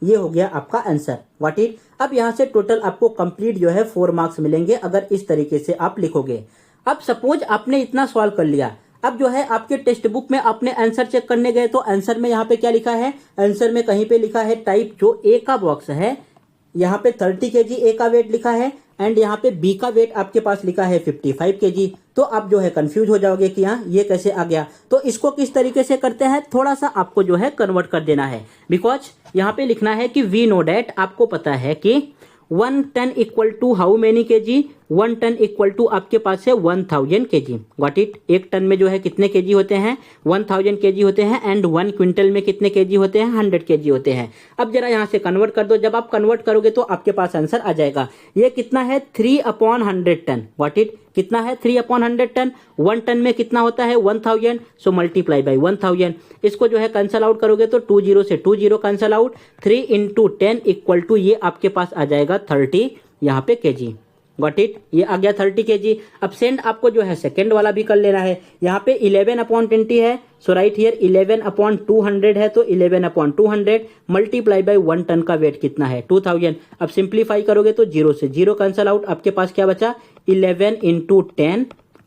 ये हो गया आपका आंसर। व्हाट इट, अब यहाँ से टोटल आपको कंप्लीट जो है 4 मार्क्स मिलेंगे अगर इस तरीके से आप लिखोगे। अब सपोज आपने इतना सॉल्व कर लिया, अब जो है आपके टेक्स्ट बुक में आपने आंसर चेक करने गए तो आंसर में यहाँ पे क्या लिखा है, आंसर में कहीं पे लिखा है टाइप जो ए का बॉक्स है यहाँ पे 30 kg ए का वेट लिखा है एंड यहाँ पे बी का वेट आपके पास लिखा है 55 kg। तो आप जो है कंफ्यूज हो जाओगे कि यहाँ ये कैसे आ गया। तो इसको किस तरीके से करते हैं, थोड़ा सा आपको जो है कन्वर्ट कर देना है। बिकॉज यहाँ पे लिखना है कि वी नो डैट, आपको पता है कि 1 ton equal to how many KG, 1 ton equal to आपके पास है 1000 kg। व्हाट इट, एक टन में जो है कितने केजी होते हैं, 1000 kg होते हैं। एंड 1 क्विंटल में कितने केजी होते हैं, 100 kg होते हैं। अब जरा यहाँ से कन्वर्ट कर दो, जब आप कन्वर्ट करोगे तो आपके पास आंसर आ जाएगा। ये कितना है 3/100 टन। व्हाट इट, कितना है 3/100 टन। 1 टन में कितना होता है 1000, सो मल्टीप्लाई बाई 1000। इसको जो है कैंसल आउट करोगे तो 20 से 20 कैंसल आउट, 3 × 10 इक्वल टू ये आपके पास आ जाएगा 30 यहाँ पे केजी। गॉट इट, ये आ गया 30 kg। अब सेंड आपको जो है सेकंड वाला भी कर लेना है। यहाँ पे 11/20 है, सो राइट हियर 11/200 है, तो 11/200 मल्टीप्लाई बाई 1 टन का वेट कितना है 2000। अब सिंप्लीफाई करोगे तो 0 से 0 कैंसल आउट, आपके पास क्या बचा 11 ×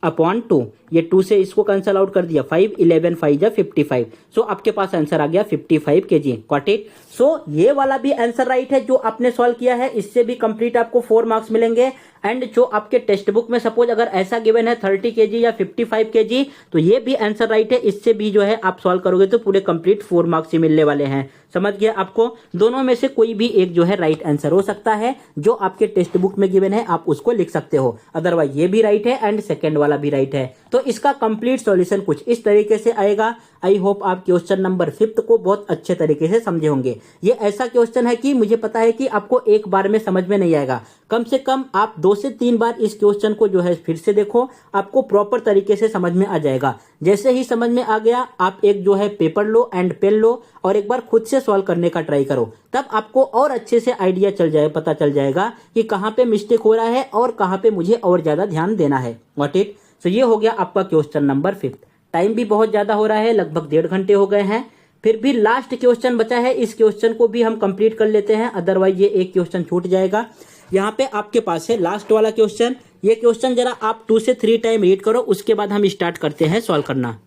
10/2। ये 2 से इसको कैंसल आउट कर दिया 5, 11 5 जा 55। सो आपके पास आंसर आ गया 55 kg। Got it. सो ये वाला भी आंसर राइट है जो आपने सॉल्व किया है, इससे भी कंप्लीट आपको 4 मार्क्स मिलेंगे। एंड जो आपके टेक्स्ट बुक में सपोज अगर ऐसा गिवन है 30 kg या 55 kg, तो ये भी आंसर राइट है, इससे भी जो है आप सॉल्व करोगे तो पूरे कंप्लीट 4 मार्क्स ही मिलने वाले हैं। समझ गया आपको, दोनों में से कोई भी एक जो है राइट आंसर हो सकता है, जो आपके टेक्स्ट बुक में गिवन है आप उसको लिख सकते हो। अदरवाइज ये भी राइट है एंड सेकेंड वाला भी राइट है। तो इसका कंप्लीट सॉल्यूशन कुछ इस तरीके से आएगा। आई होप आप क्वेश्चन नंबर 5 को बहुत अच्छे तरीके से समझे होंगे। ये ऐसा क्वेश्चन है कि मुझे पता है कि आपको एक बार में समझ में नहीं आएगा, कम से कम आप 2 से 3 बार इस क्वेश्चन को जो है फिर से देखो, आपको प्रॉपर तरीके से समझ में आ जाएगा। जैसे ही समझ में आ गया आप एक जो है पेपर लो एंड पेन लो और एक बार खुद से सॉल्व करने का ट्राई करो, तब आपको और अच्छे से आइडिया पता चल जाएगा कि कहाँ पे मिस्टेक हो रहा है और कहाँ पे मुझे और ज्यादा ध्यान देना है। व्हाट इट, सो ये हो गया आपका क्वेश्चन नंबर 5। टाइम भी बहुत ज्यादा हो रहा है, लगभग 1.5 घंटे हो गए हैं। फिर भी लास्ट क्वेश्चन बचा है, इस क्वेश्चन को भी हम कंप्लीट कर लेते हैं, अदरवाइज ये एक क्वेश्चन छूट जाएगा। यहाँ पे आपके पास है लास्ट वाला क्वेश्चन। ये क्वेश्चन जरा आप 2 से 3 टाइम रीड करो, उसके बाद हम स्टार्ट करते हैं सॉल्व करना।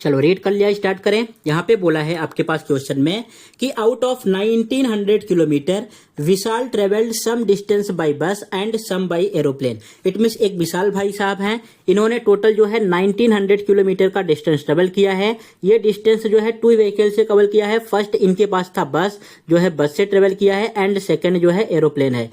चलो रीड कर लिया, स्टार्ट करें। यहाँ पे बोला है आपके पास क्वेश्चन में कि out of 1900 kilometre Vishal travelled some distance by bus and some by aeroplane. It means एक विशाल भाई साहब हैं, इन्होंने टोटल जो है 1900 किलोमीटर का डिस्टेंस ट्रेवल किया है। ये डिस्टेंस जो है 2 व्हीकल से कवर किया है। फर्स्ट इनके पास था बस, जो है बस से ट्रेवल किया है, एंड सेकेंड जो है एरोप्लेन है।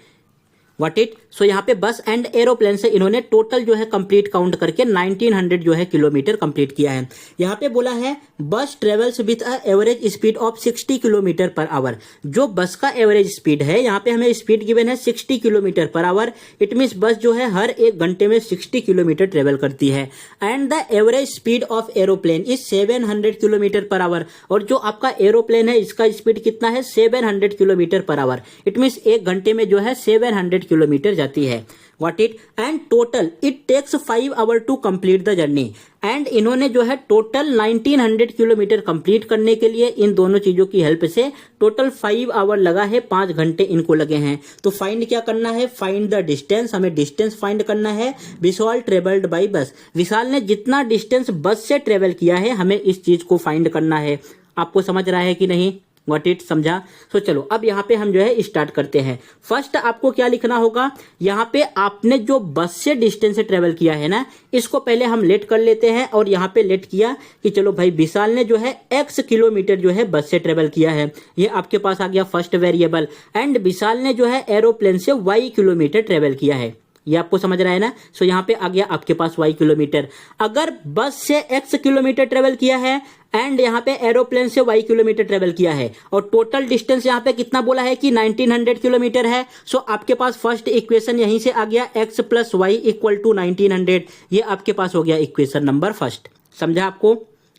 व्हाट इट, सो यहाँ पे बस एंड एरोप्लेन से इन्होंने टोटल जो है कंप्लीट काउंट करके 1900 जो है किलोमीटर कंप्लीट किया है। यहाँ पे बोला है बस travels with a average speed of 60 kilometre per hour. जो बस का एवरेज स्पीड है, यहाँ पे हमें स्पीड गिवन है 60 kilometre per hour. It means बस जो है हर 1 घंटे में 60 किलोमीटर ट्रेवल करती है। And the average speed of aeroplane is 700 kilometre per hour. और जो आपका एरोप्लेन है इसका स्पीड कितना है 700 kilometre per hour. It means 1 घंटे में जो है 700 किलोमीटर जाती है। What it, and total it takes 5 hour to complete the journey. And इन्होंने जो है टोटल 1900 किलोमीटर कंप्लीट करने के लिए इन दोनों चीजों की हेल्प से टोटल 5 आवर लगा है, 5 घंटे इनको लगे हैं। तो फाइंड क्या करना है, फाइंड द डिस्टेंस, हमें डिस्टेंस फाइंड करना है विशाल ट्रेवल्ड बाय बस। विशाल ने जितना डिस्टेंस बस से ट्रेवल किया है हमें इस चीज को फाइंड करना है। आपको समझ रहा है कि नहीं, व्हाट इट, समझा। सो चलो अब यहाँ पे हम जो है स्टार्ट करते हैं। फर्स्ट आपको क्या लिखना होगा, यहाँ पे आपने जो बस से डिस्टेंस से ट्रेवल किया है ना, इसको पहले हम लेट कर लेते हैं। और यहाँ पे लेट किया कि चलो भाई विशाल ने जो है x किलोमीटर जो है बस से ट्रेवल किया है, ये आपके पास आ गया फर्स्ट वेरिएबल। एंड विशाल ने जो है एरोप्लेन से y किलोमीटर ट्रेवल किया है, ये आपको समझ रहा है ना। सो यहाँ पे आ गया आपके पास y किलोमीटर। अगर बस से x किलोमीटर ट्रेवल किया है एंड यहाँ पे एरोप्लेन से y किलोमीटर ट्रेवल किया है और टोटल डिस्टेंस यहाँ पे कितना बोला है कि 1900 किलोमीटर है। सो आपके पास फर्स्ट इक्वेशन यहीं से आ गया x plus y equal to 1900। ये आपके पास हो गया इक्वेशन नंबर फर्स्ट। समझा आपको?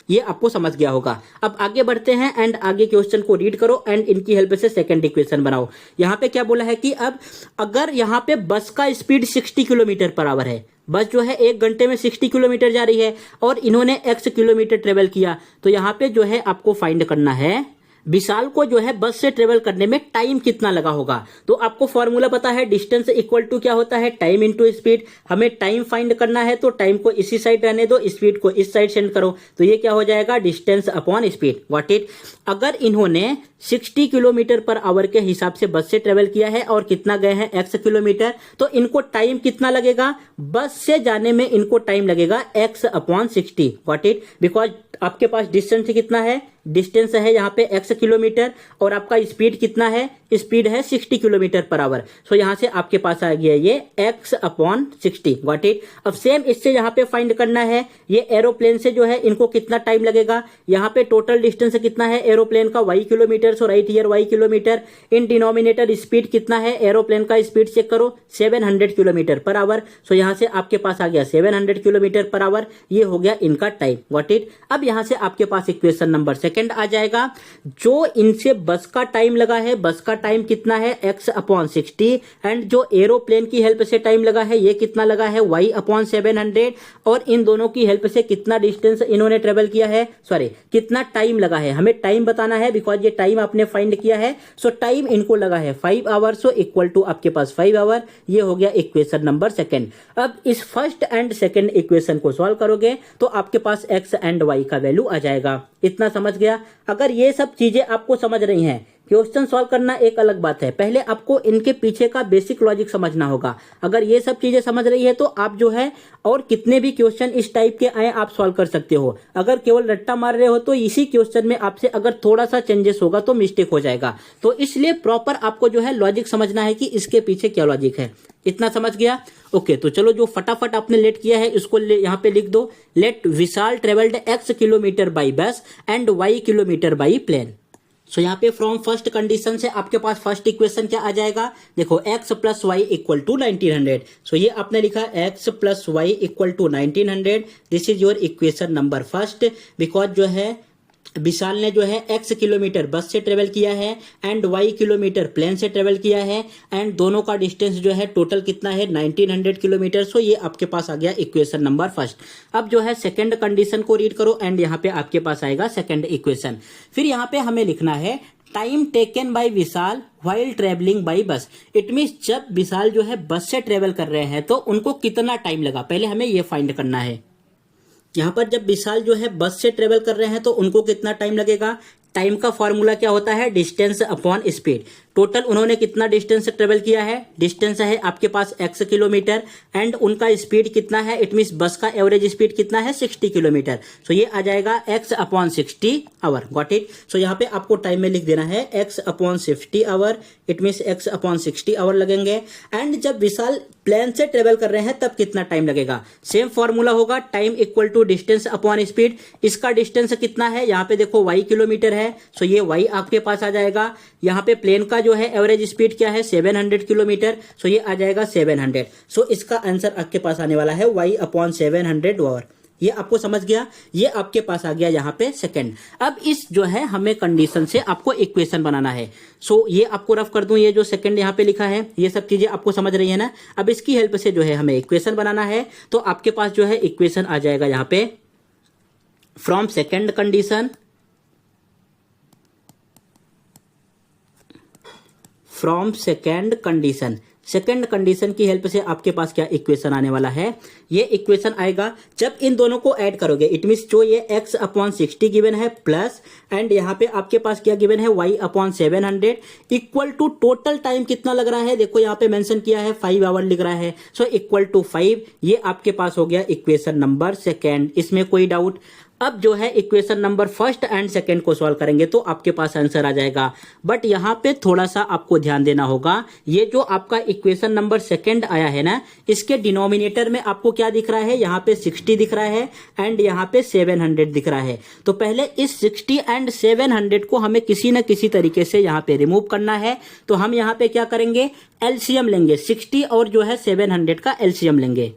ये आपको समझ गया होगा। अब आगे बढ़ते हैं एंड आगे क्वेश्चन को रीड करो एंड इनकी हेल्प से सेकंड इक्वेशन बनाओ। यहाँ पे क्या बोला है कि अब अगर यहाँ पे बस का स्पीड 60 किलोमीटर पर आवर है, बस जो है 1 घंटे में 60 किलोमीटर जा रही है और इन्होंने x किलोमीटर ट्रेवल किया, तो यहाँ पे जो है आपको फाइंड करना है विशाल को जो है बस से ट्रेवल करने में टाइम कितना लगा होगा। तो आपको फॉर्मूला पता है, डिस्टेंस इक्वल टू क्या होता है, टाइम इनटू स्पीड। हमें टाइम फाइंड करना है तो टाइम को इसी साइड रहने दो, स्पीड को इस साइड सेंड करो, तो ये क्या हो जाएगा, distance upon speed. What it, अगर इन्होंने 60 किलोमीटर पर आवर के हिसाब से बस से ट्रेवल किया है और कितना गए हैं x किलोमीटर, तो इनको टाइम कितना लगेगा, बस से जाने में इनको टाइम लगेगा x upon 60। What it, because आपके पास डिस्टेंस कितना है, डिस्टेंस है यहाँ पे x किलोमीटर और आपका स्पीड कितना है, स्पीड है 60 किलोमीटर पर आवर। सो यहाँ से आपके पास आ गया ये x अपॉन 60। व्हाट इट, अब सेम इससे यहाँ पे फाइंड करना है ये एरोप्लेन से जो है इनको कितना टाइम लगेगा। यहाँ पे टोटल डिस्टेंस कितना है एरोप्लेन का, y kilometre, so right here y kilometre. In denominator speed कितना है, एरोप्लेन का स्पीड चेक करो 700 किलोमीटर पर आवर। सो यहाँ से आपके पास आ गया 700 किलोमीटर पर आवर, ये हो गया इनका टाइम। व्हाट इट, अब यहाँ से आपके पास इक्वेशन नंबर सेकंड आ जाएगा। जो इनसे बस का टाइम लगा है, बस का टाइम कितना है x अपॉन 60 एंड जो एरोप्लेन की हेल्प से टाइम लगा है ये कितना लगा है y अपॉन 700 और इन दोनों की हेल्प से कितना डिस्टेंस इन्होंने ट्रेवल किया है, सॉरी कितना टाइम लगा है, हमें टाइम बताना है बिकॉज ये टाइम आपने फाइंड किया है। सो टाइम इनको लगा है 5 आवर, सो इक्वल टू आपके पास 5 आवर। ये हो गया इक्वेशन नंबर सेकंड। अब इस फर्स्ट एंड सेकंड इक्वेशन को सॉल्व करोगे तो आपके पास x एंड y का वैल्यू आ जाएगा। इतना समझ गया? अगर ये सब चीजें आपको समझ रही हैं, क्वेश्चन सॉल्व करना एक अलग बात है, पहले आपको इनके पीछे का बेसिक लॉजिक समझना होगा। अगर ये सब चीजें समझ रही है तो आप जो है और कितने भी क्वेश्चन इस टाइप के आए आप सॉल्व कर सकते हो। अगर केवल रट्टा मार रहे हो तो इसी क्वेश्चन में आपसे अगर थोड़ा सा चेंजेस होगा तो मिस्टेक हो जाएगा। तो इसलिए प्रॉपर आपको जो है लॉजिक समझना है कि इसके पीछे क्या लॉजिक है। इतना समझ गया? ओके, तो चलो जो फटाफट आपने लेट किया है इसको यहाँ पे लिख दो। Let Vishal travelled x kilometre by bus and y kilometre by plane. So यहाँ पे फ्रॉम फर्स्ट कंडीशन से आपके पास फर्स्ट इक्वेशन क्या आ जाएगा, देखो x plus y equal to 1900। So ये आपने लिखा x plus y equal to 1900। This is your equation number first. Because जो है विशाल ने जो है x किलोमीटर बस से ट्रेवल किया है एंड y किलोमीटर प्लेन से ट्रेवल किया है एंड दोनों का डिस्टेंस जो है टोटल कितना है 1900 किलोमीटर। सो ये आपके पास आ गया इक्वेशन नंबर फर्स्ट। अब जो है सेकंड कंडीशन को रीड करो एंड यहाँ पे आपके पास आएगा सेकंड इक्वेशन। फिर यहाँ पे हमें लिखना है time taken by Vishal while travelling bye बस। इट मीन्स जब विशाल जो है बस से ट्रेवल कर रहे हैं तो उनको कितना टाइम लगा, पहले हमें ये फाइंड करना है। यहाँ पर जब विशाल जो है बस से ट्रेवल कर रहे हैं तो उनको कितना टाइम लगेगा। टाइम का फॉर्मूला क्या होता है, डिस्टेंस अपॉन स्पीड। टोटल उन्होंने कितना डिस्टेंस ट्रेवल किया है, डिस्टेंस है आपके पास x किलोमीटर एंड उनका स्पीड कितना है, इट मीन्स बस का एवरेज स्पीड कितना है 60 किलोमीटर। सो ये आ जाएगा x upon 60 hour. Got it. So यहाँ पे आपको टाइम में लिख देना है x upon 50 hour, it means x upon 60 hour लगेंगे। एंड जब विशाल प्लेन से ट्रेवल कर रहे हैं तब कितना टाइम लगेगा, सेम फॉर्मूला होगा, time equal to distance upon speed. इसका डिस्टेंस कितना है, यहाँ पे देखो y किलोमीटर है, सो ये y आपके पास आ जाएगा। यहाँ पे प्लेन का जो है एवरेज स्पीड क्या है 700 किलोमीटर, सो ये आ जाएगा 700। सो इसका आंसर आपके पास आने वाला है y अपॉन 700 आवर। ये आपको समझ गया, ये आपके पास आ गया यहाँ पे सेकंड। अब इस जो है हमें कंडीशन से आपको इक्वेशन बनाना है। सो ये आपको रफ कर दूं, ये जो सेकंड यहाँ पे लिखा है ये सब चीजें आपको समझ रही है ना। अब इसकी हेल्प से जो है हमें इक्वेशन बनाना है, तो आपके पास जो है इक्वेशन आ जाएगा यहाँ पे from second condition, from second condition. Second condition की हेल्प से आपके पास क्या इक्वेशन आने वाला है, ये इक्वेशन आएगा जब इन दोनों को ऐड करोगे। इट मीन्स जो ये x अपॉन 60 गिवन है प्लस एंड यहाँ पे आपके पास क्या गिवन है y upon 700 equal to total time कितना लग रहा है, देखो यहाँ पे मेंशन किया है 5 आवर लिख रहा है। सो इक्वल टू 5, ये आपके पास हो गया इक्वेशन नंबर सेकेंड। इसमें कोई डाउट? अब जो है equation number first and second को सॉल्व करेंगे तो आपके पास आंसर आ जाएगा। बट यहाँ पे थोड़ा सा आपको ध्यान देना होगा, ये जो आपका इक्वेशन नंबर सेकंड आया है ना, इसके डिनोमिनेटर में आपको क्या दिख रहा है, यहाँ पे 60 दिख रहा है एंड यहाँ पे 700 दिख रहा है। तो पहले इस 60 एंड 700 को हमें किसी न किसी तरीके से यहाँ पे रिमूव करना है। तो हम यहाँ पे क्या करेंगे, एलसीएम लेंगे, 60 और जो है 700 का एलसीएम लेंगे।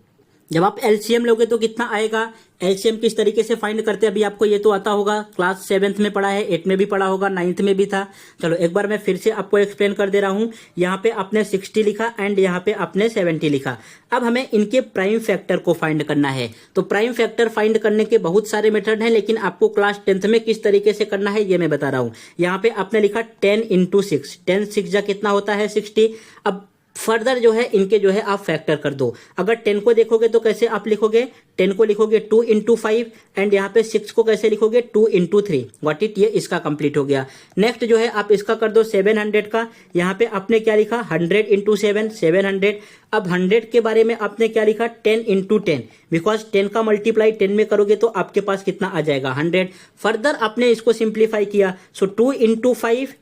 जब आप एलसीएम लोगे तो कितना आएगा, एलसीएम किस तरीके से फाइंड करते हैं अभी आपको ये तो आता होगा, क्लास 7th में पढ़ा है, 8th में भी पढ़ा होगा, 9th में भी था। चलो एक बार मैं फिर से आपको एक्सप्लेन कर दे रहा हूं। यहाँ पे आपने 60 लिखा एंड यहाँ पे आपने 70 लिखा। अब हमें इनके प्राइम फैक्टर को फाइंड करना है। तो प्राइम फैक्टर फाइंड करने के बहुत सारे मेथड हैं, लेकिन आपको क्लास 10th में किस तरीके से करना है ये मैं बता रहा हूँ। यहाँ पे आपने लिखा 10 × 6, 10 6 जा कितना होता है 60। अब फर्दर जो है इनके जो है आप फैक्टर कर दो। अगर 10 को देखोगे तो कैसे आप लिखोगे, 10 को लिखोगे 2 × 5 एंड यहाँ पे 6 को कैसे लिखोगे 2 × 3। व्हाट इट, ये इसका कंप्लीट हो गया। नेक्स्ट जो है आप इसका कर दो 700 का। यहाँ पे आपने क्या लिखा 100 × 7, 700। अब 100 के बारे में आपने क्या लिखा 10 × 10, बिकॉज 10 का मल्टीप्लाई 10 में करोगे तो आपके पास कितना आ जाएगा 100। फर्दर आपने इसको सिंप्लीफाई किया, सो 2 × 5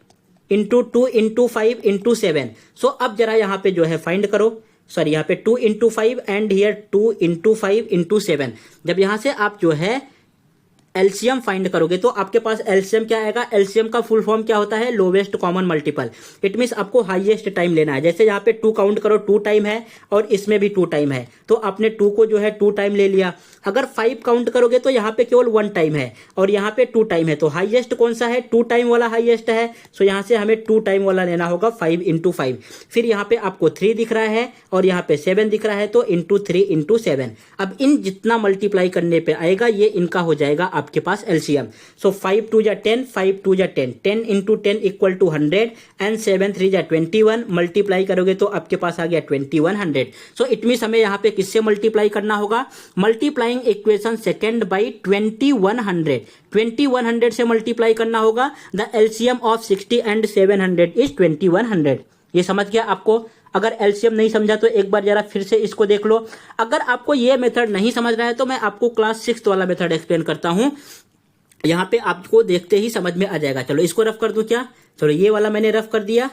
इंटू 2 × 5 × 7। सो अब जरा यहाँ पे जो है फाइंड करो, सॉरी यहाँ पे 2 × 5 एंड हियर 2 × 5 × 7। जब यहाँ से आप जो है एलसीएम फाइंड करोगे तो आपके पास एलसीएम क्या आएगा, एलसीएम का फुल फॉर्म क्या होता है, lowest common multiple. It means आपको हाईएस्ट टाइम लेना है। जैसे यहाँ पे 2 काउंट करो, 2 टाइम है और इसमें भी 2 टाइम है, तो आपने 2 को जो है 2 टाइम ले लिया। अगर 5 काउंट करोगे तो यहाँ पे केवल 1 टाइम है और यहाँ पे 2 टाइम है, तो हाईएस्ट कौन सा है, 2 टाइम वाला हाईएस्ट है। सो यहाँ से हमें 2 टाइम वाला लेना होगा 5 × 5। फिर यहाँ पे आपको 3 दिख रहा है और यहाँ पे 7 दिख रहा है, तो इंटू 3 × 7। अब इन जितना मल्टीप्लाई करने पे आएगा ये इनका हो जाएगा आपके पास एलसीएम। सो 5 2 जा 10, 5 2 जा 10, 10 × 10 = 100 एंड 7 3 जा 21। मल्टीप्लाई करोगे तो आपके पास आ गया 2100। सो इट मींस हमें यहाँ पे किससे मल्टीप्लाई करना होगा, मल्टीप्लाइंग इक्वेशन सेकंड बाई 2100, 2100 से मल्टीप्लाई करना होगा। The LCM of 60 and 700 is 2100। ये समझ गया आपको? अगर एलसीएम नहीं समझा तो एक बार जरा फिर से इसको देख लो। अगर आपको ये मेथड नहीं समझ रहा है तो मैं आपको क्लास 6th वाला मेथड एक्सप्लेन करता हूं, यहाँ पे आपको देखते ही समझ में आ जाएगा। चलो इसको रफ कर दूं क्या, चलो ये वाला मैंने रफ कर दिया।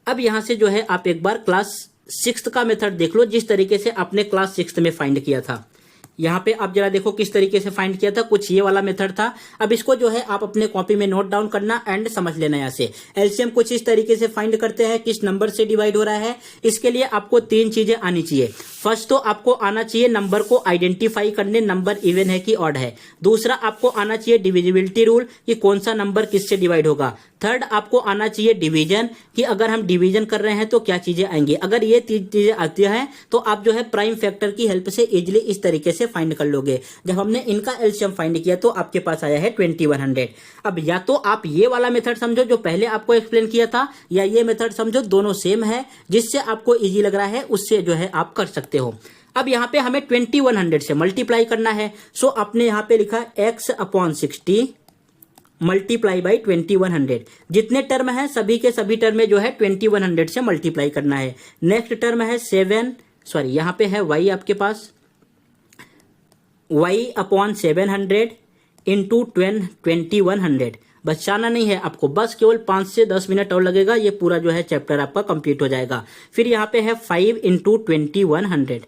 अब यहाँ से जो है आप एक बार क्लास 6th का मेथड देख लो, जिस तरीके से आपने क्लास 6th में फाइंड किया था। यहाँ पे आप जरा देखो किस तरीके से फाइंड किया था, कुछ ये वाला मेथड था। अब इसको जो है आप अपने कॉपी में नोट डाउन करना एंड समझ लेना। यहाँ से एलसीएम कुछ इस तरीके से फाइंड करते हैं, किस नंबर से डिवाइड हो रहा है। इसके लिए आपको 3 चीजें आनी चाहिए। फर्स्ट तो आपको आना चाहिए नंबर को आइडेंटिफाई करने, नंबर इवन है कि ऑड है। दूसरा आपको आना चाहिए डिविजिबिलिटी रूल, कि कौन सा नंबर किससे डिवाइड होगा। थर्ड आपको आना चाहिए डिवीजन, कि अगर हम डिवीजन कर रहे हैं तो क्या चीजें आएंगी। अगर ये 3 चीजें आती हैं तो आप जो है प्राइम फैक्टर की हेल्प से इजिली इस तरीके से फाइंड कर लोगे। जब हमने इनका एलसीएम फाइंड किया तो आपके पास आया है 2100। अब या तो आप ये वाला मेथड समझो जो पहले आपको एक्सप्लेन किया था, या ये मेथड समझो, दोनों सेम है, जिससे आपको इजी लग रहा है उससे जो है आप कर सकते हो। अब यहाँ पे हमें 2100 से मल्टीप्लाई करना है। सो आपने यहाँ पे लिखा x/60 मल्टीप्लाई बाई 2100। जितने टर्म है सभी के सभी टर्म में जो है 2100 से मल्टीप्लाई करना है। नेक्स्ट टर्म है यहाँ पे है y आपके पास, y/700 इंटू 2100। बचाना नहीं है आपको, बस केवल 5 से 10 मिनट और लगेगा, ये पूरा जो है चैप्टर आपका कंप्लीट हो जाएगा। फिर यहाँ पे है 5 × 2100।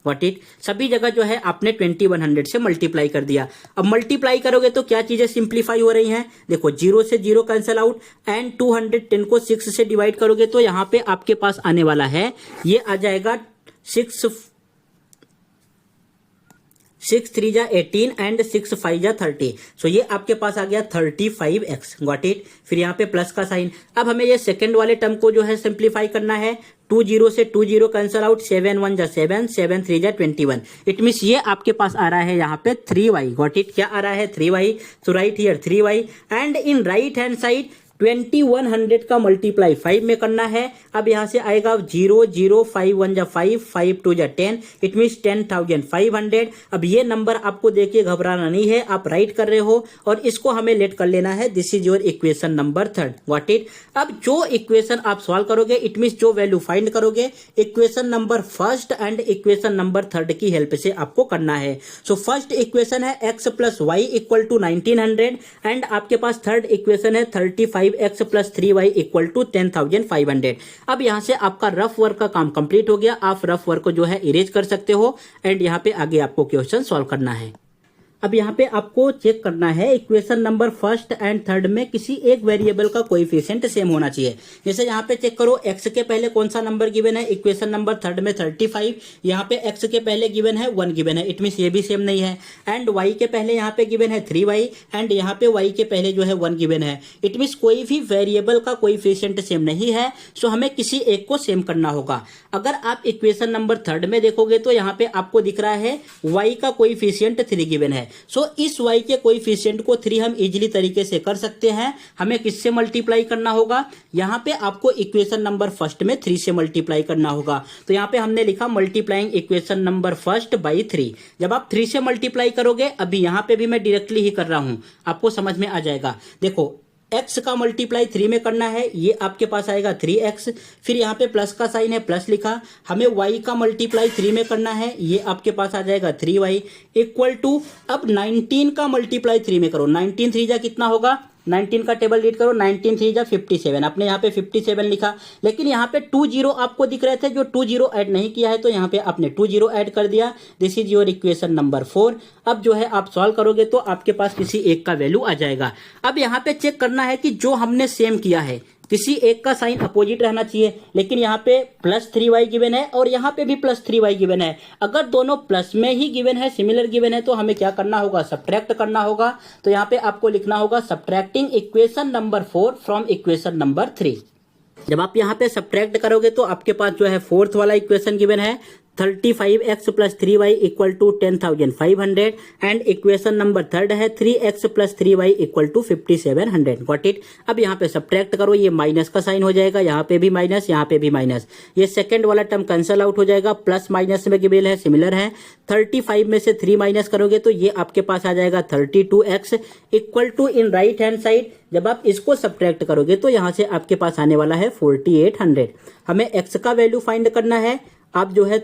व्हाट इट, सभी जगह जो है आपने 2100 से मल्टीप्लाई कर दिया। अब मल्टीप्लाई करोगे तो क्या चीजें सिंप्लीफाई हो रही हैं, देखो 0 से 0 कैंसिल आउट एंड 210 को 6 से डिवाइड करोगे तो यहाँ पे आपके पास आने वाला है, ये आ जाएगा 6 3 जा 18 एंड 6 5 जा 30। सो ये आपके पास आ गया 35x। Got it. फिर यहाँ पे प्लस का साइन। अब हमें ये सेकंड वाले टर्म को जो है सिंप्लीफाई करना है। 2 0 से 2 0 कैंसिल आउट, 7 1 जा 7, 7 3 जा 21। इट मीन्स ये आपके पास आ रहा है यहाँ पे 3y। गॉट इट, क्या आ रहा है 3y। So right here 3y and in right hand side 2100 का मल्टीप्लाई 5 में करना है। अब यहाँ से आएगा 0 0 5 1 जा 5 5 2 जा 10, इट मीन्स 10,500। अब ये नंबर आपको देखिए घबराना नहीं है, आप राइट कर रहे हो और इसको हमें लेट कर लेना है। This is your equation number 3, what it. अब जो इक्वेशन आप सॉल्व करोगे, इट मीन्स जो वैल्यू फाइंड करोगे, equation number first and equation number third की हेल्प से आपको करना है। सो फर्स्ट इक्वेशन है x plus y equal to 1900 and आपके पास थर्ड इक्वेशन है 35x plus 3y equal to 10,500। अब यहां से आपका रफ वर्क का काम कंप्लीट हो गया। आप रफ वर्क को जो है इरेज कर सकते हो एंड यहाँ पे आगे आपको क्वेश्चन सॉल्व करना है। अब यहाँ पे आपको चेक करना है equation number first and third में किसी एक वेरिएबल का कोएफिशिएंट सेम होना चाहिए। जैसे यहाँ पे चेक करो, x के पहले कौन सा नंबर गिवन है, इक्वेशन नंबर थर्ड में 35, यहाँ पे x के पहले गिवन है 1 गिवन है, इट मीन्स ये भी सेम नहीं है। एंड y के पहले यहाँ पे गिवन है 3y एंड यहाँ पे y के पहले जो है 1 गिवन है, इट मीन्स कोई भी वेरिएबल का कोएफिशिएंट सेम नहीं है। सो हमें किसी एक को सेम करना होगा। अगर आप इक्वेशन नंबर थर्ड में देखोगे तो यहाँ पे आपको दिख रहा है y का कोएफिशिएंट 3 गिवन है। सो इस y के कोएफिशिएंट को 3 हम इजीली तरीके से कर सकते हैं। हमें किससे मल्टीप्लाई करना होगा, यहाँ पे आपको इक्वेशन नंबर फर्स्ट में 3 से मल्टीप्लाई करना होगा। तो यहाँ पे हमने लिखा multiplying equation number first by 3। जब आप 3 से मल्टीप्लाई करोगे, अभी यहाँ पे भी मैं डायरेक्टली ही कर रहा हूं, आपको समझ में आ जाएगा। देखो x का मल्टीप्लाई 3 में करना है, ये आपके पास आएगा 3x, फिर यहाँ पे प्लस का साइन है प्लस लिखा। हमें y का मल्टीप्लाई 3 में करना है, ये आपके पास आ जाएगा 3y इक्वल टू, अब 19 का मल्टीप्लाई 3 में करो, 19 3 जा कितना होगा, 19 का टेबल रीड करो, 19 3 जा 57, आपने यहाँ पे 57 लिखा। लेकिन यहाँ पे 2 0 आपको दिख रहे थे, जो 2 0 ऐड नहीं किया है, तो यहाँ पे आपने 2 0 ऐड कर दिया। This is your equation number 4। अब जो है आप सॉल्व करोगे तो आपके पास किसी एक का वैल्यू आ जाएगा। अब यहाँ पे चेक करना है कि जो हमने सेम किया है, किसी एक का साइन अपोजिट रहना चाहिए। लेकिन यहाँ पे प्लस 3y गिवन है और यहाँ पे भी प्लस 3y गिवन है। अगर दोनों प्लस में ही गिवन है, सिमिलर गिवन है, तो हमें क्या करना होगा, सब्ट्रैक्ट करना होगा। तो यहाँ पे आपको लिखना होगा subtracting equation number 4 from equation number 3। जब आप यहाँ पे सब्ट्रैक्ट करोगे तो आपके पास जो है फोर्थ वाला इक्वेशन गिवन है 35x plus 3y equal to 10,500 and equation number third है 3x plus 3y equal to 5700। Got it. अब यहाँ पे सब्ट्रैक्ट करो, ये माइनस का साइन हो जाएगा, यहाँ पे भी माइनस, यहाँ पे भी माइनस, ये सेकंड वाला टर्म कैंसल आउट हो जाएगा। प्लस माइनस में गिवन है सिमिलर है, 35 में से 3 माइनस करोगे तो ये आपके पास आ जाएगा 32x equal to, in right hand side जब आप इसको सब्ट्रैक्ट करोगे तो यहाँ से आपके पास आने वाला है 4800। हमें x का वैल्यू फाइंड करना है। आप जो है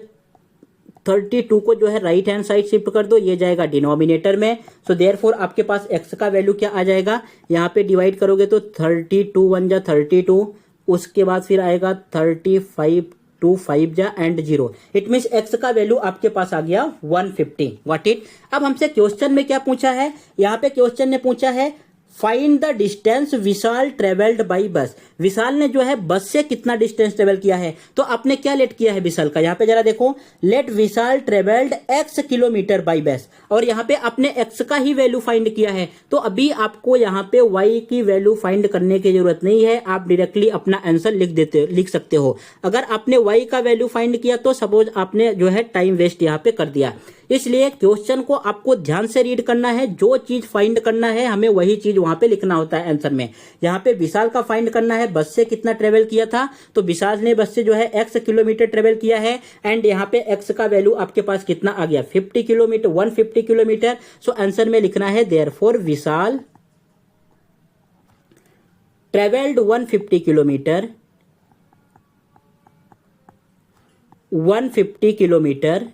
32 को जो है राइट हैंड साइड शिफ्ट कर दो, ये जाएगा डिनोमिनेटर में। सो देयरफॉर आपके पास x का वैल्यू क्या आ जाएगा, यहाँ पे डिवाइड करोगे तो 32 1 जा 32, उसके बाद फिर आएगा 35 2 5 जा एंड 0, इट मीन्स x का वैल्यू आपके पास आ गया 150। What it. अब हमसे क्वेश्चन में क्या पूछा है, यहाँ पे क्वेश्चन ने पूछा है find the distance Vishal travelled by bus. Vishal ने जो है बस से कितना डिस्टेंस ट्रेवल किया है, तो आपने क्या लेट किया है विशाल का, यहाँ पे जरा देखो, let Vishal travelled x kilometre by bus, और यहाँ पे आपने x का ही वैल्यू फाइंड किया है। तो अभी आपको यहाँ पे y की वैल्यू फाइंड करने की जरूरत नहीं है, आप डायरेक्टली अपना आंसर लिख सकते हो। अगर आपने y का वैल्यू फाइंड किया तो सपोज आपने जो है टाइम वेस्ट यहाँ पे कर दिया, इसलिए क्वेश्चन को आपको ध्यान से रीड करना है। जो चीज फाइंड करना है हमें वही चीज वहां पे लिखना होता है आंसर में। यहाँ पे विशाल का फाइंड करना है, बस से कितना ट्रेवल किया था, तो विशाल ने बस से जो है x किलोमीटर ट्रेवल किया है एंड यहाँ पे x का वैल्यू आपके पास कितना आ गया 50 किलोमीटर, 150 किलोमीटर। सो आंसर में लिखना है therefore Vishal travelled 150 kilometre, 150 kilometre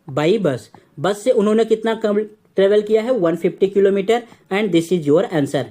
by बस। बस से उन्होंने कितना ट्रेवल किया है 150 kilometre and this is your answer.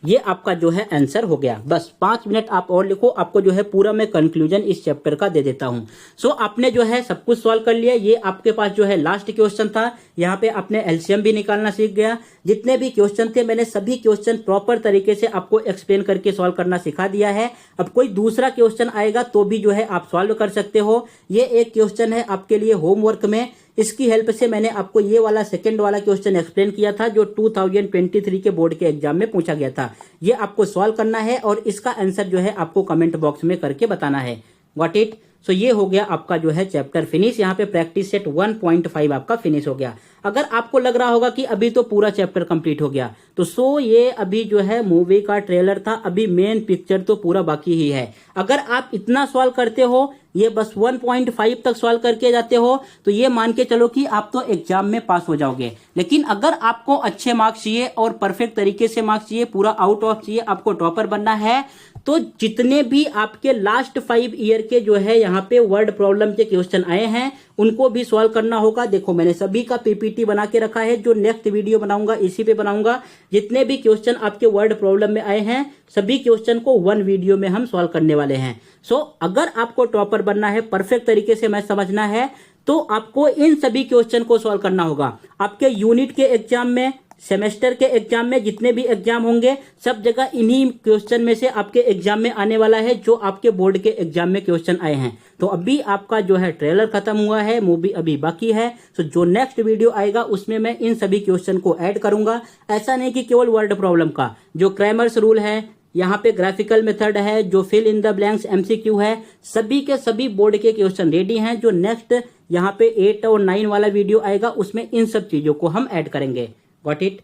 ये आपका जो है आंसर हो गया। बस 5 मिनट आप और लिखो, आपको जो है पूरा मैं कंक्लूजन इस चैप्टर का दे देता हूं। सो आपने जो है सब कुछ सॉल्व कर लिया। ये आपके पास जो है लास्ट क्वेश्चन था, यहाँ पे आपने एलसीएम भी निकालना सीख गया। जितने भी क्वेश्चन थे मैंने सभी क्वेश्चन प्रॉपर तरीके से आपको एक्सप्लेन करके सॉल्व करना सिखा दिया है। अब कोई दूसरा क्वेश्चन आएगा तो भी जो है आप सॉल्व कर सकते हो। ये एक क्वेश्चन है आपके लिए होमवर्क में, इसकी हेल्प से मैंने आपको ये वाला सेकंड वाला क्वेश्चन एक्सप्लेन किया था जो 2023 के बोर्ड के एग्जाम में पूछा गया था। ये आपको सॉल्व करना है और इसका आंसर जो है आपको कमेंट बॉक्स में करके बताना है। Got it. सो ये हो गया आपका जो है चैप्टर फिनिश। यहाँ पे प्रैक्टिस सेट 1.5 आपका फिनिश हो गया। अगर आपको लग रहा होगा कि अभी तो पूरा चैप्टर कंप्लीट हो गया, तो सो ये अभी जो है मूवी का ट्रेलर था, अभी मेन पिक्चर तो पूरा बाकी ही है। अगर आप इतना सॉल्व करते हो, ये बस 1.5 तक सॉल्व करके जाते हो, तो ये मान के चलो कि आप तो एग्जाम में पास हो जाओगे। लेकिन अगर आपको अच्छे मार्क्स चाहिए और परफेक्ट तरीके से मार्क्स चाहिए, पूरा आउट ऑफ चाहिए, आपको टॉपर बनना है, तो जितने भी आपके लास्ट 5 ईयर के जो है यहाँ पे वर्ड प्रॉब्लम के क्वेश्चन आए हैं, उनको भी सॉल्व करना होगा। देखो मैंने सभी का पीपीटी बना के रखा है, जो नेक्स्ट वीडियो बनाऊंगा इसी पे बनाऊंगा। जितने भी क्वेश्चन आपके वर्ड प्रॉब्लम में आए हैं, सभी क्वेश्चन को 1 वीडियो में हम सॉल्व करने वाले हैं। सो अगर आपको टॉपर बनना है, परफेक्ट तरीके से मैथ समझना है, तो आपको इन सभी क्वेश्चन को सॉल्व करना होगा। आपके यूनिट के एग्जाम में, सेमेस्टर के एग्जाम में, जितने भी एग्जाम होंगे, सब जगह इन्हीं क्वेश्चन में से आपके एग्जाम में आने वाला है, जो आपके बोर्ड के एग्जाम में क्वेश्चन आए हैं। तो अभी आपका जो है ट्रेलर खत्म हुआ है, मूवी अभी बाकी है। तो जो नेक्स्ट वीडियो आएगा उसमें मैं इन सभी क्वेश्चन को ऐड करूंगा। ऐसा नहीं कि केवल वर्ड प्रॉब्लम का, जो क्रैमर्स रूल है, यहाँ पे ग्राफिकल मेथड है, जो fill in the blanks MCQ है, सभी के सभी बोर्ड के क्वेश्चन रेडी हैं। जो नेक्स्ट यहाँ पे 8 और 9 वाला वीडियो आएगा, उसमें इन सब चीजों को हम ऐड करेंगे। Got it?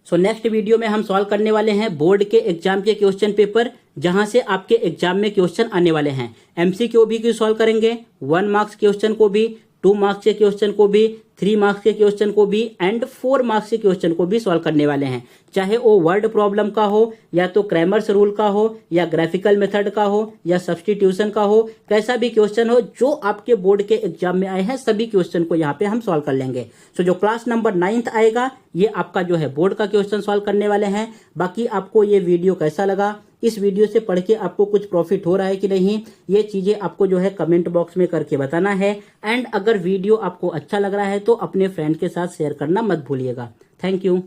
So next video में हम सॉल्व करने वाले हैं बोर्ड के एग्जाम के क्वेश्चन पेपर, जहां से आपके एग्जाम में क्वेश्चन आने वाले हैं। एमसीक्यू भी सॉल्व करेंगे, 1 मार्क्स क्वेश्चन को भी, 2 मार्क्स के क्वेश्चन को भी, 3 मार्क्स के क्वेश्चन को भी, एंड 4 मार्क्स के क्वेश्चन को भी सॉल्व करने वाले हैं। चाहे वो वर्ड प्रॉब्लम का हो, या तो क्रैमर्स रूल का हो, या ग्राफिकल मेथड का हो, या सब्स्टिट्यूशन का हो, कैसा भी क्वेश्चन हो जो आपके बोर्ड के एग्जाम में आए हैं, सभी क्वेश्चन को यहाँ पे हम सॉल्व कर लेंगे। सो जो क्लास नंबर 9th आएगा, ये आपका जो है बोर्ड का क्वेश्चन सॉल्व करने वाले हैं। बाकी आपको ये वीडियो कैसा लगा, इस वीडियो से पढ़ के आपको कुछ प्रॉफिट हो रहा है कि नहीं, ये चीजें आपको जो है कमेंट बॉक्स में करके बताना है। एंड अगर वीडियो आपको अच्छा लग रहा है तो अपने फ्रेंड के साथ शेयर करना मत भूलिएगा। Thank you.